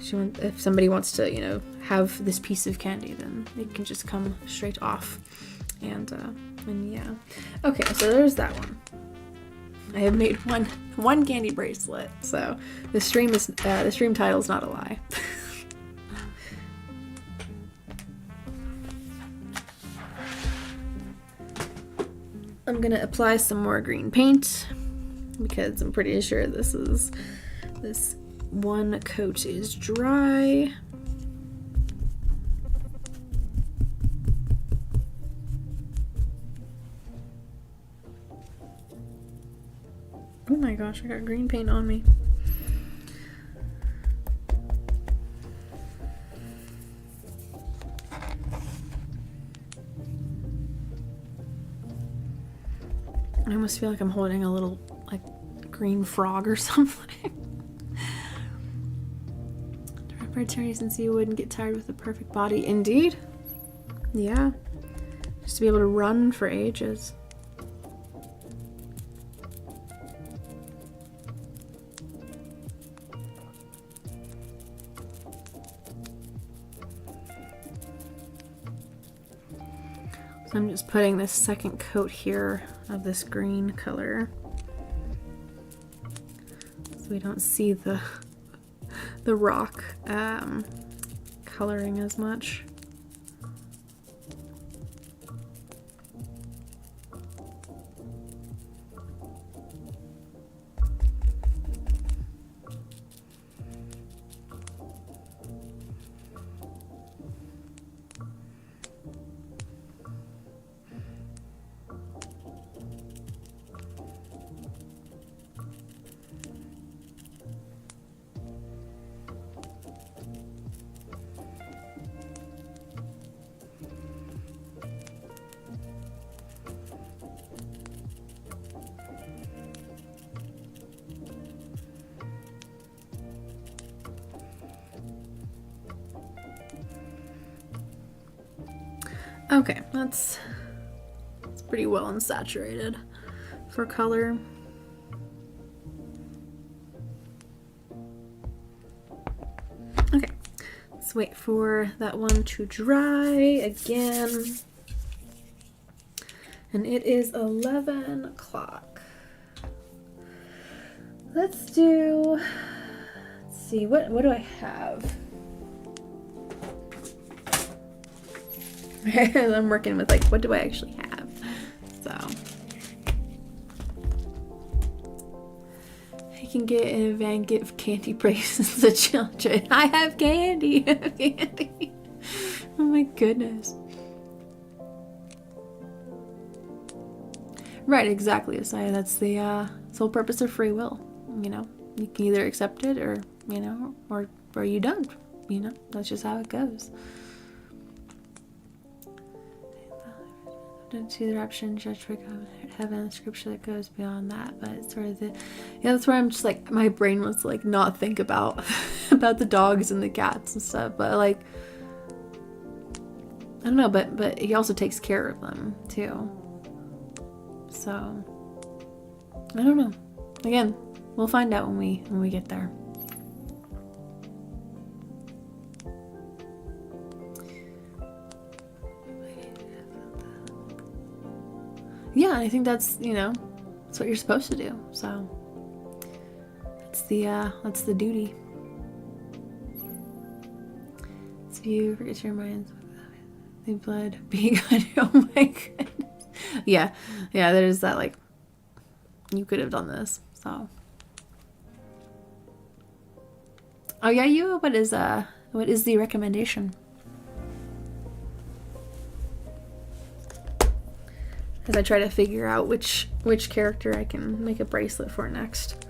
if somebody wants to, you know, have this piece of candy, then it can just come straight off. And yeah. Okay, so there's that one. I have made one candy bracelet, so the stream title is not a lie. I'm gonna apply some more green paint, because I'm pretty sure this one coat is dry. Oh my gosh, I got green paint on me. I almost feel like I'm holding a little, like, green frog or something. The repertory, since you wouldn't get tired with the perfect body. Indeed. Yeah. Just to be able to run for ages. I'm just putting this second coat here of this green color so we don't see the rock coloring as much. Okay, that's pretty well unsaturated for color. Okay, let's wait for that one to dry again. And it is 11 o'clock. Let's see, what do I have? I'm working with like, what do I actually have? So I can get in a van, give Kandi bracelets to children. I have candy. I have candy. Oh my goodness. Right, exactly, Asaya. That's the sole purpose of free will. You know, you can either accept it or, you know, or you don't. You know, that's just how it goes. To the rapture and judge for heaven, scripture that goes beyond that, but it's sort of the, yeah, that's where I'm just like, my brain was like not think about about the dogs and the cats and stuff, but like, I don't know, but he also takes care of them too, so I don't know. Again, we'll find out when we get there. Yeah, I think that's, you know, that's what you're supposed to do. So that's the duty. So you forget your minds, the blood being on you. Oh my goodness. Yeah, there's that, like, you could have done this. So, oh yeah, what is the recommendation? As I try to figure out which character I can make a bracelet for next.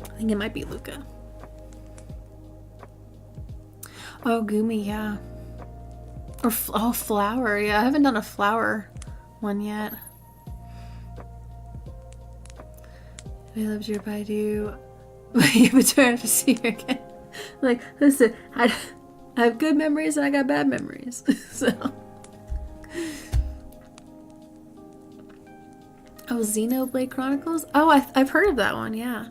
I think it might be Luca. Oh, Gumi, yeah. Or flower, yeah. I haven't done a flower one yet. I loved your Baidu. But I have to see her again. Like, listen, I have good memories and I got bad memories. So. Oh, Xenoblade Chronicles? Oh, I've heard of that one, yeah.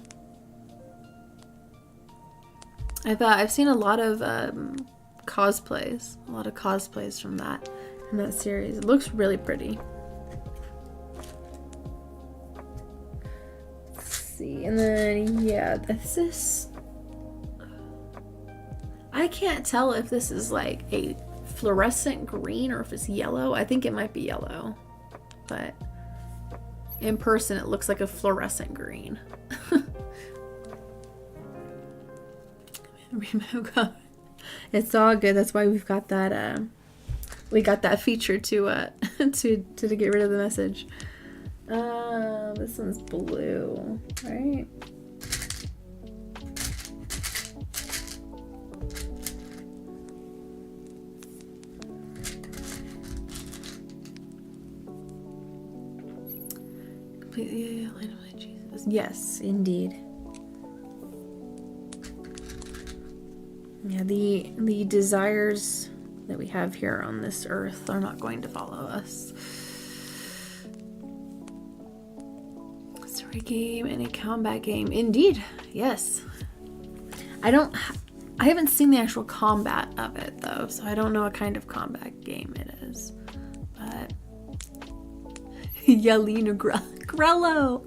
I've seen a lot of cosplays from that in that series. It looks really pretty. Let's see, and then yeah, this. I can't tell if this is like a fluorescent green or if it's yellow. I think it might be yellow, but in person it looks like a fluorescent green. It's all good. That's why we've got that. We got that feature to get rid of the message. This one's blue, right? Please, light of my Jesus. Yes, indeed. Yeah, the desires that we have here on this earth are not going to follow us. Story game, any combat game. Indeed, yes. I haven't seen the actual combat of it though, so I don't know what kind of combat game it is. But Yelena Grello.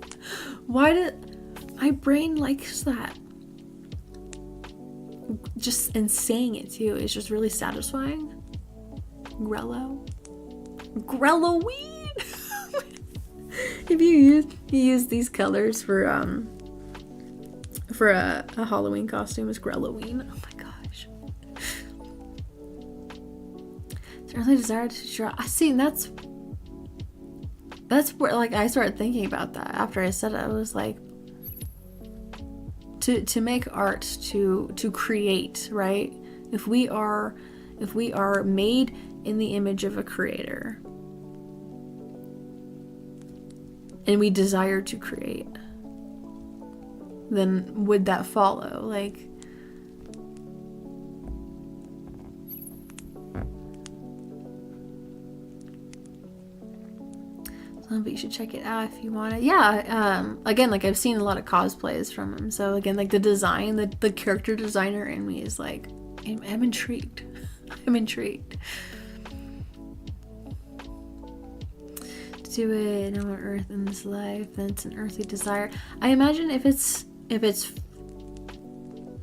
Why did my brain likes that? Just in saying it too is just really satisfying. Grello. Grelloween. If you use these colors for a Halloween costume, it's Grelloween. Oh my gosh. Certainly desire to draw. I see. That's where like I started thinking about that after I said it. I was like, to make art, to create, right? If we are made in the image of a creator and we desire to create, then would that follow? Like, but you should check it out if you want it. Yeah, again, like I've seen a lot of cosplays from him. So again, like the design, the character designer in me is like, I'm intrigued. I'm intrigued. Do it on earth in this life, then it's an earthly desire. I imagine if it's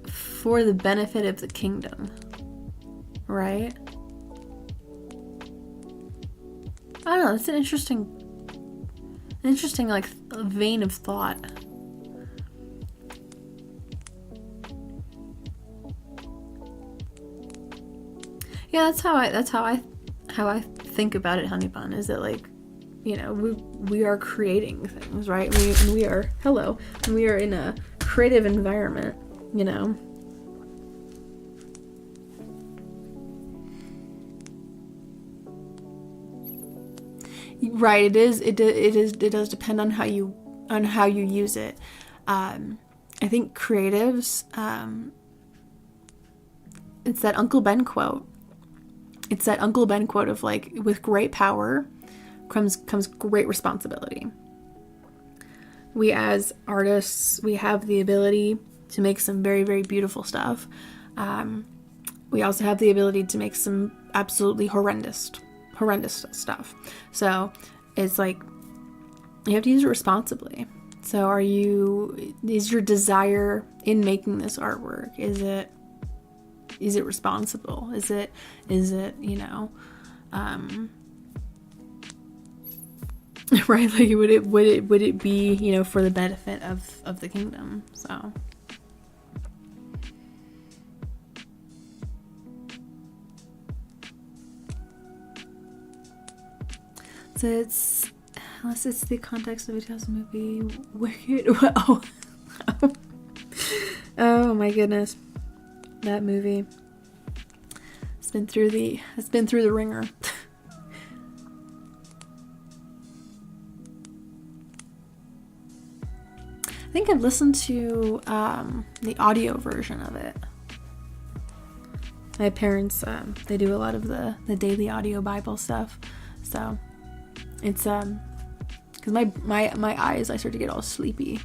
for the benefit of the kingdom, right? I don't know, it's an interesting like vein of thought. Yeah, that's how I think about it, honey bun, is that like, you know, we are creating things, right? We are in a creative environment, you know. Right, it does depend on how you use it. I think creatives, it's that Uncle Ben quote. It's that Uncle Ben quote of like, with great power comes great responsibility. We as artists, we have the ability to make some very, very beautiful stuff. We also have the ability to make some absolutely horrendous stuff. So it's like, you have to use it responsibly. So is your desire in making this artwork, is it responsible? Is it, you know, right? Like, would it be, you know, for the benefit of the kingdom? So it's, unless it's the context of a 2000 movie, Wicked. Oh my goodness, that movie. It's been through the ringer. I think I've listened to the audio version of it. My parents, they do a lot of the daily audio Bible stuff, so it's because my eyes, I start to get all sleepy.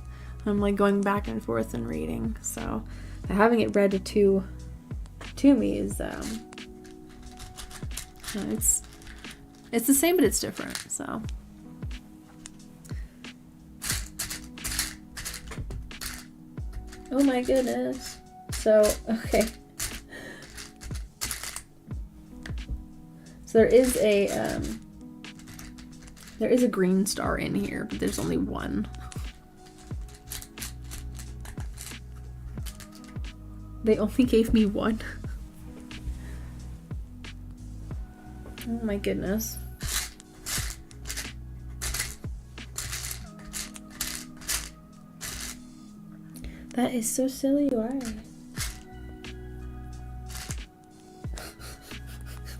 I'm like going back and forth and reading, so having it read to me is it's the same, but it's different. So oh my goodness. So okay, so there is a green star in here, but there's only one. They only gave me one. Oh my goodness. That is so silly. Why?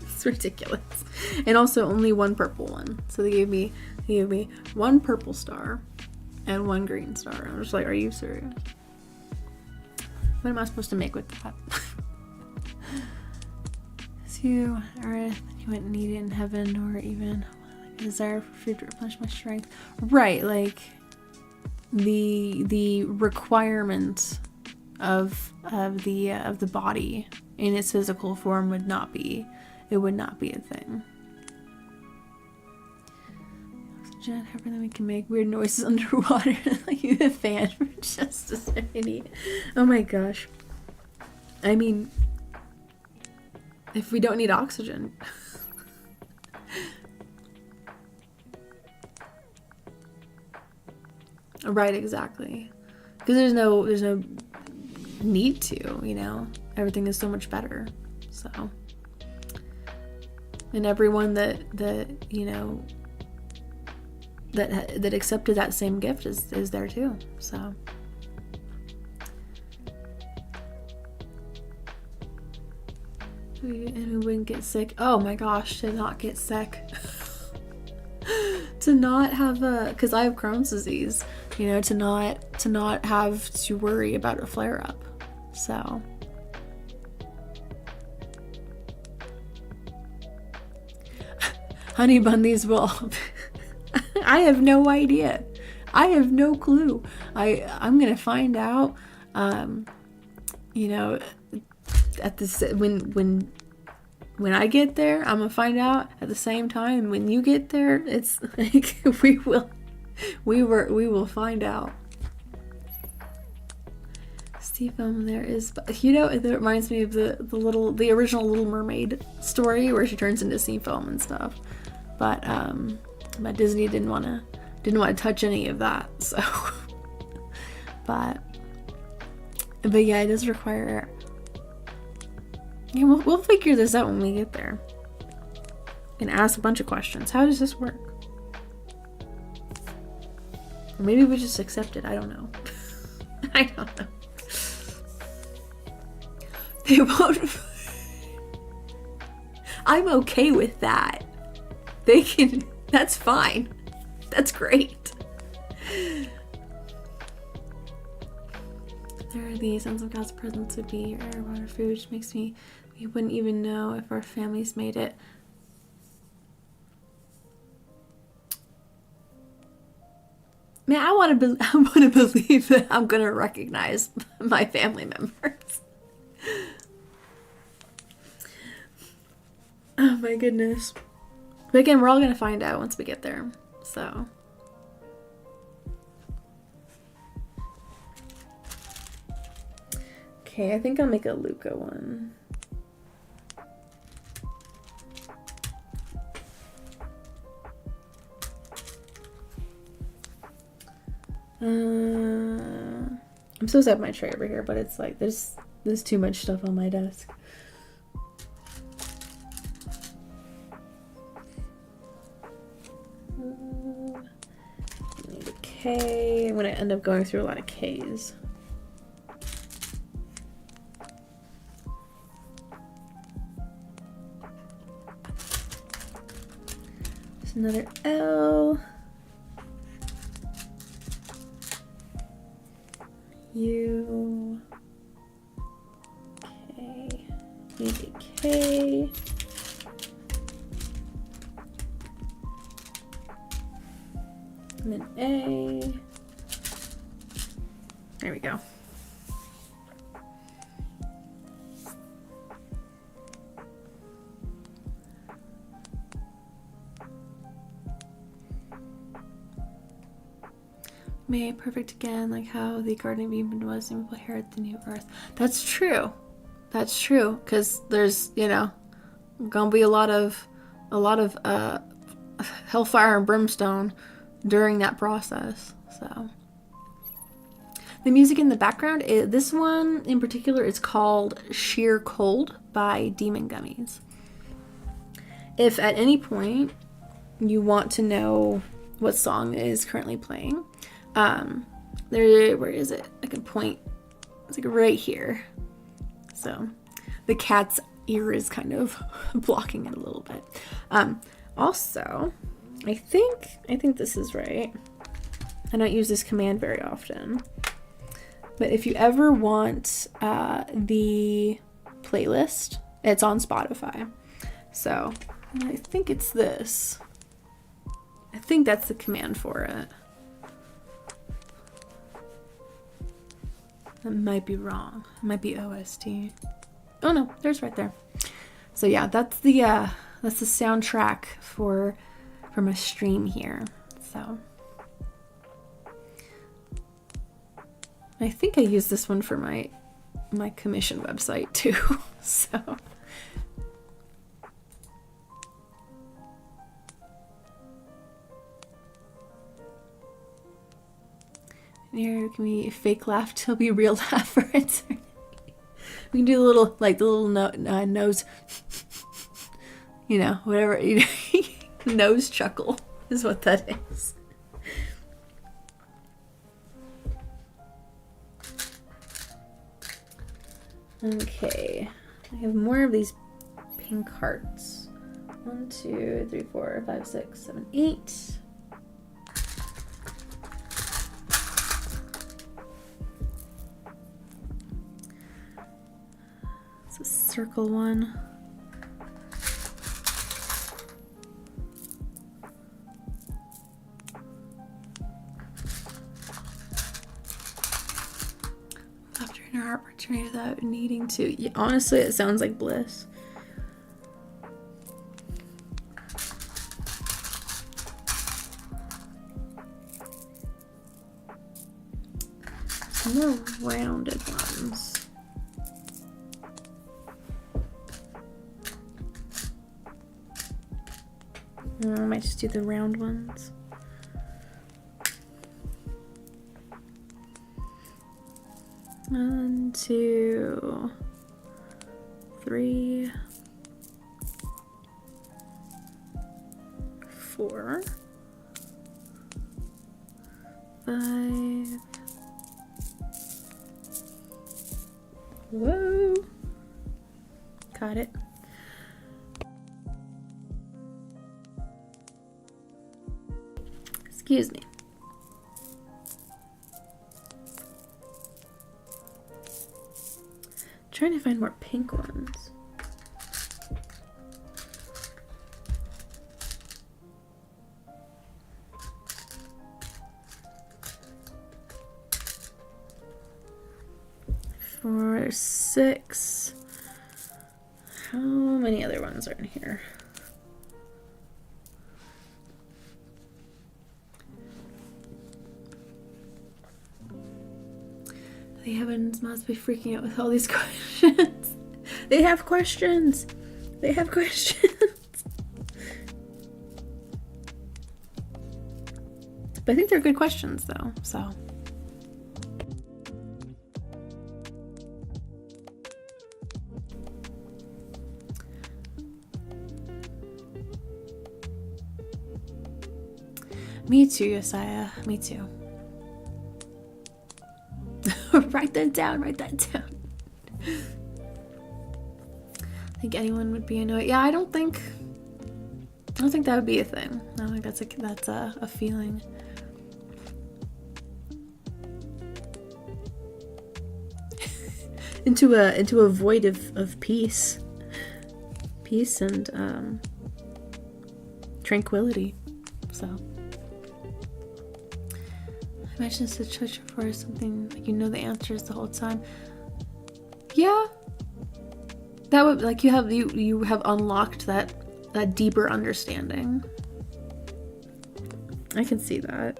It's ridiculous. And also only one purple one. So they gave me one purple star and 1 green star. I'm just like, are you serious? What am I supposed to make with that? So you wouldn't need it in heaven, or even a desire for food to replenish my strength. Right, like the requirement of the body in its physical form would not be a thing. Oxygen, everything we can make weird noises underwater. Like you a fan for justice, an idiot. Oh my gosh. I mean, if we don't need oxygen. Right, exactly. Because there's no need to, you know. Everything is so much better. So, and everyone that you know that accepted that same gift is there too. So. And we wouldn't get sick. Oh my gosh, to not get sick. To not have because I have Crohn's disease, you know, to not have to worry about a flare up. So. Honey bunnies will. I have no idea. I have no clue. I'm gonna find out. You know, at this when I get there, I'm gonna find out at the same time. When you get there, it's like we will find out. Steve there is, you know, it reminds me of the original Little Mermaid story where she turns into sea foam and stuff. But Disney didn't want to touch any of that. So, but yeah, it does require. Yeah, we'll figure this out when we get there. And ask a bunch of questions. How does this work? Or maybe we just accept it. I don't know. I don't know. They won't. I'm okay with that. They can. That's fine. That's great. There are the sense of God's presence would be air, water, food, which makes me. We wouldn't even know if our families made it. Man, I want to believe that I'm gonna recognize my family members. Oh my goodness. But again, we're all gonna find out once we get there. So. Okay, I think I'll make a Luca one. I'm so sad my tray over here, but it's like there's too much stuff on my desk. Need a K. I'm gonna end up going through a lot of K's. There's another L. U. K. Need a K. And then A. There we go. May perfect again, like how the Garden of Eden was, and we'll inherit the new earth. That's true. That's true, because there's, you know, gonna be a lot of hellfire and brimstone during that process. So the music in the background, this one in particular is called Sheer Cold by Demongummies. If at any point you want to know what song is currently playing, where is it? I can point. It's like right here. So the cat's ear is kind of blocking it a little bit. Also, I think this is right. I don't use this command very often. But if you ever want the playlist, it's on Spotify. So I think it's this. I think that's the command for it. That might be wrong. It might be OST. Oh no, there's right there. So yeah, that's the soundtrack for my stream here. So I think I use this one for my commission website too. So here can be fake laugh till be real laugh for eternity. We can do the little nose, whatever, nose chuckle is what that is. Okay, I have more of these pink hearts. 1, 2, 3, 4, 5, 6, 7, 8. It's a circle one. After in our opportunity without needing to. Yeah, honestly, it sounds like bliss. Some more rounded ones. I might just do the round ones. One, 2, 3, 4, 5. Whoa! Got it. Excuse me. Trying to find more pink ones. Four, 6. How many other ones are in here? The heavens must be freaking out with all these questions. They have questions. They have questions. But I think they're good questions though, so. Me too, Yesiah. Me too. Write that down. Write that down. I think anyone would be annoyed. Yeah, I don't think that would be a thing. I don't think that's a feeling. into a void of peace and tranquility. So. Imagine it's a treasure for something like you know the answers the whole time. Yeah, that would like you have unlocked that deeper understanding. I can see that.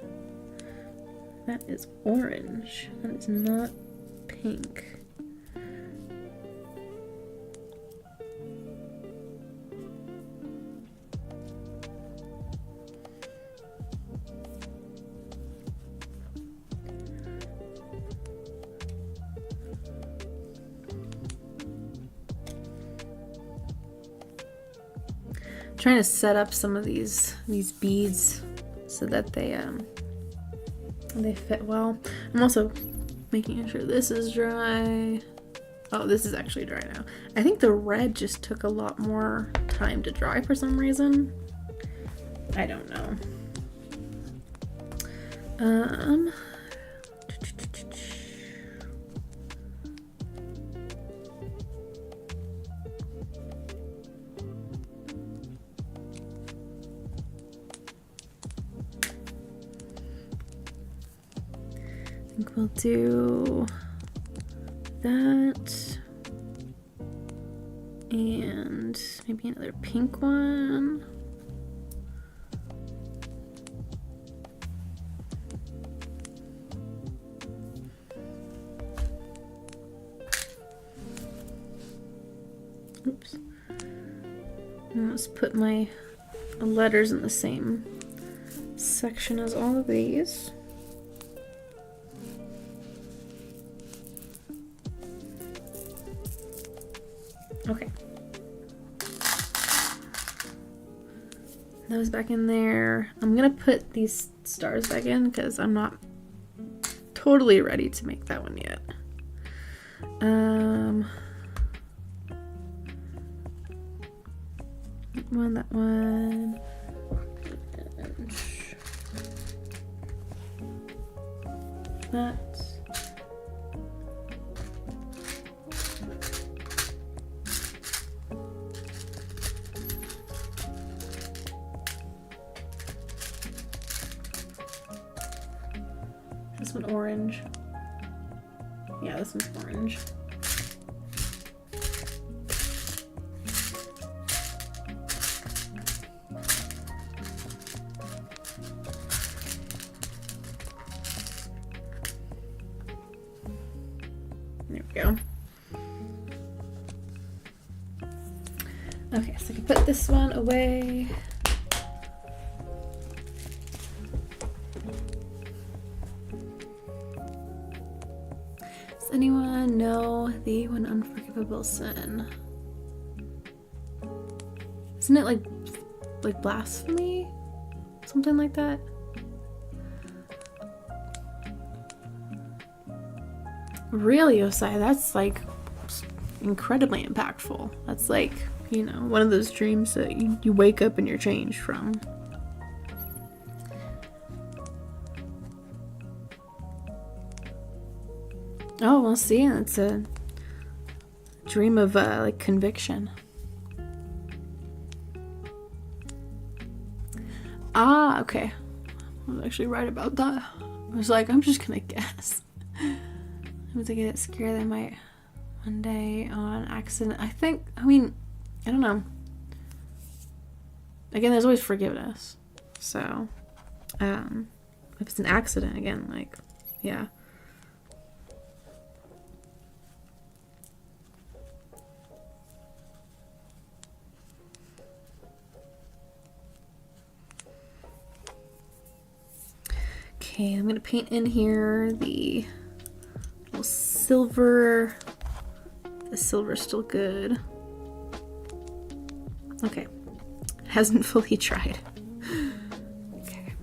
That is orange. That is not pink. Trying to set up some of these beads so that they fit well. I'm also making sure this is dry. Oh, this is actually dry now. I think the red just took a lot more time to dry for some reason. I don't know. Um, I think we'll do that and maybe another pink one. Oops. And let's put my letters in the same section as all of these. Okay. Those back in there. I'm gonna put these stars back in because I'm not totally ready to make that one yet. That one. That. This one orange. Yeah, this one's orange. There we go. Okay, so I can put this one away. Does anyone know the one unforgivable sin? Isn't it like blasphemy? Something like that? Really, Osai, that's like incredibly impactful. That's like, you know, one of those dreams that you wake up and you're changed from. Oh, well, see, it's a dream of like conviction. Ah, okay. I was actually right about that. I was like, I'm just gonna guess. I was like, I get scared they might one day on accident. I don't know. Again, there's always forgiveness. So, if it's an accident, again, like, yeah. Okay, I'm gonna paint in here the little silver. The silver's still good. Okay, it hasn't fully dried. Okay.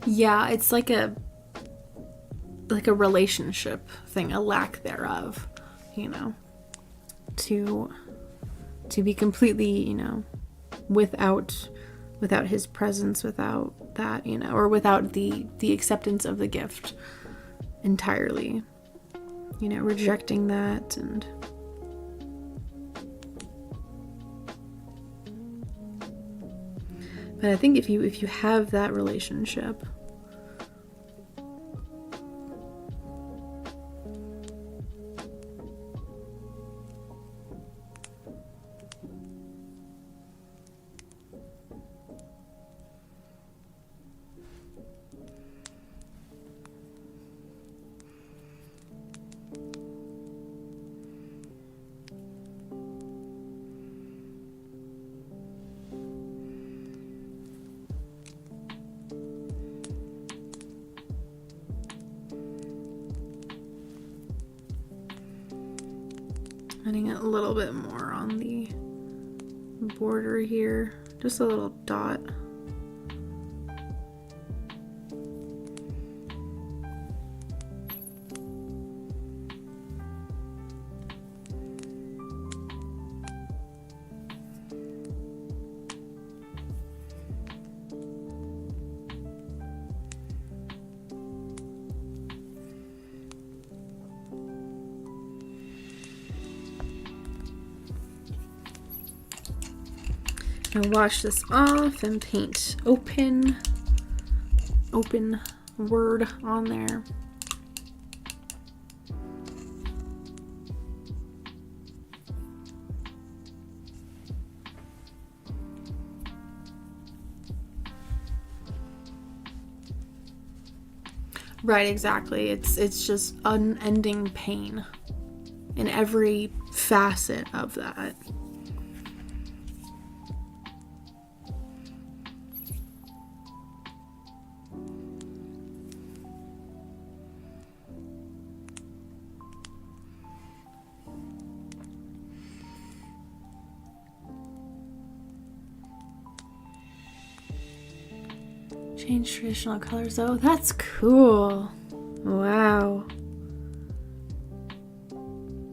Yeah, it's like a relationship thing, a lack thereof, you know, to be completely, you know, without his presence, without that, you know, or without the acceptance of the gift entirely, you know, rejecting that. And but I think if you have that relationship, Adding a little bit more on the border here, just a little dot. Now wash this off and paint open word on there. Right, exactly. It's just unending pain in every facet of that. Change traditional colors. Oh, that's cool. Wow.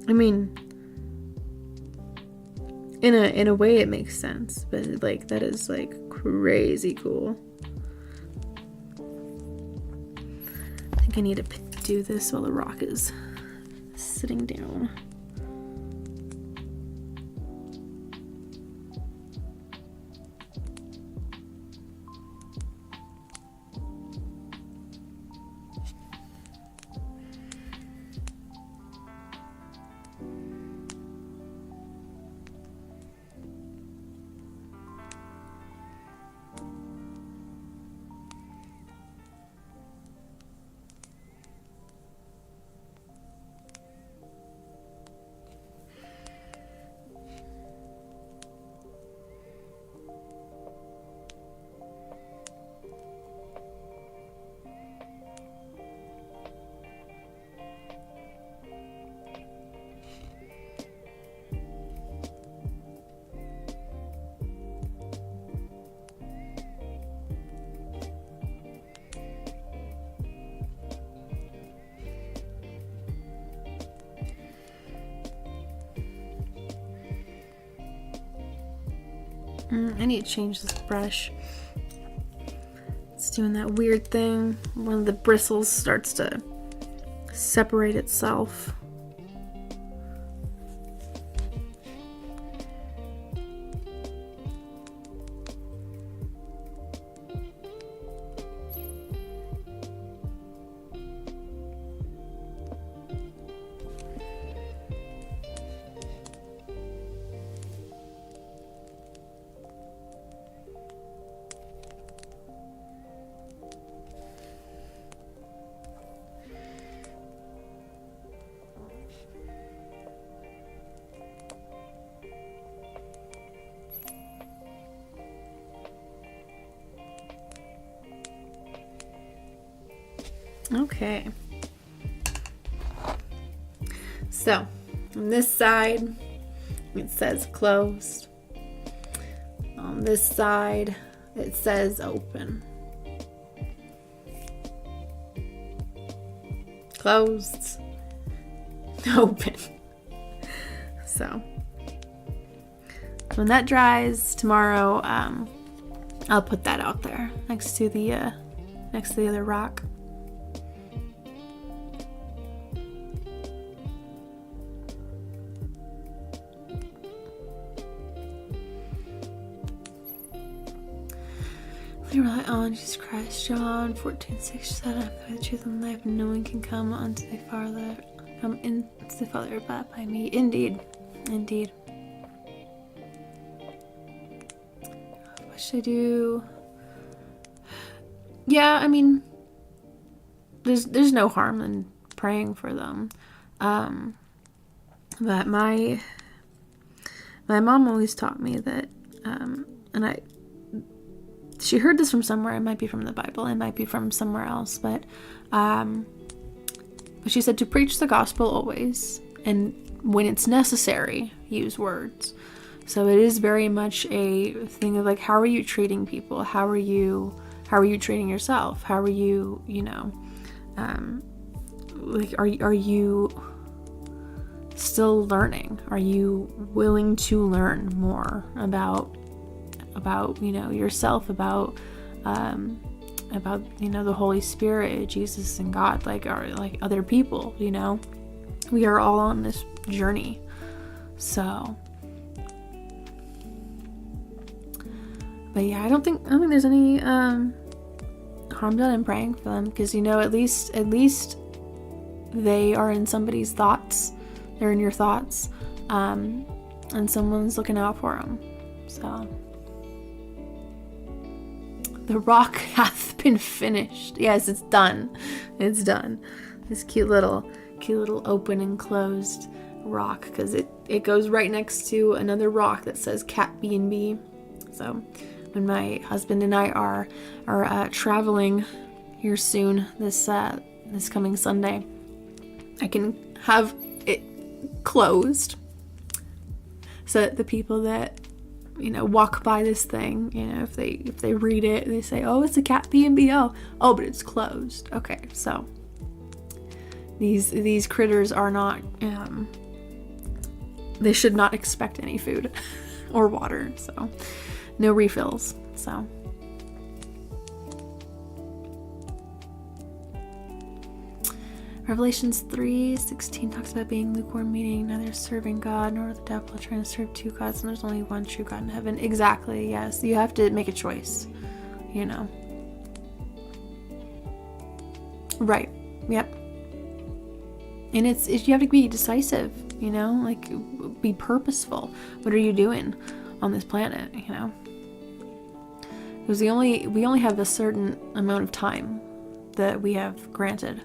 I mean, in a way it makes sense, but like that is like crazy cool. I think I need to do this while the rock is sitting down. I need to change this brush. It's doing that weird thing. One of the bristles starts to separate itself. Okay, so on this side it says closed, on this side it says open, closed, open. So when that dries tomorrow, I'll put that out there next to the other rock. We rely on Jesus Christ. John 14:6 said, "I'm the truth and life, and no one can come unto the Father, into the Father but by me." Indeed, indeed. What should I do? Yeah, I mean, there's no harm in praying for them. But my mom always taught me that, and she heard this from somewhere. It might be from the Bible. It might be from somewhere else. But she said to preach the gospel always and when it's necessary, use words. So it is very much a thing of like, how are you treating people? How are you treating yourself? How are you, like, are you still learning? Are you willing to learn more about yourself, about the Holy Spirit, Jesus and God, like other people, we are all on this journey. So, but yeah, I don't think there's any harm done in praying for them, because at least they are in somebody's thoughts. They're in your thoughts, and someone's looking out for them. So, the rock hath been finished. Yes, it's done. It's done. This cute little open and closed rock, because it goes right next to another rock that says Cat B&B. So when my husband and I are traveling here soon, this coming Sunday, I can have it closed so that the people that walk by this thing, if they read it, they say, oh, it's a Cat B&B. Oh, but it's closed. Okay, so these critters are not, they should not expect any food or water, so no refills. So Revelations 3:16 talks about being lukewarm, meaning neither serving God nor the devil, trying to serve two gods, and there's only one true God in heaven. Exactly, yes. You have to make a choice, Right. Yep. And you have to be decisive, like be purposeful. What are you doing on this planet, Because we only have a certain amount of time that we have granted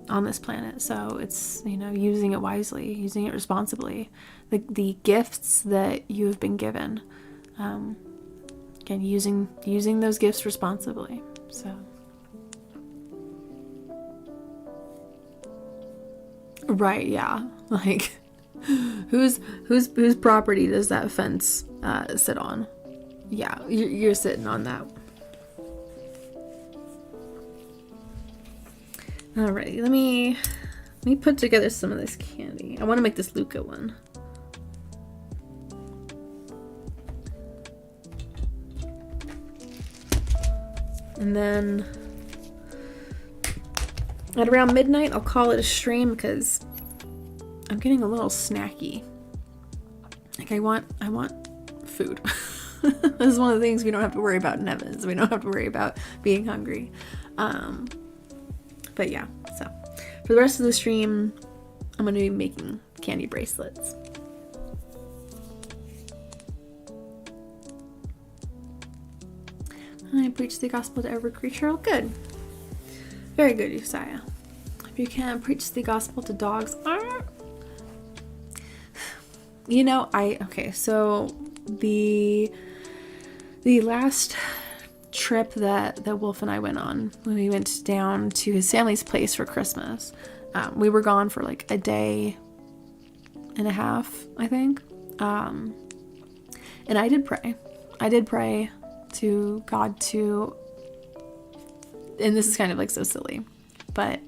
on this planet. So it's, using it wisely, using it responsibly. The gifts that you have been given, again, using those gifts responsibly. So. Right, yeah. Like, whose property does that fence sit on? Yeah, you're sitting on that. Alrighty, let me put together some of this candy. I want to make this Luca one. And then at around midnight, I'll call it a stream, because I'm getting a little snacky. Like, I want food. This is one of the things we don't have to worry about in heaven. We don't have to worry about being hungry. But yeah, so for the rest of the stream, I'm going to be making candy bracelets. I preach the gospel to every creature. Oh, good. Very good, Uzziah. If you can preach the gospel to dogs. Okay, so the last trip that Wolf and I went on, when we went down to his family's place for Christmas, we were gone for like a day and a half, I think. And I did pray to God to, and this is kind of like so silly, but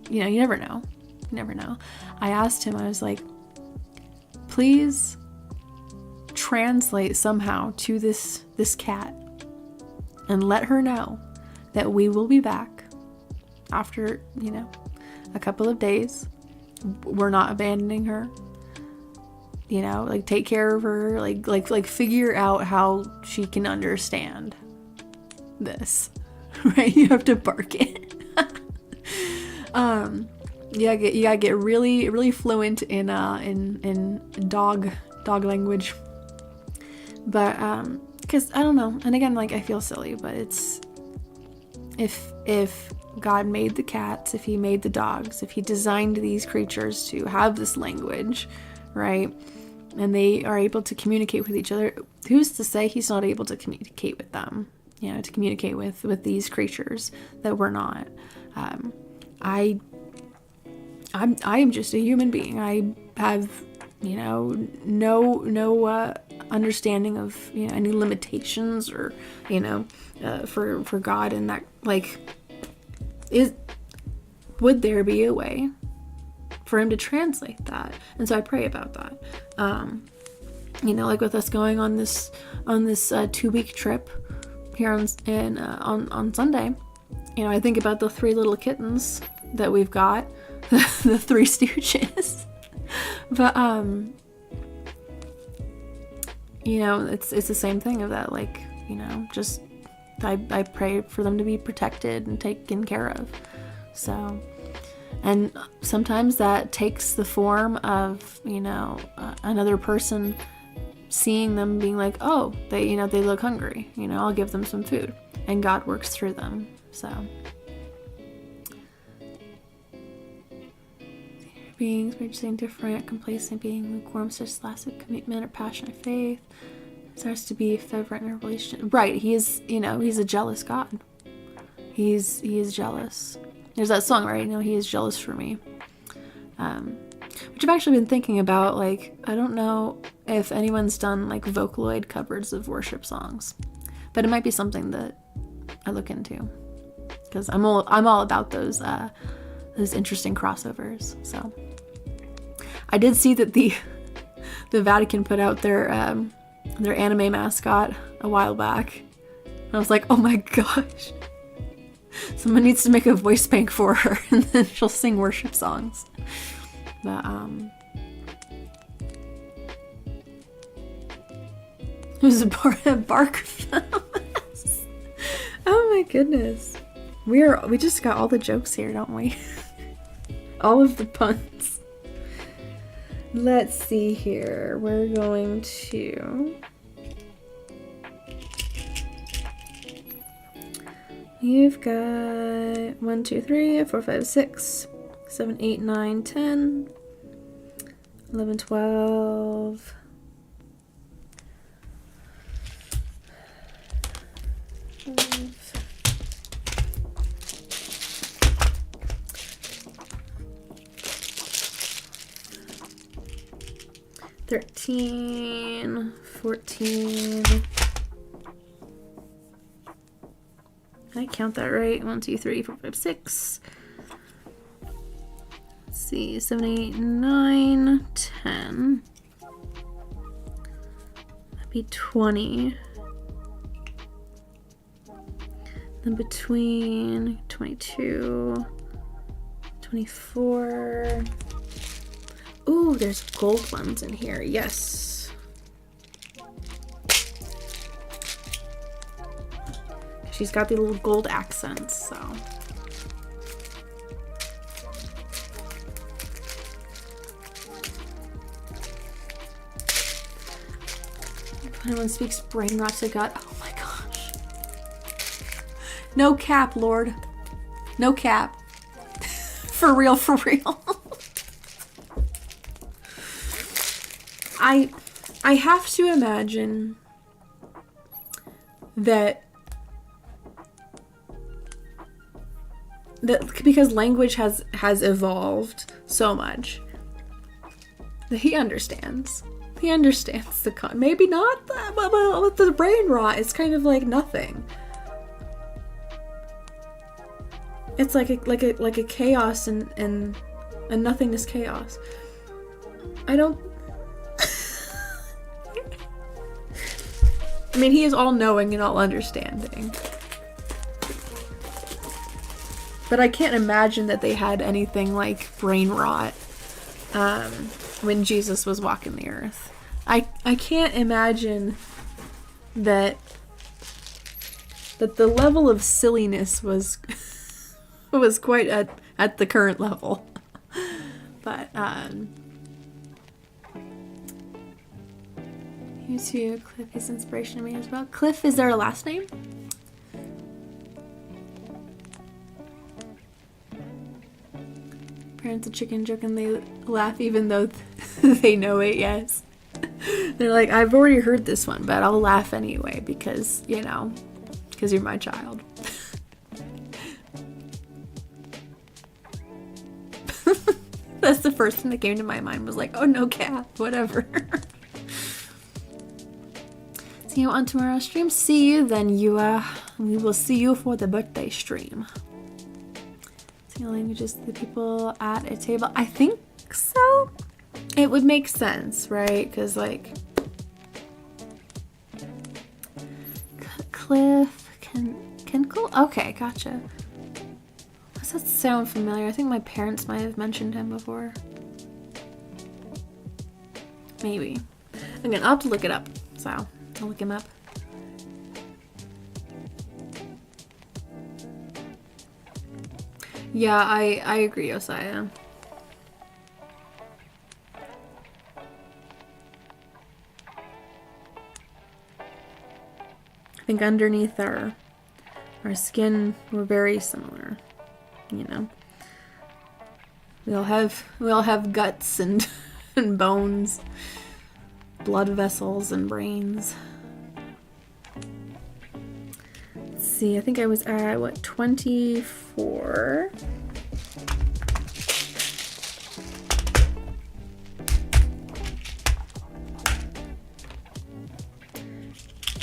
you never know. I asked him, I was like, please translate somehow to this cat and let her know that we will be back after, a couple of days. We're not abandoning her. Like, take care of her, like figure out how she can understand this. Right? You have to bark it. You gotta get really, really fluent in dog language. But because I don't know, and again, like, I feel silly, but it's if God made the cats, if he made the dogs, if he designed these creatures to have this language, right, and they are able to communicate with each other, who's to say he's not able to communicate with them, to communicate with these creatures that we're not. I am just a human being. have, no understanding of, any limitations or, for God, and that, like, would there be a way for him to translate that? And so I pray about that. Like with us going on this 2-week trip here on Sunday, I think about the 3 little kittens that we've got, the 3 Stooges. But it's the same thing of that, like, just I pray for them to be protected and taken care of. So, and sometimes that takes the form of, another person seeing them being like, oh, they look hungry, I'll give them some food, and God works through them. So beings are indifferent, complacent, being lukewarm, such lasting commitment or passionate faith, starts to be fervent in a relationship. Right, he is, he's a jealous God. He is jealous. There's that song, right? He is jealous for me. Which I've actually been thinking about. Like, I don't know if anyone's done like Vocaloid covers of worship songs, but it might be something that I look into, because I'm all about those interesting crossovers. So I did see that the Vatican put out their anime mascot a while back, and I was like, oh my gosh, someone needs to make a voice bank for her, and then she'll sing worship songs. But it was a bark fest. Oh my goodness, we just got all the jokes here, don't we? All of the puns. Let's see here. We're going to... You've got 1, 2, 3, 4, 5, 6, 7, 8, 9, 10, 11, 12... 13, 14. Did I count that right? 1, 2, 3, 4, 5, 6. Let's see, 7, 8, 9, 10. That'd be 20. Then between 22, 24. Ooh, there's gold ones in here. Yes. She's got the little gold accents, so. If anyone speaks brain rot to God, oh my gosh. No cap, Lord. No cap. For real, for real. I have to imagine that because language has evolved so much, that he understands. He understands maybe not, but with the brain rot, it's kind of like nothing. It's like a chaos and nothingness chaos. I don't. I mean, he is all-knowing and all-understanding. But I can't imagine that they had anything like brain rot when Jesus was walking the earth. I can't imagine that the level of silliness was was quite at the current level. But you too, Cliff is inspiration to me as well. Cliff, is there a last name? Parents of chicken joke and they laugh even though they know it, yes. They're like, I've already heard this one, but I'll laugh anyway because, because you're my child. That's the first thing that came to my mind, was like, oh no, cat, whatever. See you on tomorrow's stream. See you then, Yua. We will see you for the birthday stream. See languages the people at a table. I think so. It would make sense, right? Because like Cliff, Kinkle? Okay, gotcha. Does that sound familiar? I think my parents might have mentioned him before. Maybe. Again, I'll have to look it up. So, I'll look him up. Yeah, I agree, Osiah. I think underneath our skin, we're very similar. You know, we all have guts and and bones, blood vessels and brains. Let's see, I think I was at what, 24.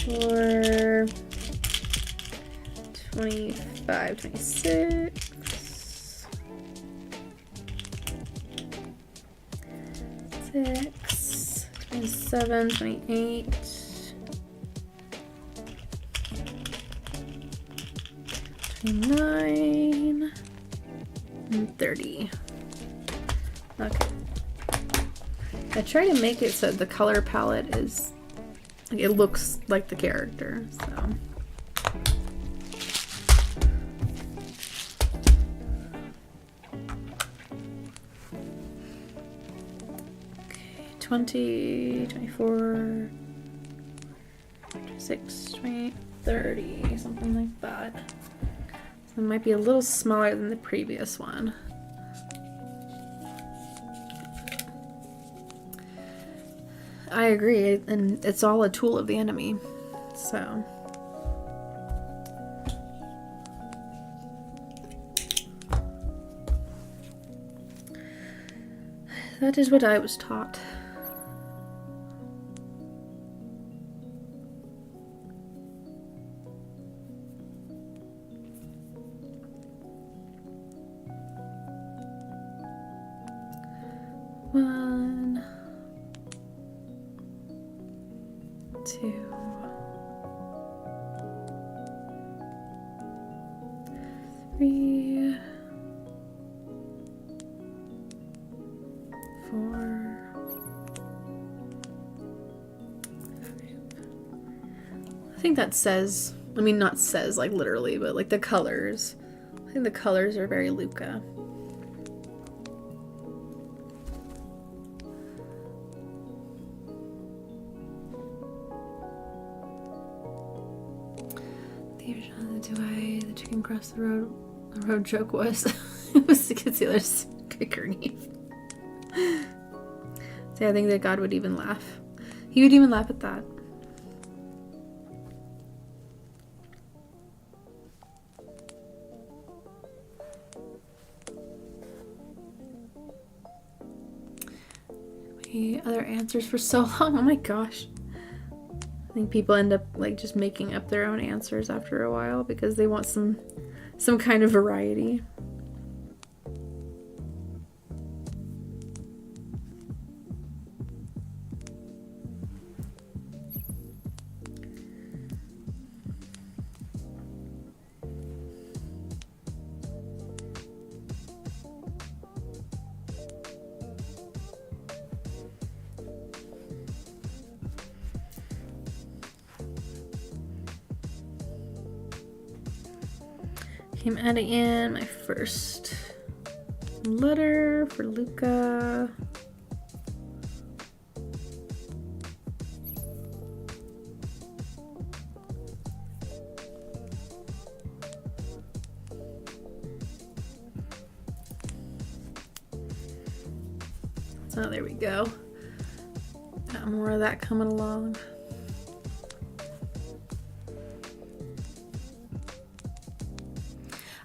Or 25, 26. 26, 27, 28, 29, and 30. Okay. I try to make it so the color palette is, like, it looks like the character, so. 20, 24, 26, 28, 30, something like that. So it might be a little smaller than the previous one. I agree, and it's all a tool of the enemy, so. That is what I was taught. One, two, three, 4, 5. I think that says, I mean, not says like literally, but like the colors. I think the colors are very Luca. The chicken cross the road joke was it was the concealer's kicker knee. See, I think that God would even laugh. He would even laugh at that. Other answers for so long. Oh my gosh. I think people end up like just making up their own answers after a while because they want some kind of variety. I'm adding in my first letter for Luca. So there we go. Got more of that coming along.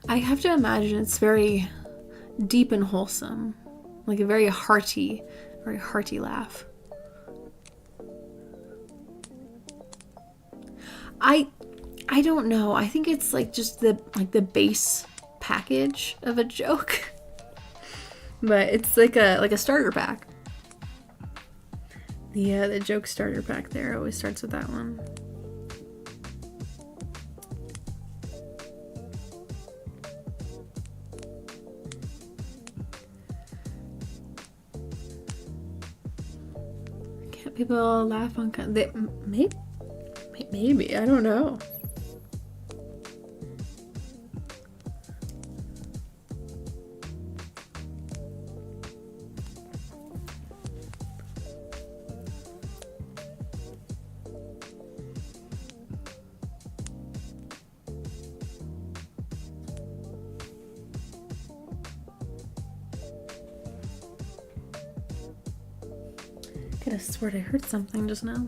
I have to imagine it's very deep and wholesome, like a very hearty laugh. I don't know. I think it's like just the base package of a joke. But it's like a starter pack. The joke starter pack there always starts with that one. Can't people laugh on maybe, I don't know. I could have sworn I heard something just now.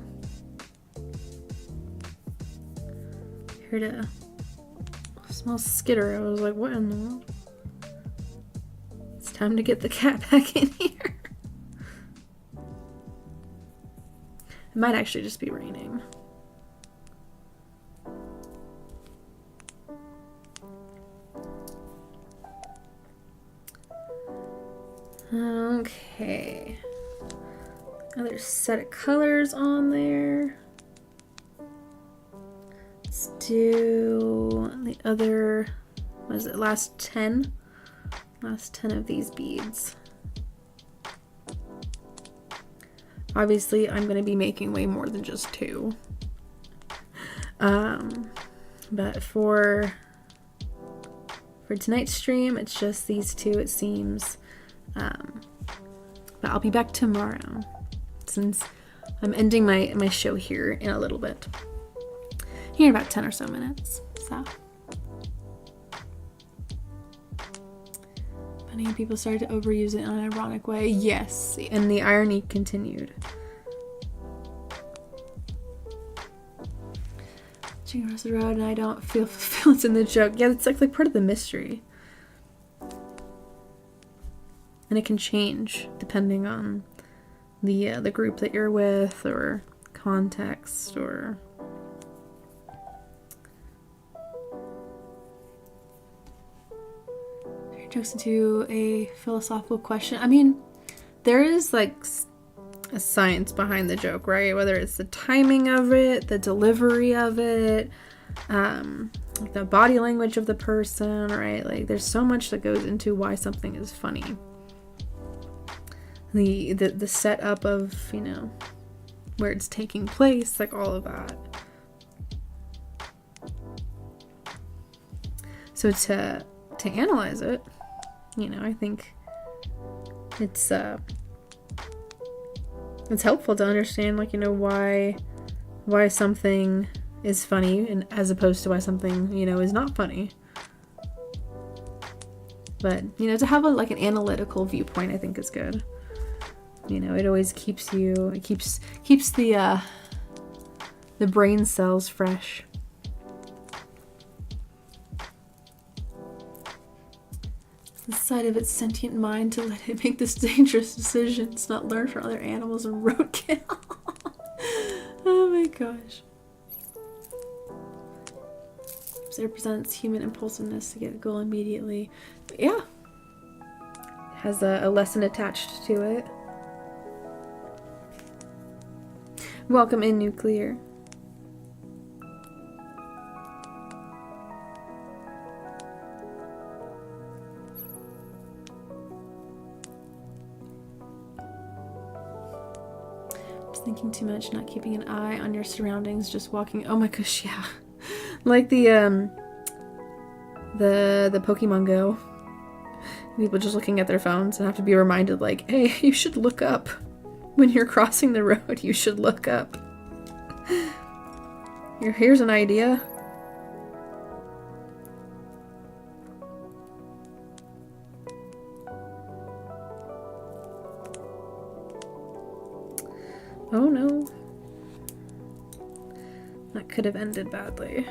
I heard a small skitter. I was like, what in the world? It's time to get the cat back in here. It might actually just be raining. Okay. Another set of colors on there. Let's do the other, what is it, last 10? Last 10 of these beads. Obviously, I'm going to be making way more than just 2. But for tonight's stream, it's just these 2, it seems. But I'll be back tomorrow, since I'm ending my show here in a little bit. Here in about 10 or so minutes. So. Funny, people started to overuse it in an ironic way. Yes, and the irony continued. Watching across the road and I don't feel fulfilled in the joke. Yeah, it's like part of the mystery. And it can change depending on the group that you're with, or context, or jokes into a philosophical question. I mean, there is like a science behind the joke, right? Whether it's the timing of it, the delivery of it, like the body language of the person, right? Like there's so much that goes into why something is funny. The setup of, you know, where it's taking place, like all of that. So to analyze it, you know, I think it's helpful to understand, like, you know, why something is funny, and as opposed to why something, you know, is not funny. But, you know, to have an analytical viewpoint, I think is good. You know, it always keeps the brain cells fresh. The side of its sentient mind to let it make this dangerous decisions, not learn from other animals and roadkill. Oh my gosh. So it represents human impulsiveness to get a goal immediately. But yeah. It has a lesson attached to it. Welcome in, Nuclear. Just thinking too much, not keeping an eye on your surroundings, just walking. Oh my gosh, yeah. Like the Pokemon Go. People just looking at their phones and have to be reminded, like, hey, you should look up. When you're crossing the road, you should look up. Here's an idea. Oh no. That could have ended badly.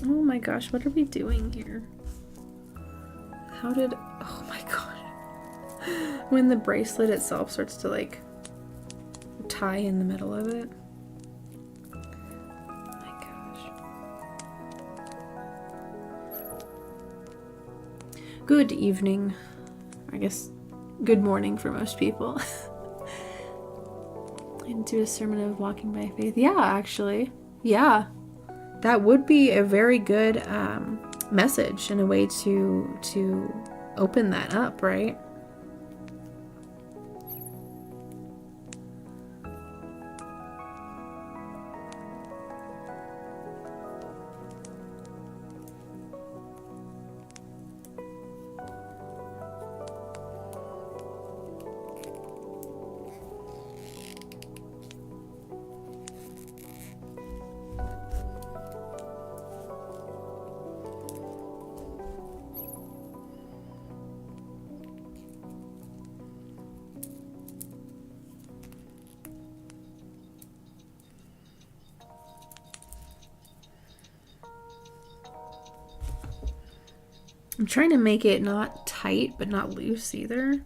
Oh my gosh, what are we doing here? How did, oh my god. When the bracelet itself starts to like tie in the middle of it. Oh my gosh. Good evening. I guess good morning for most people. Into a sermon of walking by faith. Yeah, actually. Yeah. That would be a very good message and a way to open that up, right? I'm trying to make it not tight, but not loose either.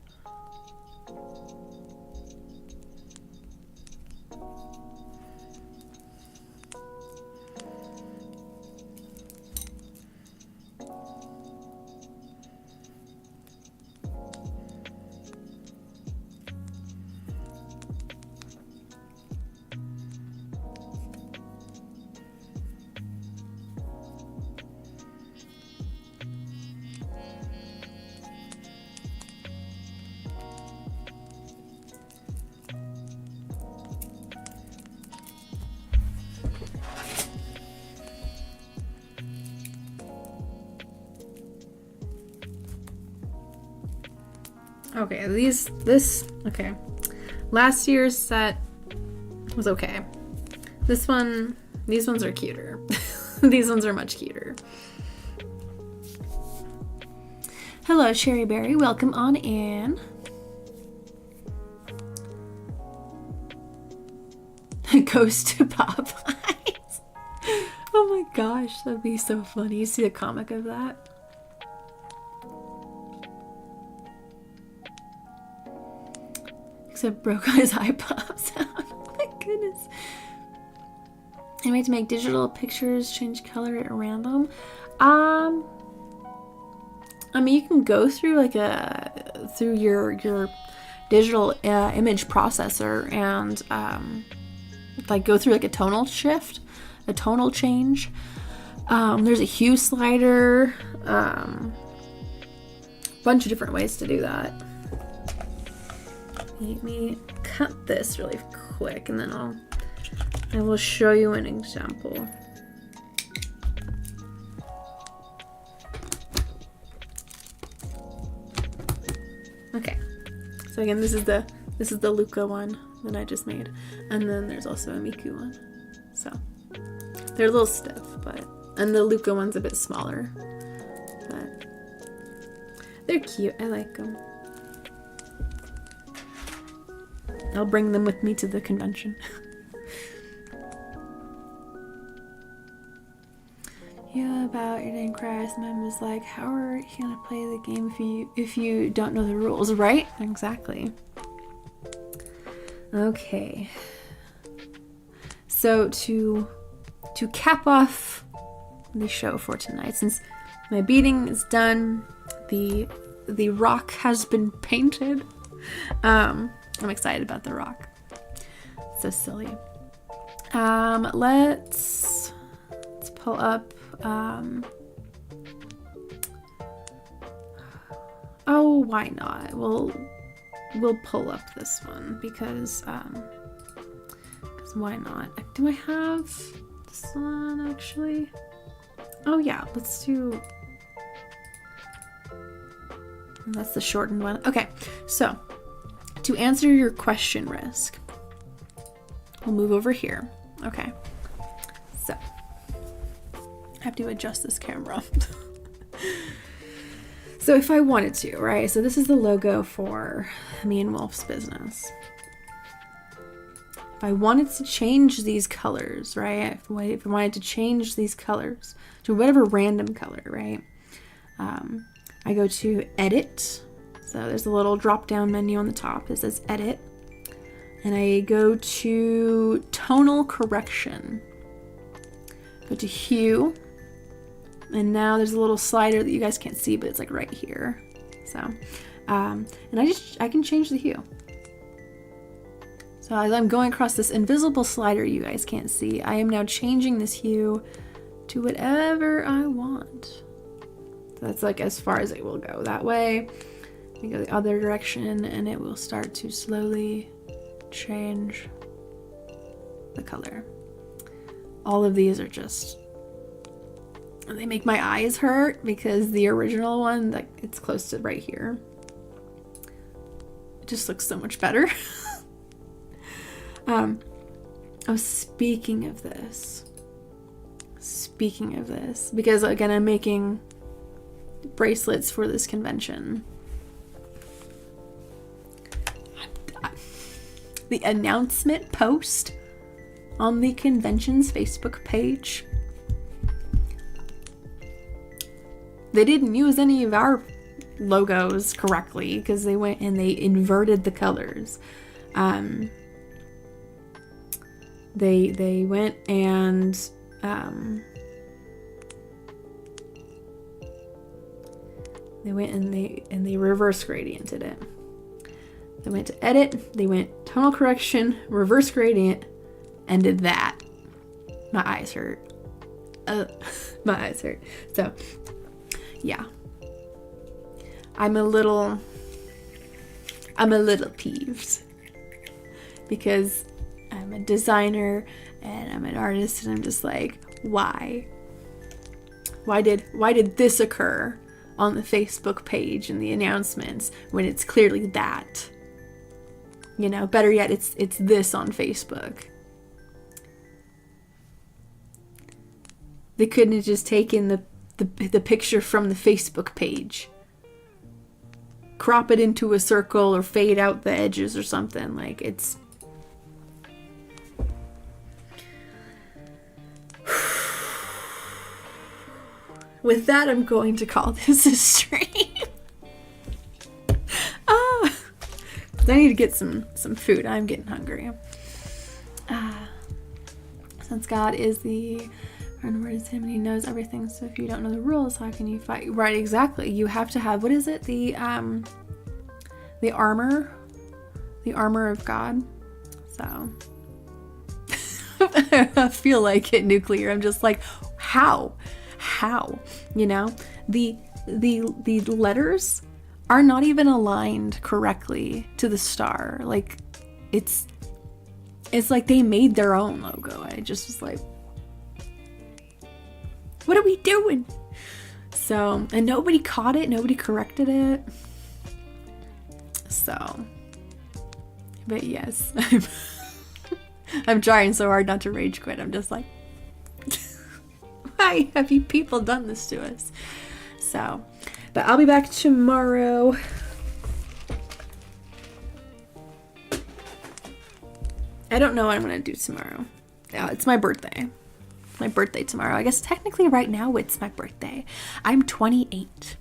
Okay, okay. Last year's set was okay. These ones are cuter. These ones are much cuter. Hello, Cherry Berry. Welcome on in. Ghost to Popeyes. Oh my gosh, that'd be so funny. You see a comic of that? Except broke on his eye pops out. Oh my goodness. Anyway, to make digital pictures change color at random. I mean, you can go through like through your digital image processor and like go through like a tonal shift, a tonal change. There's a hue slider, bunch of different ways to do that. Let me cut this really quick and then I will show you an example. Okay, so again, this is the Luca one that I just made, and then there's also a Miku one. So they're a little stiff, and the Luca one's a bit smaller, but they're cute. I like them. I'll bring them with me to the convention. Yeah, about your name Christ. Mine was like, how are you gonna play the game if you don't know the rules, right? Exactly. Okay. So to cap off the show for tonight, since my beading is done, the rock has been painted. I'm excited about the rock. So silly. Let's pull up. Oh, why not? We'll pull up this one because why not? Do I have this one actually? Oh yeah, let's do. That's the shortened one. Okay, so to answer your question, Risk, we'll move over here. Okay, so I have to adjust this camera. So if I wanted to, right? So this is the logo for me and Wolf's business. If I wanted to change these colors, right? If I wanted to change these colors to whatever random color, right? I go to edit. So there's a little drop down menu on the top that says edit. And I go to tonal correction. Go to hue. And now there's a little slider that you guys can't see, but it's like right here. So, and I can change the hue. So as I'm going across this invisible slider you guys can't see, I am now changing this hue to whatever I want. So that's like as far as it will go. That way, we go the other direction and it will start to slowly change the color. All of these are just, they make my eyes hurt because the original one, like, it's close to right here. It just looks so much better. Oh, speaking of this, because again, I'm making bracelets for this convention. The announcement post on the convention's Facebook page, they didn't use any of our logos correctly because they went and they inverted the colors. They went and they reverse gradiented it. They went to edit, they went tonal correction, reverse gradient, and did that. My eyes hurt. My eyes hurt. So, yeah. I'm a little peeved because I'm a designer and I'm an artist and I'm just like, why? Why did this occur on the Facebook page and the announcements when it's clearly that? You know, better yet, it's this on Facebook. They couldn't have just taken the picture from the Facebook page, crop it into a circle or fade out the edges or something. Like, it's with that, I'm going to call this a stream. I need to get some food. I'm getting hungry. Since God is the word is him and he knows everything, so if you don't know the rules, how can you fight? Right, exactly. You have to have, what is it? The armor of God. So I feel like it nuclear. I'm just like, how? You know, the letters are not even aligned correctly to the star. Like, it's like they made their own logo. I just was like, what are we doing? So, and nobody caught it, nobody corrected it. So, but yes, I'm trying so hard not to rage quit. I'm just like, why have you people done this to us? So, but I'll be back tomorrow. I don't know what I'm going to do tomorrow. Yeah, it's my birthday. My birthday tomorrow. I guess technically right now it's my birthday. I'm 28.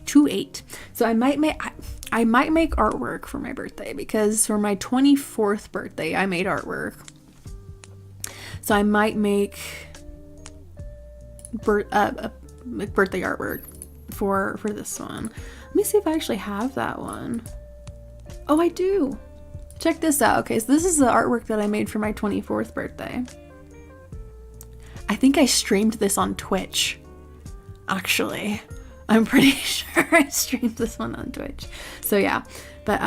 28. So I might make artwork for my birthday because for my 24th birthday I made artwork. So I might make birthday artwork for this one. Let me see if I actually have that one. Oh, I do. Check this out. Okay, so this is the artwork that I made for my 24th birthday. I think I streamed this on Twitch. Actually, I'm pretty sure I streamed this one on Twitch. So yeah, but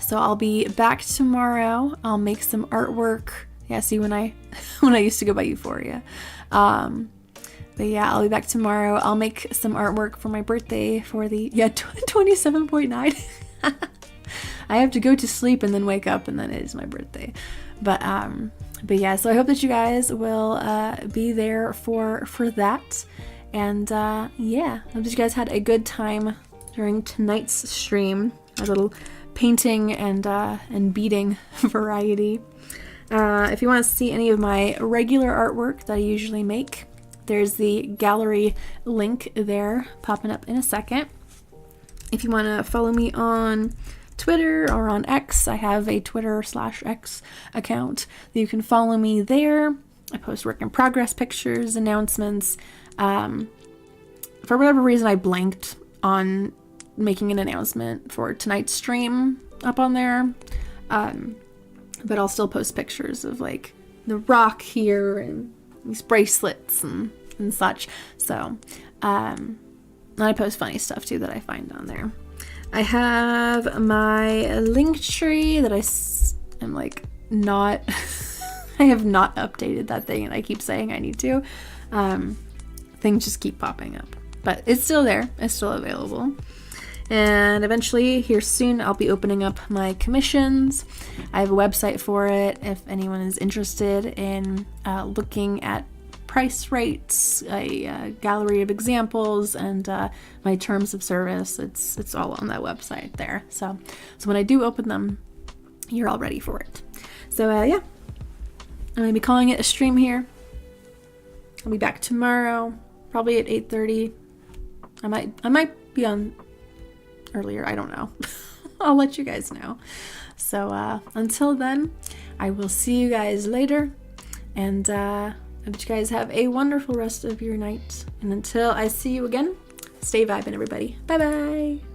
so I'll be back tomorrow. I'll make some artwork. Yeah, see when I used to go by Euphoria. But yeah, I'll be back tomorrow. I'll make some artwork for my birthday for the 27.9. I have to go to sleep and then wake up and then it is my birthday. But yeah, so I hope that you guys will be there for that. And yeah, I hope that you guys had a good time during tonight's stream. A little painting and beading variety. If you want to see any of my regular artwork that I usually make, there's the gallery link there popping up in a second. If you want to follow me on Twitter or on X, I have a Twitter/X account that you can follow me there. I post work in progress pictures, announcements. For whatever reason, I blanked on making an announcement for tonight's stream up on there. But I'll still post pictures of like the rock here and these bracelets and such. So, and I post funny stuff too that I find on there. I have my link tree that am like not, I have not updated that thing, and I keep saying I need to. Things just keep popping up, but it's still there. It's still available. And eventually, here soon, I'll be opening up my commissions. I have a website for it if anyone is interested in looking at price rates, a gallery of examples, and my terms of service. It's all on that website there. So when I do open them, you're all ready for it. So yeah, I'm gonna be calling it a stream here. I'll be back tomorrow, probably at 8:30. I might be on earlier, I don't know. I'll let you guys know. So until then, I will see you guys later, and I hope you guys have a wonderful rest of your night. And until I see you again, stay vibing, everybody. Bye bye.